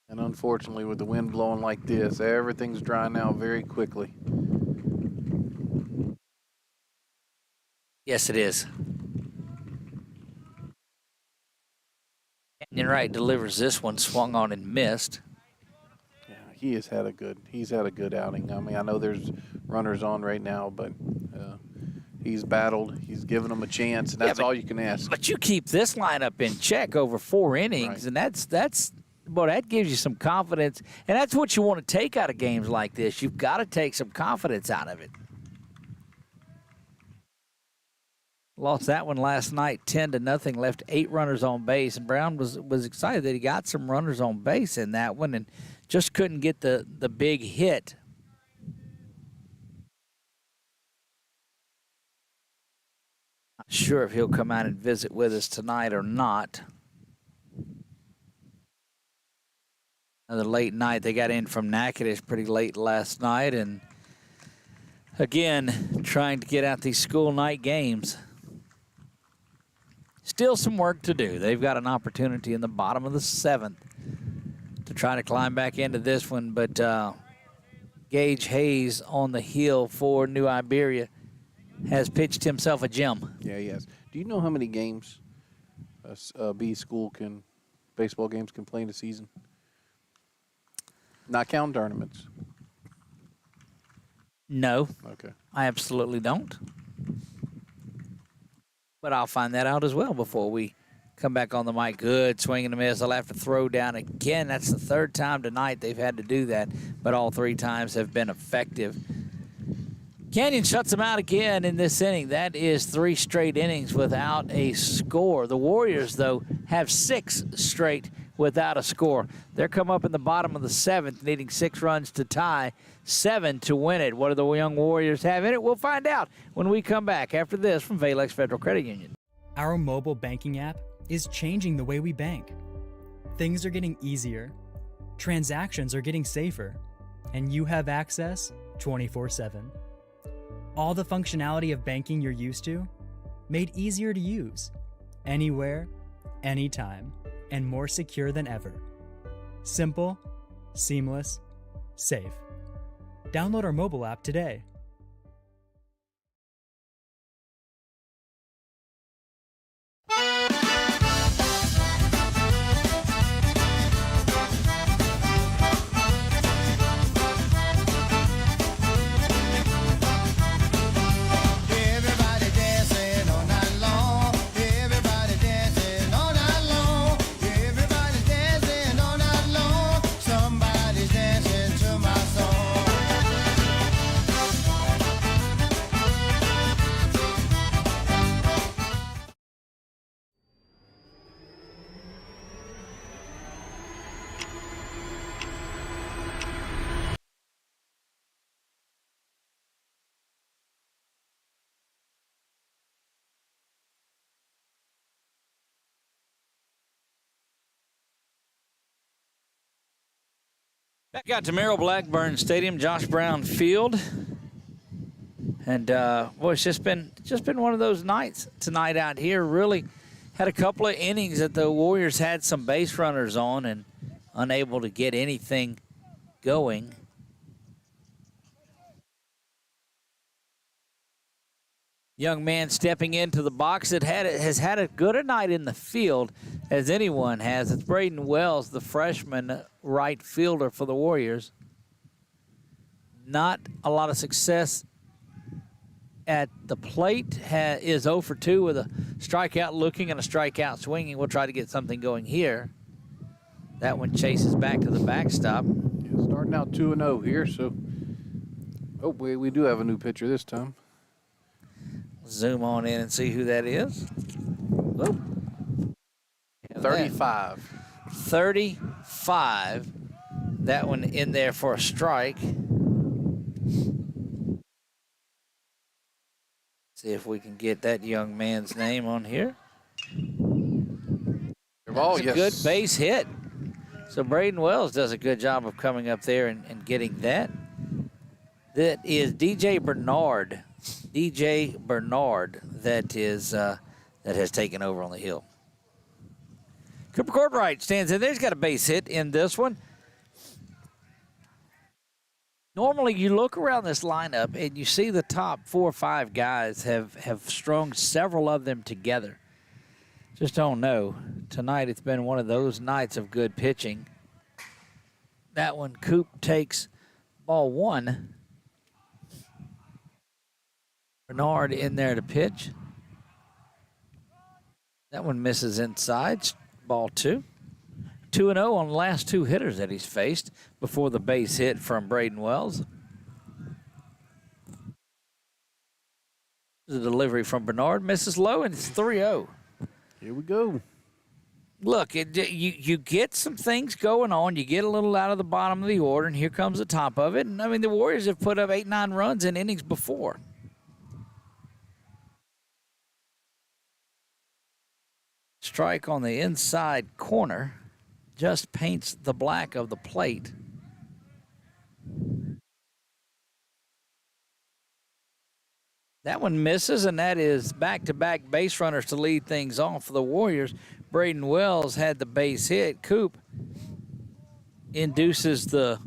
And unfortunately, with the wind blowing like this, everything's drying out very quickly. Yes, it is. Canyon Wright delivers this one, swung on and missed. Yeah, he's had a good outing. I know there's runners on right now, but he's battled. He's given them a chance, and that's all you can ask. But you keep this lineup in check over 4 innings, right. And that gives you some confidence, and that's what you want to take out of games like this. You've got to take some confidence out of it. Lost that one last night, 10-0. Left 8 runners on base, and Brown was excited that he got some runners on base in that one, and just couldn't get the big hit. Not sure if he'll come out and visit with us tonight or not. Another late night. They got in from Natchitoches pretty late last night, and again, trying to get out these school night games. Still some work to do. They've got an opportunity in the bottom of the 7th to try to climb back into this one, but Gage Hayes on the hill for New Iberia has pitched himself a gem. Yeah, he has. Do you know how many games a B school baseball games can play in a season? Not counting tournaments. No. Okay. I absolutely don't. But I'll find that out as well before we come back on the mic. Good swing and a miss. I'll have to throw down again. That's the third time tonight they've had to do that, but all 3 times have been effective. Canyon shuts them out again in this inning. That is 3 straight innings without a score. The Warriors, though, have 6 straight without a score. They're come up in the bottom of the 7th, needing 6 runs to tie, 7 to win it. What do the young Warriors have in it? We'll find out when we come back after this from Valex Federal Credit Union. Our mobile banking app is changing the way we bank. Things are getting easier, transactions are getting safer, and you have access 24/7. All the functionality of banking you're used to, made easier to use, anywhere, anytime, and more secure than ever. Simple, seamless, safe. Download our mobile app today. Back out to Merrill Blackburn Stadium, Josh Brown Field. And, boy, it's just been one of those nights tonight out here. Really had a couple of innings that the Warriors had some base runners on and unable to get anything going. Young man stepping into the box that has had as good a night in the field as anyone has. It's Braden Wells, the freshman right fielder for the Warriors. Not a lot of success at the plate. Is 0 for 2 with a strikeout looking and a strikeout swinging. We'll try to get something going here. That one chases back to the backstop. Yeah, starting out 2-0 here, so we do have a new pitcher this time. Zoom on in and see who that is. Oh. 35. 35. That one in there for a strike. See if we can get that young man's name on here. Oh, yes. A good base hit. So Braden Wells does a good job of coming up there and getting that. That is DJ Bernard. DJ Bernard that has taken over on the hill. Cooper Courtright stands in there. He's got a base hit in this one. Normally you look around this lineup and you see the top 4 or 5 guys have strung several of them together. Just don't know. Tonight it's been one of those nights of good pitching. That one, Coop takes ball 1. Bernard in there to pitch. That one misses inside. Ball 2. 2-0 on the last 2 hitters that he's faced before the base hit from Braden Wells. The delivery from Bernard misses low, and it's 3-0. Here we go. Look, you get some things going on. You get a little out of the bottom of the order, and here comes the top of it. And, I mean, the Warriors have put up 8-9 runs in innings before. Strike on the inside corner. Just paints the black of the plate. That one misses, and that is back-to-back base runners to lead things off for the Warriors. Braden Wells had the base hit. Coop induces the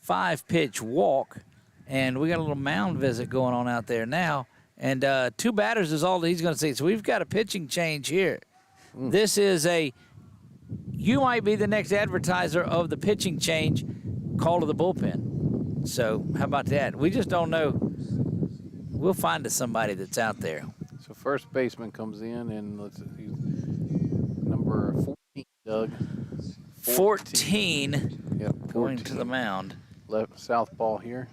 5-pitch walk, and we got a little mound visit going on out there now. And 2 batters is all that he's going to see. So we've got a pitching change here. This is you might be the next advertiser of the pitching change, call to the bullpen. So how about that? We just don't know. We'll find somebody that's out there. So first baseman comes in, and he's number 14, Doug. 14. Yep, 14. Going to the mound. Left southpaw here.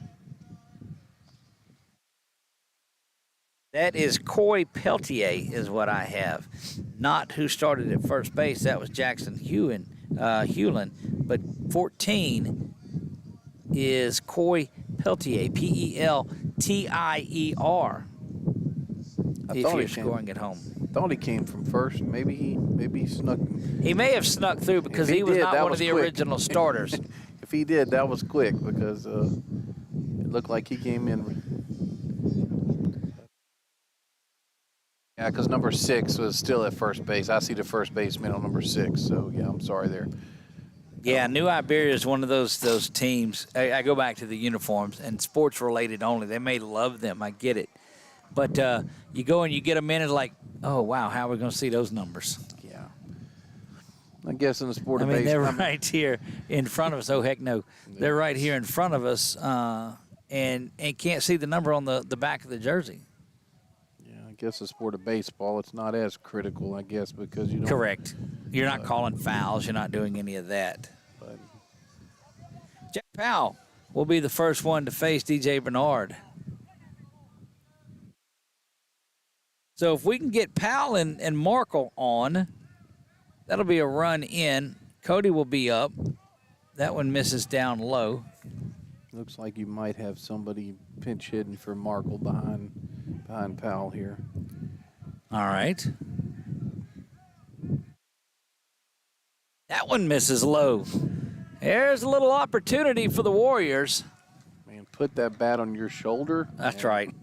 That is Coy Peltier is what I have. Not who started at first base. That was Jackson Hewlin. But 14 is Coy Peltier, Peltier, if you're scoring at home. I thought he came from first. Maybe he snuck. He may have snuck through because he was not one of the original starters. If he did, that was quick because it looked like he came in. Yeah, because number 6 was still at first base. I see the first baseman on number 6, so yeah, I'm sorry there. Yeah, New Iberia is one of those teams. I go back to the uniforms and sports related only. They may love them. I get it. But you go and you get them in and like, oh, wow, how are we going to see those numbers? Yeah. I guess in the sport of base. They're baseball. right here in front of us. Oh, heck no. They're right here in front of us and can't see the number on the back of the jersey. I guess the sport of baseball, it's not as critical, I guess, because you don't. Correct. You're not calling fouls. You're not doing any of that. But Jack Powell will be the first one to face DJ Bernard. So if we can get Powell and Markle on, that'll be a run in. Cody will be up. That one misses down low. Looks like you might have somebody pinch hitting for Markle behind Powell here. All right. That one misses low. There's a little opportunity for the Warriors. Man, put that bat on your shoulder. That's right.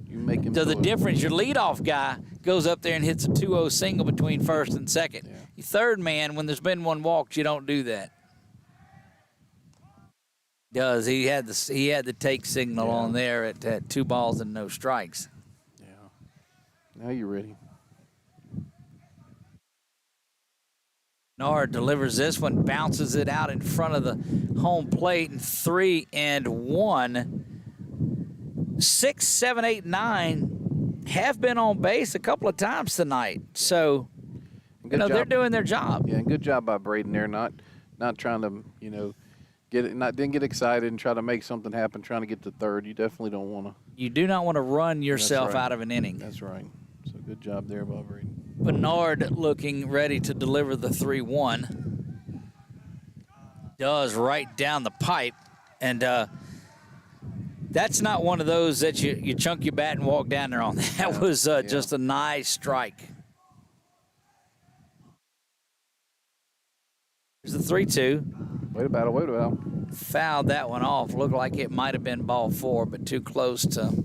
You make him. So the difference, your leadoff guy goes up there and hits a 2-0 single between first and second. Yeah. Your third man, when there's been one walked, you don't do that. Does he had the take signal on there at 2 balls and no strikes. Yeah. Now you're ready. Bernard delivers this one, bounces it out in front of the home plate, and 3-1. 6, 7, 8, 9 have been on base a couple of times tonight. So, they're doing their job. Yeah, and good job by Braden there, not trying to, didn't get excited and try to make something happen, trying to get to third. You definitely don't want to. You do not want to run yourself out of an inning. That's right. So good job there by Braden. Bernard looking ready to deliver the 3-1. Does right down the pipe. And that's not one of those that you chunk your bat and walk down there on. That was just a nice strike. Here's the 3-2. Wait about it. Fouled that one off. Looked like it might have been ball 4, but too close to.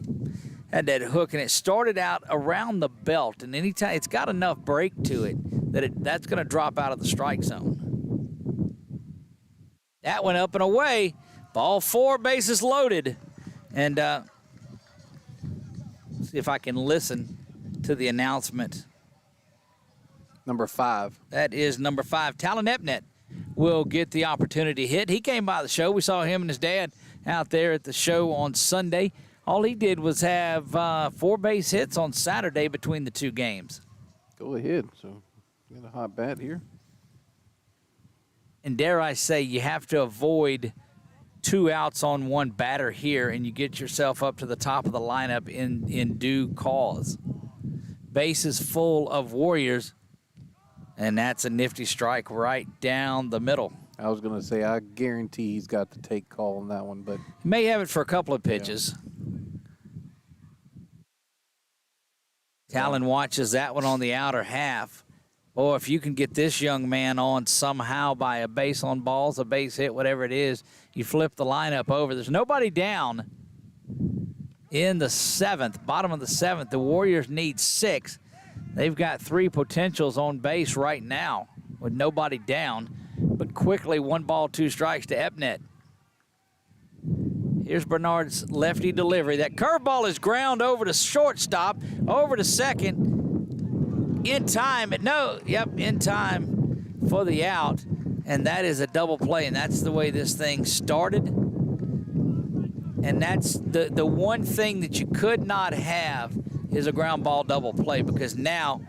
Had that hook, and it started out around the belt. And anytime it's got enough break to it that's going to drop out of the strike zone. That went up and away. Ball 4, bases loaded. And see if I can listen to the announcement. Number 5. That is number 5. Talon Epnet will get the opportunity to hit. He came by the show. We saw him and his dad out there at the show on Sunday. All he did was have 4 base hits on Saturday between the 2 games. Go ahead. So, got a hot bat here. And dare I say, you have to avoid 2 outs on 1 batter here, and you get yourself up to the top of the lineup in due cause. Bases full of Warriors, and that's a nifty strike right down the middle. I was going to say, I guarantee he's got the take call on that one, but he may have it for a couple of pitches. Yeah. Talon watches that one on the outer half. Boy, if you can get this young man on somehow by a base on balls, a base hit, whatever it is, you flip the lineup over. There's nobody down in the 7th, bottom of the 7th. The Warriors need 6. They've got 3 potentials on base right now with nobody down. But quickly, 1 ball, 2 strikes to Epnet. Here's Bernard's lefty delivery. That curveball is ground over to shortstop, over to second. In time. In time for the out. And that is a double play, and that's the way this thing started. And that's the one thing that you could not have is a ground ball double play, because now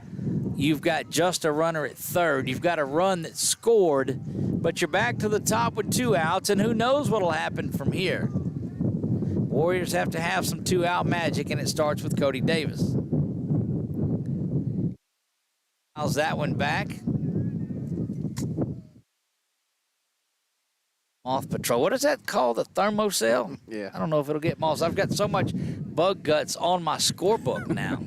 you've got just a runner at third. You've got a run that scored, but you're back to the top with 2 outs, and who knows what'll happen from here. Warriors have to have some 2-out magic, and it starts with Cody Davis. How's that one back? Moth Patrol. What is that called? The thermocell? Yeah. I don't know if it'll get moths. I've got so much bug guts on my scorebook now.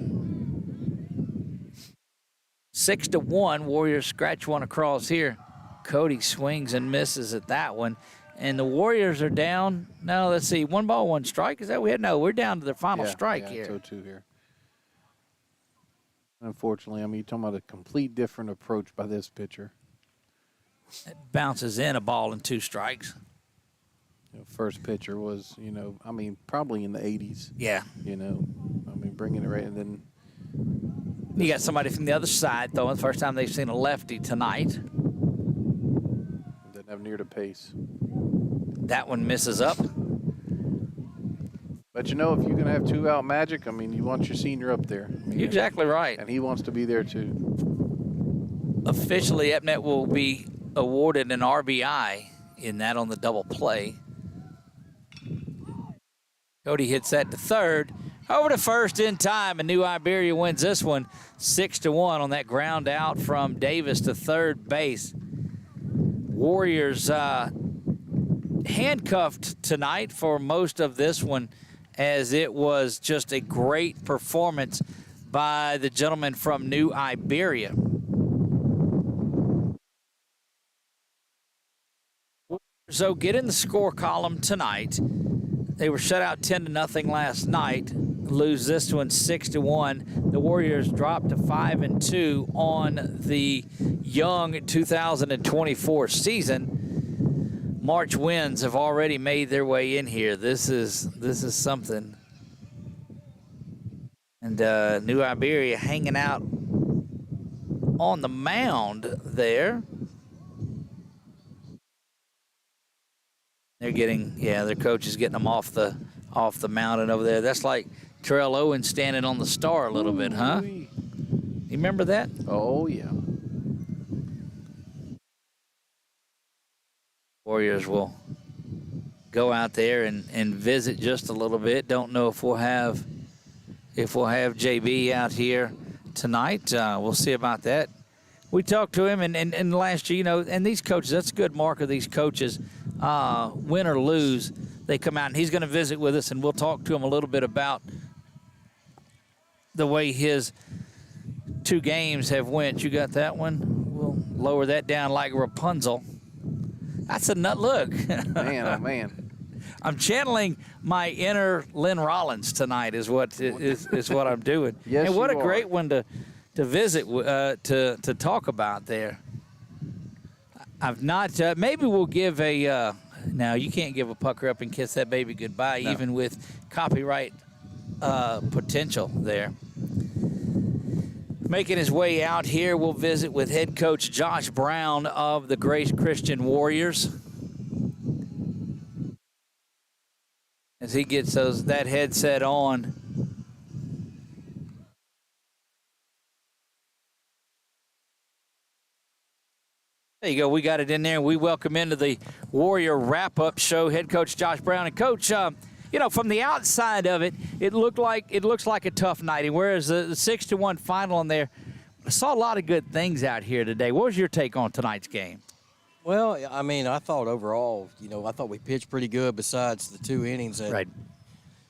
6-1. Warriors scratch one across here. Cody swings and misses at that one. And the Warriors are down. No, let's see. 1 ball, 1 strike. Is that what we had? No, we're down to their final strike here. Yeah, 2-2 here. Unfortunately, I mean, you're talking about a complete different approach by this pitcher. It bounces in a ball and 2 strikes. First pitcher was, I mean, probably in the 80s. Yeah. I mean, bringing it right, and then you got somebody from the other side throwing. The first time they've seen a lefty tonight. Didn't have near the pace. That one misses up. But if you're going to have 2-out magic, I mean, you want your senior up there. I mean, You're exactly right. And he wants to be there too. Officially, Epnet will be awarded an RBI in that on the double play. Cody hits that to third. Over to first in time, and New Iberia wins this one 6-1 on that ground out from Davis to third base. Warriors handcuffed tonight for most of this one, as it was just a great performance by the gentleman from New Iberia. So get in the score column tonight. They were shut out 10-0 last night. Lose this one 6-1. The Warriors dropped to 5-2 on the young 2024 season. March wins have already made their way in here. This is something. And New Iberia hanging out on the mound there. They're getting, their coach is getting them off the mound and over there. That's like Terrell Owens standing on the star a little bit, huh? You remember that? Oh, yeah. Warriors will go out there and visit just a little bit. Don't know if we'll have JB out here tonight. We'll see about that. We talked to him, and last year, and these coaches, that's a good mark of these coaches. Win or lose, they come out, and he's going to visit with us, and we'll talk to him a little bit about the way his 2 games have went. You got that one? We'll lower that down like Rapunzel. That's a nut look. Man, oh, man. I'm channeling my inner Lynn Rollins tonight is what I'm doing. Yes, and what you a great are. one to visit, to talk about there. I've not, maybe we'll give a, now you can't give a pucker up and kiss that baby goodbye, No. even with copyright potential there. Making his way out here, we'll visit with head coach Josh Brown of the Grace Christian Warriors. As he gets that headset on. There you go. We got it in there. We welcome into the Warrior wrap-up show head coach Josh Brown. And coach, from the outside of it, it looks like a tough night. And whereas the 6-1 final in there, I saw a lot of good things out here today. What was your take on tonight's game? Well, I mean, I thought overall, I thought we pitched pretty good besides the 2 innings. That Right.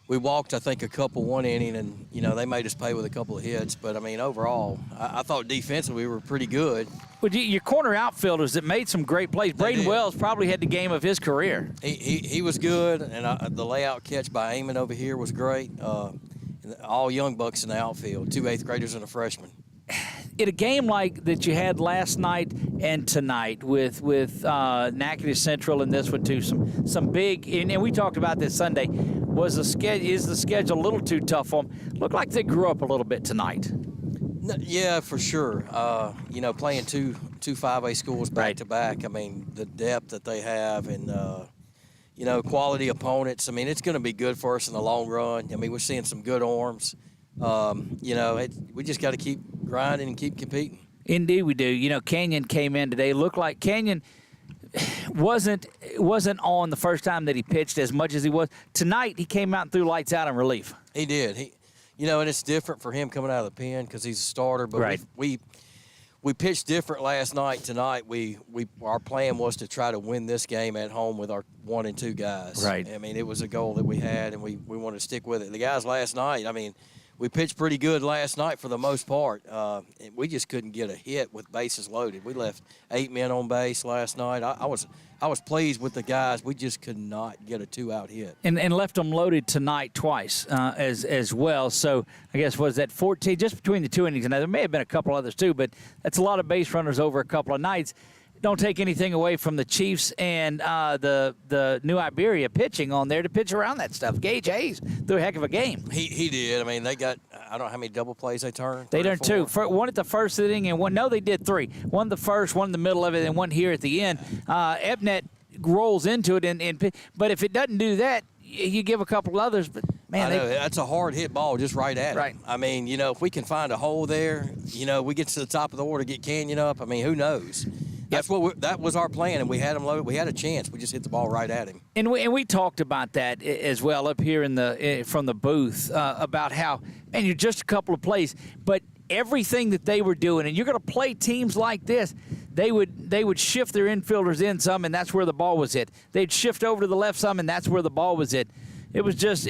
We walked, I think, a couple one inning, and, they made us pay with a couple of hits. But, I mean, overall, I thought defensively we were pretty good. Well, your corner outfilders that made some great plays. Braden Wells probably had the game of his career. He was good, and the layout catch by Eamon over here was great. And all young bucks in the outfield, 2 8th graders and a freshman. In a game like that you had last night and tonight with Natchitoches Central and this one too, some big, and we talked about this Sunday, is the schedule a little too tough for them? Looked like they grew up a little bit tonight. Yeah, for sure. Playing two 5A schools back to back. I mean, the depth that they have and quality opponents. I mean, it's going to be good for us in the long run. I mean, we're seeing some good arms. We just got to keep grinding and keep competing. Indeed we do. Canyon came in today. Looked like Canyon wasn't on the first time that he pitched as much as he was. Tonight he came out and threw lights out in relief. He did. And it's different for him coming out of the pen because he's a starter. But right. we pitched different last night. Tonight our plan was to try to win this game at home with our 1 and 2 guys. Right. I mean, it was a goal that we had, and we wanted to stick with it. The guys last night, I mean, we pitched pretty good last night for the most part. We just couldn't get a hit with bases loaded. We left 8 men on base last night. I was pleased with the guys. We just could not get a 2-out hit. And left them loaded tonight twice as well. So I guess was that 14 just between the 2 innings. Now there may have been a couple others too, but that's a lot of base runners over a couple of nights. Don't take anything away from the Chiefs and the new Iberia pitching on there to pitch around that stuff. Gage Hayes threw a heck of a game. He did. I mean, they got, I don't know how many double plays they turned. They turned 2. One at the first inning and one. No, they did 3. One the first, one in the middle of it, and one here at the end. Ebnet rolls into it, but if it doesn't do that, you give a couple others. But man, I know, that's a hard hit ball just right at it. Right. I mean, if we can find a hole there, we get to the top of the order, get Canyon up. I mean, who knows? That was our plan, and we had him loaded. We had a chance. We just hit the ball right at him. And we talked about that as well up here from the booth about how, man, you're just a couple of plays, but everything that they were doing, and you're going to play teams like this, they would shift their infielders in some, and that's where the ball was hit. They'd shift over to the left some, and that's where the ball was hit. It was just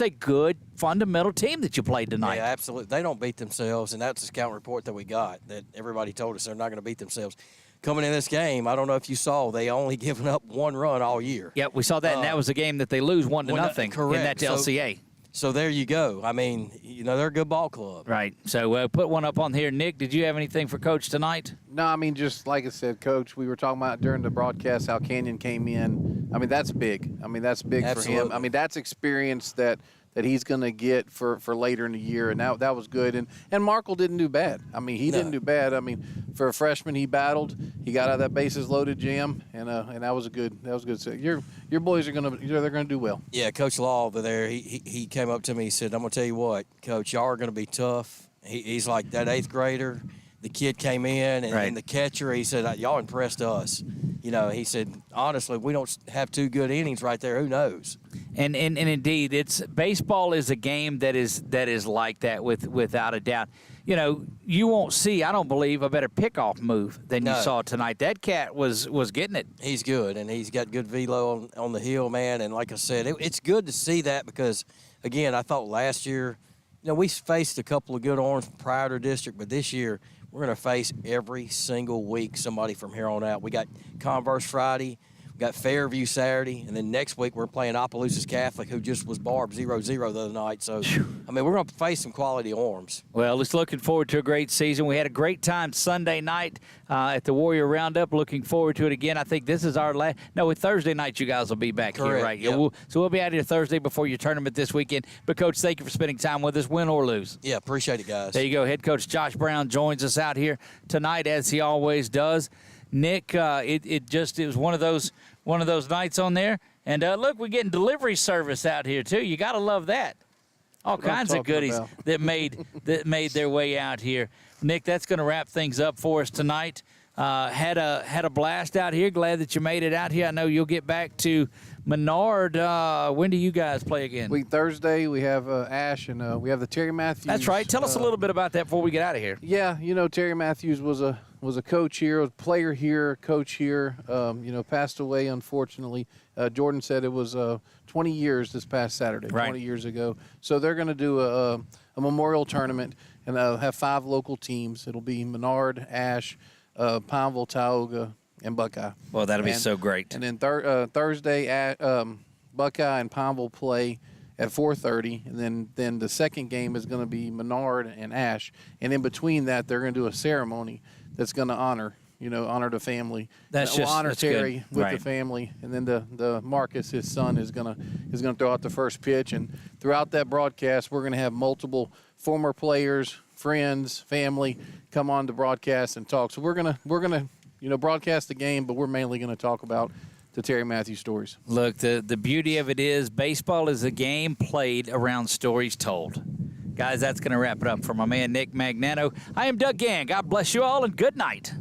a good fundamental team that you played tonight. Yeah, absolutely. They don't beat themselves, and that's the scout report that we got, that everybody told us they're not going to beat themselves. Coming in this game, I don't know if you saw, they only given up 1 run all year. Yep, we saw that, and that was a game that they lose 1-0 correct. in that LCA. So there you go. I mean, they're a good ball club. Right. So put one up on here. Nick, did you have anything for Coach tonight? No, I mean, just like I said, Coach, we were talking about during the broadcast how Canyon came in. I mean, that's big. I mean, that's big Absolutely. for him. I mean, that's experience that he's going to get for later in the year, and that was good. And Markle didn't do bad. I mean, he didn't do bad. I mean, for a freshman, he battled. He got out of that bases loaded jam, and that was a good. So your boys are they're gonna do well. Yeah, Coach Law over there, he came up to me. He said, "I'm gonna tell you what, Coach, y'all are gonna be tough." He's like that 8th grader. The kid came in, and the catcher, he said, "Y'all impressed us." He said, honestly, we don't have 2 good innings right there. Who knows? And indeed, baseball is a game that is like that without a doubt. You won't see, I don't believe, a better pickoff move than you saw tonight. That cat was getting it. He's good, and he's got good velo on the hill, man. And like I said, it's good to see that because, again, I thought last year, we faced a couple of good arms prior to district, but this year we're going to face every single week somebody from here on out. We got Converse Friday. We got Fairview Saturday. And then next week we're playing Opelousas Catholic, who just was barbed 0-0 the other night. So, I mean, we're going to face some quality arms. Well, it's looking forward to a great season. We had a great time Sunday night at the Warrior Roundup. Looking forward to it again. I think this is our last. No, Thursday night you guys will be back Correct. here, right? Yep. So we'll be out here Thursday before your tournament this weekend. But, Coach, thank you for spending time with us, win or lose. Yeah, appreciate it, guys. There you go. Head coach Josh Brown joins us out here tonight, as he always does. Nick, it was one of those nights on there. And look, we're getting delivery service out here too. You got to love that. All kinds of goodies that made their way out here. Nick, that's going to wrap things up for us tonight. Had a blast out here. Glad that you made it out here. I know you'll get back to Menard. When do you guys play again? Thursday we have Ash, and we have the Terry Matthews. That's right. Tell us a little bit about that before we get out of here. Yeah, Terry Matthews was a coach here, a player here, coach here. Passed away unfortunately. Jordan said it was 20 years this past Saturday, 20 years ago. So they're going to do a memorial tournament and have 5 local teams. It'll be Menard, Ash, Pineville, Tioga, and Buckeye. Well, that'll be so great. And then Thursday, Buckeye and Pineville play at 4:30, and then the second game is going to be Menard and Ash. And in between that, they're going to do a ceremony that's going to honor the family. That's Terry good. with the family, and then the Marcus, his son, is gonna throw out the first pitch. And throughout that broadcast, we're going to have multiple former players, friends, family come on to broadcast and talk. So we're gonna broadcast the game, but we're mainly going to talk about the Terry Matthews stories. Look, the beauty of it is baseball is a game played around stories told. Guys, that's going to wrap it up for my man Nick Magnano. I am Doug Gann. God bless you all, and good night.